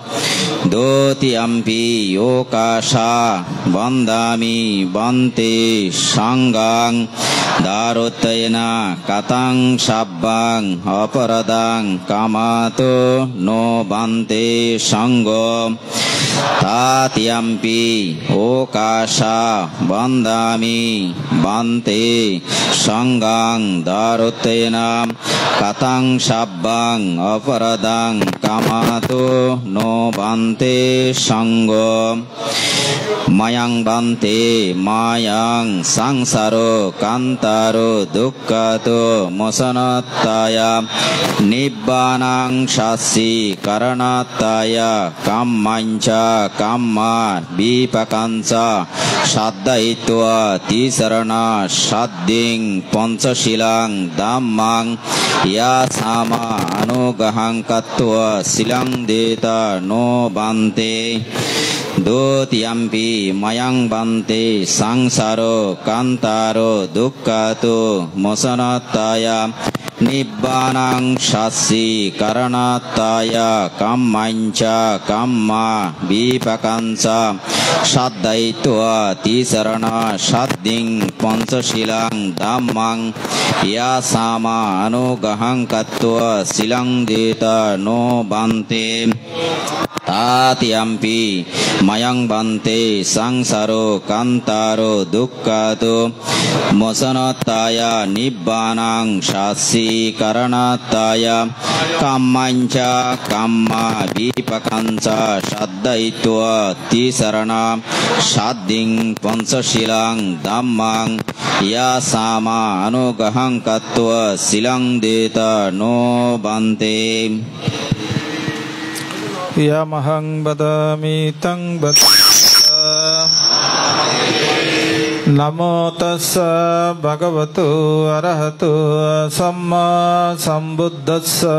dutiyampi okasa bandhami bante sangang daruttayana katang sabbang aparadang kamato no bante sango Tatiyampi okasa bandhami bante sangang daruttayana katang sabbang aparadang kamato no bante sango mayang bante mayang sangsaro kantaro dukkato mosanattaya nibbanang sassi karanattaya kammanca kamma vipakanca saddhaitva tisarana sadding panchasilang dhammang yasama anugahang katva silang deta no bante Dutiyampi mayang bante sangsaro kantaro dukkato mosanattaya nibbanang sassi karanattaya kammanca kamma vipakanca saddhaitva tisarana sadding panchasilang dhammang yasama anugahang katva silang deta no bante Tatiyampi mayang bante sangsaro kantaro dukkato mosanattaya nibbanang sassi karanattaya kammanca kamma vipakanca saddhaitva tisarana sadding panchasilang dhammang yasama anugahang katva silang deta no bante Yamahang badami tang badasa Namo tassa bhagavato arahato samma sambuddhassa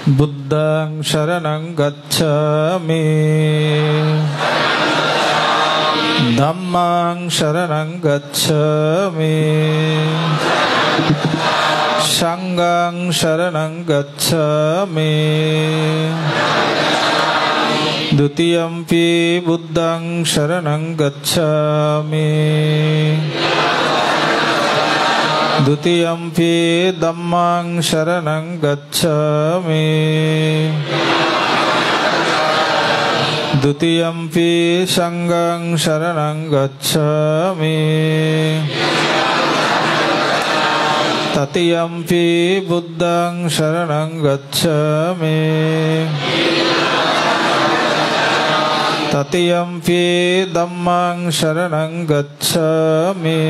Buddhang sharanang gacchami Dhammang sharanang gacchami Sanghang sharanang gacchami Dutiyampi buddhang sharanang gacchami Dutiyampi dhammang sharanang gacchami Dutiyampi sanghang sharanang gacchami Tatiyampi buddhang sharanang gacchami Tatiyampi dhammang sharanang gacchami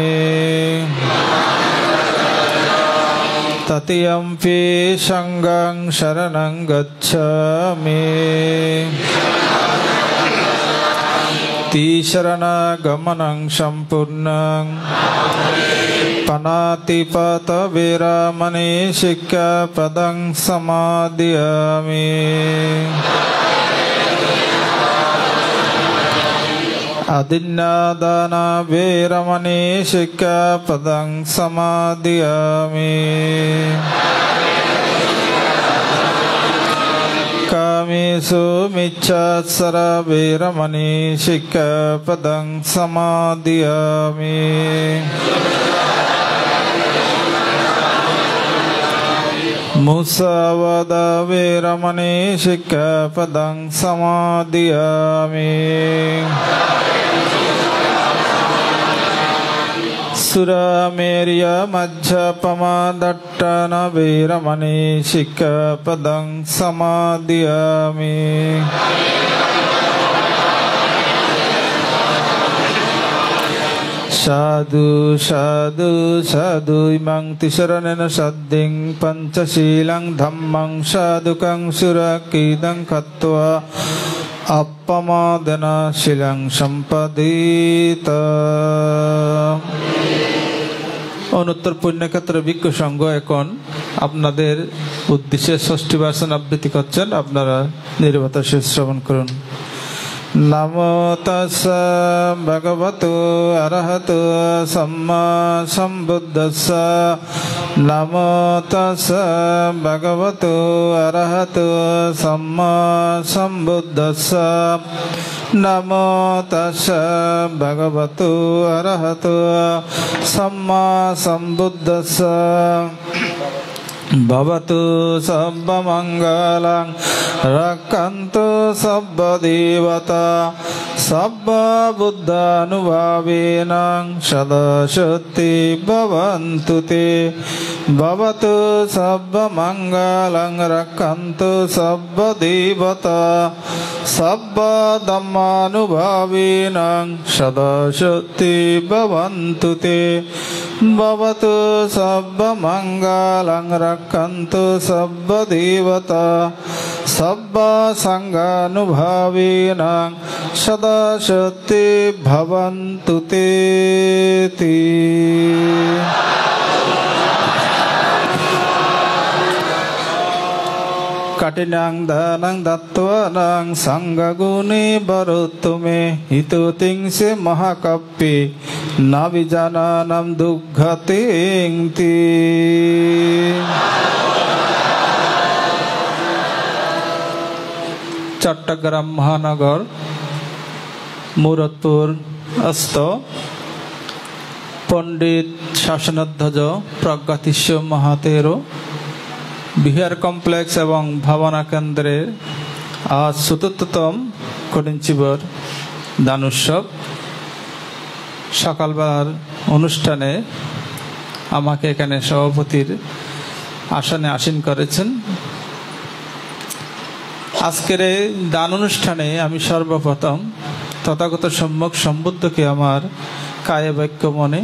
Tatiyampi sanghang sharanang gacchami Tisarana gamanang sampurnang Panatipata viramani sikkhapadang samadhiyami Adinadana viramani sikkhapadang samadhiyami Kamisu miccatsara viramani sikkhapadang samadhiyami Musavada viramani sikkhapadang samadhiyami Suramerya Majjapamadatthana Veramani Sikkapadang Samadhiyami. Sadhu sadhu sadhu imang tisaranena sadding pancasilang dhammang sadhukang surakidang kattva appamadana silang sampadita. Anuttar পুণ্যক্ষেত্র ভিক্ষু সংঘ এখন আপনাদের উদ্দেশ্যে ষষ্ঠী ভাষণ আবৃত্তি করছেন, আপনারা নিরবতা শ্রবণ করুন। নমো তাস্সা ভগবতো অরহতো সাম্মা সম্বুদ্ধাস্সা। নমো তাস্সা ভগবতো অরহতো সাম্মা সম্বুদ্ধাস্সা। নমো তাস্সা ভগবতো অরহতো সাম্মা সম্বুদ্ধাস্সা। ভবতু সর্বমঙ্গলং রক্ষন্তু সর্বদেবতা সর্ববুদ্ধানুভাবেনং সদা সত্যি ভবন্তু তে। ভবতু সর্বমঙ্গলং রক্ষন্তু সর্বদেবতা সর্বধম্মানুভাবেনং সদা সত্যি ভবন্তু তে। ভবতু সর্বমঙ্গলং রক্ষন্তু সর্বদেবতা সর্বসংঘানুভাবেনং সদা সত্যি ভবন্তু তে। কাঠিনাং দানাং দত্ত্বানাং সংঘগুণে বরোত্তমে হিতোতিংসে মহাকাব্যে নাবিজানানাম দুঃখতিং তি। চট্টগ্রাম মহানগর মুরাদপুর অস্ত পণ্ডিত শাসনাধ্যাজ প্রজ্ঞাতীশ মহাতেরো বিহার কমপ্লেক্স এবং ভাবনা কেন্দ্রে আজ ৭৪তম কঠিন চিবর দান উৎসব। সকালবেলার অনুষ্ঠানে আমাকে এখানে সভাপতির আসনে আসীন করেছেন। আজকের এই দান অনুষ্ঠানে আমি সর্বপ্রথম তথাগত সম্যক সম্বুদ্ধকে আমার কায়ে বাক্য মনে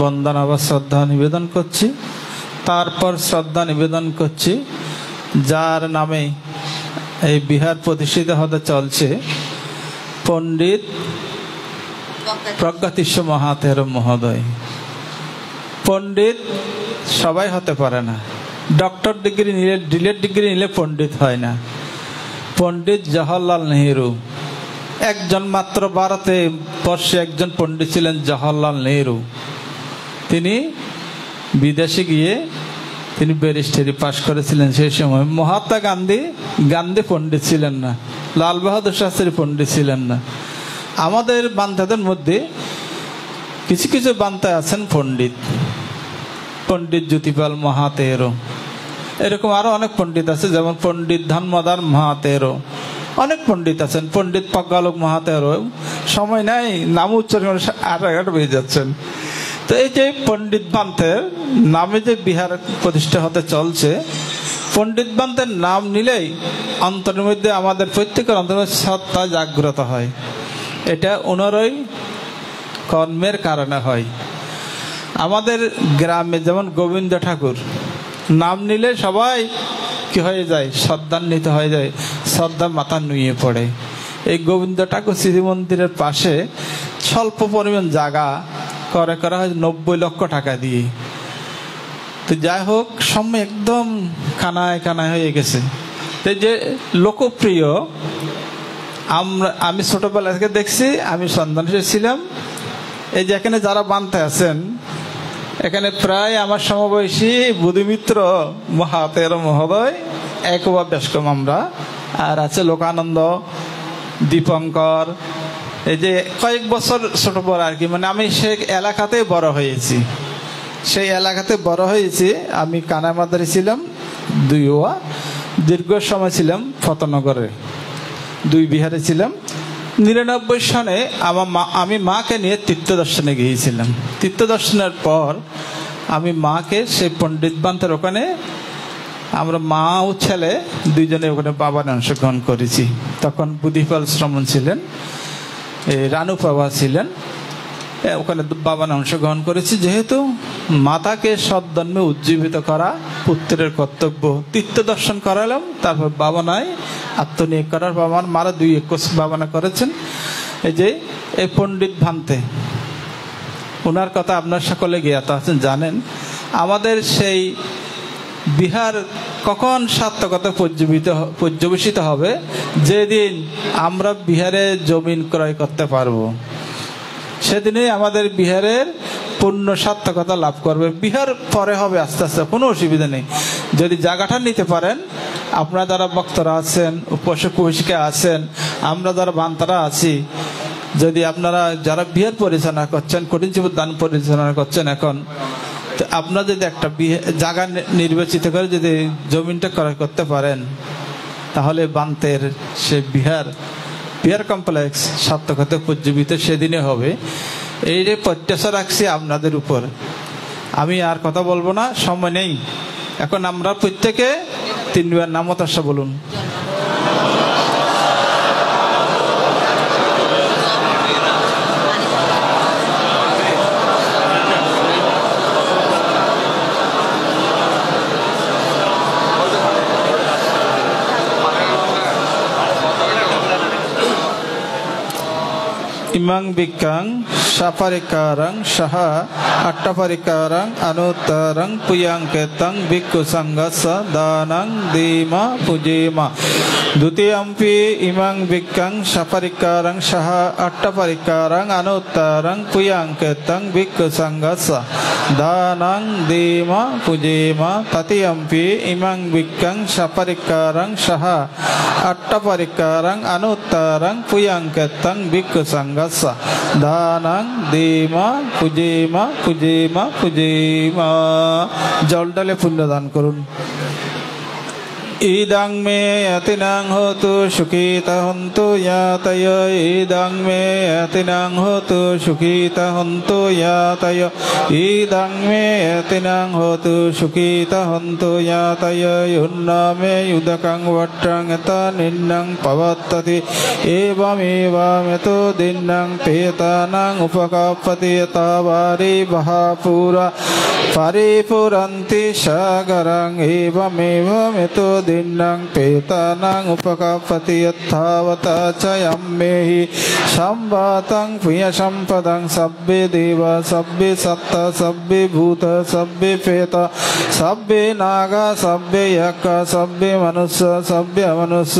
বন্দনা বা শ্রদ্ধা নিবেদন করছি। তারপর শ্রদ্ধা নিবেদন করছি যার নামে এই বিহার প্রতিষ্ঠিত হতে চলছে, পণ্ডিত প্রজ্ঞাতীশ মহাতেরো মহোদয়। পণ্ডিত সবাই হতে পারে না, ডক্টর ডিগ্রি নিলে ডিলেট ডিগ্রি নিলে পণ্ডিত হয় না। পণ্ডিত জওহরলাল নেহেরু একজন মাত্র, ভারতে বর্ষে একজন পণ্ডিত ছিলেন জওহরলাল নেহেরু। তিনি বিদেশে গিয়ে তিনি ব্যারিস্টারি পাশ করেছিলেন। সেই সময় মহাত্মা গান্ধী পণ্ডিত ছিলেন না, লাল বাহাদুর শাস্ত্রী পণ্ডিত ছিলেন না। আমাদের বান্তাদের মধ্যে কিছু কিছু বান্তা আছেন পণ্ডিত, পণ্ডিত জ্যোতিপাল মহাতেরো, এরকম আরো অনেক পণ্ডিত আছে, যেমন পণ্ডিত ধর্মদার মহাতেরো, অনেক পণ্ডিত আছেন। পণ্ডিত প্রজ্ঞালোক মহাতেরো, সময় নাই নাম উচ্চারণ আট বেজে যাচ্ছেন। তো এই যে পণ্ডিত বান্তের নামে যে বিহার প্রতিষ্ঠা হতে চলছে, পণ্ডিত বান্তের নাম নিলেই অন্তরের মধ্যে আমাদের প্রত্যেকের অন্তরের সত্তা জাগ্রত হয়। এটা ওনারই কর্মের কারণে হয়। আমাদের গ্রামে যেমন গোবিন্দ ঠাকুর নাম নিলে সবাই কি হয়ে যায়, শ্রদ্ধান্বিত হয়ে যায়, শ্রদ্ধা মাথা নুয়ে পড়ে। এই গোবিন্দ ঠাকুর স্মৃতি মন্দিরের পাশে স্বল্প পরিমাণ জায়গা করা হয় ৯০ লক্ষ টাকা দিয়ে। তো যাই হোক, সময় একদম কানায় কানায় হয়ে গেছে। তো যে লোকপ্রিয়, আমি ছোটবেলা থেকে দেখছি, আমি সন্তান ছিলাম। এই যে এখানে যারা বান্তে আছেন, এখানে প্রায় আমার সমবয়সী বুদ্ধিমিত্র মহাতেরো মহোদয়, একবা বেশকম আমরা, আর আছে লোকানন্দ, দীপঙ্কর, এই যে কয়েক বছর ছোট বড় আর কি, মানে আমি সেই এলাকাতে বড় হয়েছি। সেই এলাকাতে বড় হয়েছি। আমি কানামাদারি ছিলাম, দীর্ঘ সময় ছিলাম ফতেনগরে, ২ বিহারে ছিলাম। 99 সনে আমি মাকে নিয়ে তীর্থদর্শনে গিয়েছিলাম। তীর্থদর্শনের পর আমি মাকে সেই পণ্ডিত বান্তের ওখানে, আমরা মা ও ছেলে দুইজনে ওখানে বাবার অংশগ্রহণ করেছি। তখন বুদ্ধিপাল শ্রমণ ছিলেন, রানু বাবা ছিলেন, ওখানে বাবার অংশগ্রহণ করেছি। যেহেতু মাতাকে সদ্জন্মে উজ্জীবিত করা পুত্রের কর্তব্য, তীর্থ দর্শন করালাম, তারপর বাবানায় আত্মনিয়োগ করার আমার মারা 2 একর বাবানা করেছেন। এই যে এই পণ্ডিত ভান্তে, ওনার কথা আপনার সকলে জ্ঞাত আছেন, জানেন। আমাদের সেই বিহার কখন সার্থকতা পর্যবেসিত হবে? যেদিন আমরা বিহারে জমিন ক্রয় করতে পারবো, সেদিনই আমাদের বিহারের পূর্ণ সার্থকতা লাভ করবে। বিহার পরে হবে আস্তে আস্তে, কোনো অসুবিধা নেই। যদি জায়গাটা নিতে পারেন, আপনারা যারা বক্তারা আছেন, উপাসক উপাসিকা আছেন, আমরা যারা বান্তারা আছি, যদি আপনারা যারা বিহার পরিচালনা করছেন, কঠিন জীবন দান পরিচালনা করছেন, এখন আপনারা যদি একটা জায়গা নির্বাচিত করে যদি জমিনটা ক্রয় করতে পারেন, তাহলে বান্তের সে বিহার কমপ্লেক্স সার্থকতা পর্যবিত সেদিনে হবে। এই যে প্রত্যাশা রাখছি আপনাদের উপর। আমি আর কথা বলবো না, সময় নেই। এখন আমরা প্রত্যেকে 3 বার নামত আসা বলুন। ইমাং বিকাং সাপারিকারং সাহা আট্টাপারিকারং অনুত্তরং পুয়াঙ্কেতং ভিক্ষু সংঘস্য দানং দীমা পুজেমা। দ্বিতীয়ম্পি ইমাং বিকাং সাপারিকারং সাহা আট্টাপারিকারং অনুত্তরং পুয়াঙ্কেতং ভিক্ষু সংঘস্য দানং দীমা পুজেমা। তৃতীয়ম্পি ইমাং বিকাং সাপারিকারং সাহা আট্টাপারিকারং অনুত্তরং পুয়াঙ্কেতং ভিক্ষু সংঘস্য দানং দীমা পুজেমা পুজেমা পুজেমা। জল ডালে পুণ্য দান করুন। ইদং মে অতিনাং হতু সুখিতা হন্তু ইয়াতয়। ইদং মে অতিনাং হতু সুখিতা হন্তু ইয়াতয়। ইদং মে অতিনাং হতু সুখিতা হন্তু ইয়াতয়। উন্নমে উদকং বট্টং এত নিন্নং পবত্ততি। এবমেবমেতো দিন্নং পেতানাং উপকাপতি। তাবারি বহাপুরা পরিপুরন্তি সাগরং। এবমেবমেতো দিন্নং পেতানাং উপকাপতি। যথাবতা চ যম্মেহি সম্বাতং পুণ্য সম্পদং। সব্বে দেব সব্বে সত্ত সব্বে ভূত সব্বে প্রেত সব্বে নাগ সব্বে যক্ষ সব্বে মনুষ্য সব্বে অমনুষ্য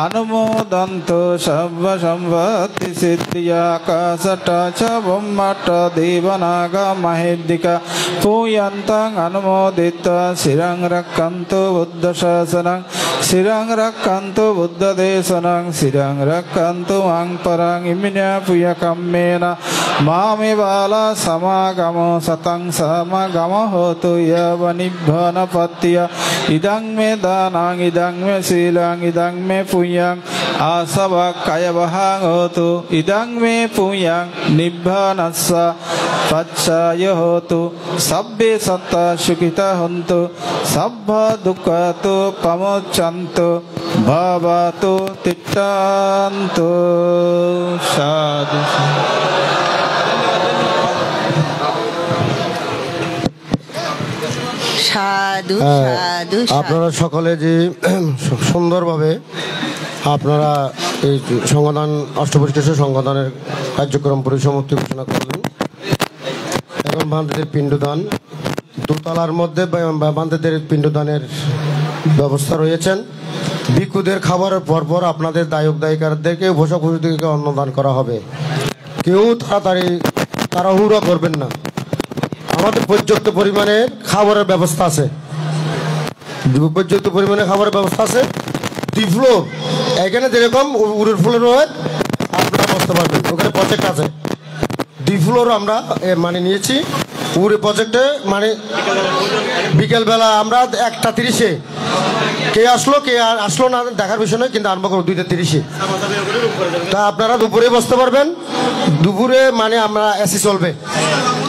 অনুমোদন্তু সব্ব সম্পত্তি সিদ্ধিয়া। আকাশট চ ব্রহ্মট দেবনাগ মহেদ্দিকা পুয়ন্তং অনুমোদিত্বা শিরং রক্ষন্তু বুদ্ধ শাসনং। শিরং রক্ষন্তু বুদ্ধ দেশনং। শিরং রক্ষন্তু মাং পরং। ইমিনা পুয়কম্মেন মামে বালা সমাগম সতং সমাগম হোতু যব নিভ্বন পত্য। ইদং মে দানং ইদং মে শীলং ইদং মে পুণ্যং আসব কায়বহাং হোতু। ইদং মে পুণ্যং নিভ্বনস্য পচ্ছায় হোতু। সব্বে সত্তা সুখিতা হন্তু। সব্ব দুঃখতো প্রমোচন্তু। ভবতু তিষ্ঠন্তু। সাধু সাধু সাধু। আপনারা সকলে যে সুন্দরভাবে আপনারা এই সংগঠন অষ্টপ্রতিষ্ঠিত সংগঠনের কার্যক্রম পরিসমাপ্তি ঘোষণা করলেন। এখন বান্ধবদের পিণ্ডদান, দোতলার মধ্যে বান্ধবদের পিণ্ডদানের ব্যবস্থা রয়েছেন। ভিক্ষুদের খাবারের পরপর আপনাদের দায়ক দায়িকারদেরকে উপসক উপসিকাকে অন্নদান করা হবে। কেউ তাড়াহুড়ো করবেন না। আমাদের পর্যাপ্ত পরিমাণে খাবারের ব্যবস্থা আছে। পর্যাপ্ত পরিমাণে খাবারের ব্যবস্থা আছে। 2 ফ্লোর, এখানে যেরকম উড়ের ফ্লোর হয় আপনারা বসতে পারবেন। ওখানে প্রজেক্ট আছে। 2 ফ্লোর আমরা মানে নিয়েছি। উড়ে প্রজেক্টে মানে বিকেলবেলা আমরা 1টা 30-এ কে আসলো কে আর আসলো না দেখার বিষয় নয়, কিন্তু আরম্ভ করবো 2:30। তা আপনারা দুপুরে বসতে পারবেন। দুপুরে মানে আমরা এসি চলবে,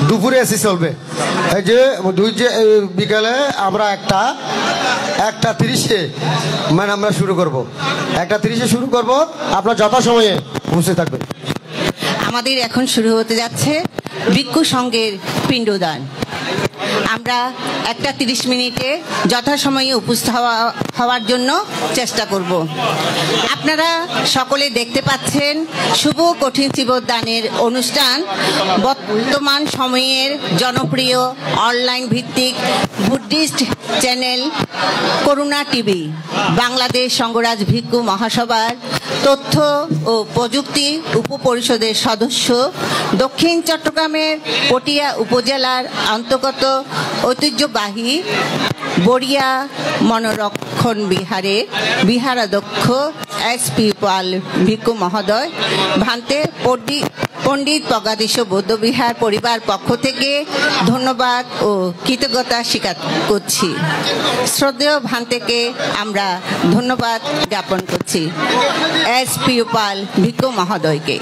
দুপুরে এসি চলবে। এই যে বিকালে আমরা 1:30 মানে আমরা শুরু করব, 1:30 শুরু করব। আপনার যথাসময়ে পৌঁছে থাকবেন। আমাদের এখন শুরু হতে যাচ্ছে ভিক্ষু সংঘের পিণ্ডদান। আমরা 1:30 যথাসময়ে উপস্থিত হওয়ার জন্য চেষ্টা করব। আপনারা সকলে দেখতে পাচ্ছেন শুভ কঠিন জীবদানের অনুষ্ঠান বর্তমান সময়ের জনপ্রিয় অনলাইন ভিত্তিক বুদ্ধিস্ট চ্যানেল করুণা টিভি, বাংলাদেশ সংঘরাজ ভিক্ষু মহাসভার তথ্য ও প্রযুক্তি উপপরিষদের সদস্য, দক্ষিণ চট্টগ্রামের পটিয়া উপজেলার অন্তর্গত ঐতিহ্যবাহী বড়িয়া মনোরক্ষণ বিহারের বিহারাধ্যক্ষ SP পাল ভিক্ষু মহোদয়, ভান্তে পণ্ডিত প্রগাধীশ বৌদ্ধবিহার পরিবার পক্ষ থেকে ধন্যবাদ ও কৃতজ্ঞতা স্বীকার করছি। শ্রদ্ধেয় ভান্তেকে আমরা ধন্যবাদ জ্ঞাপন করছি, SP পাল ভিক্ষু মহোদয়কে।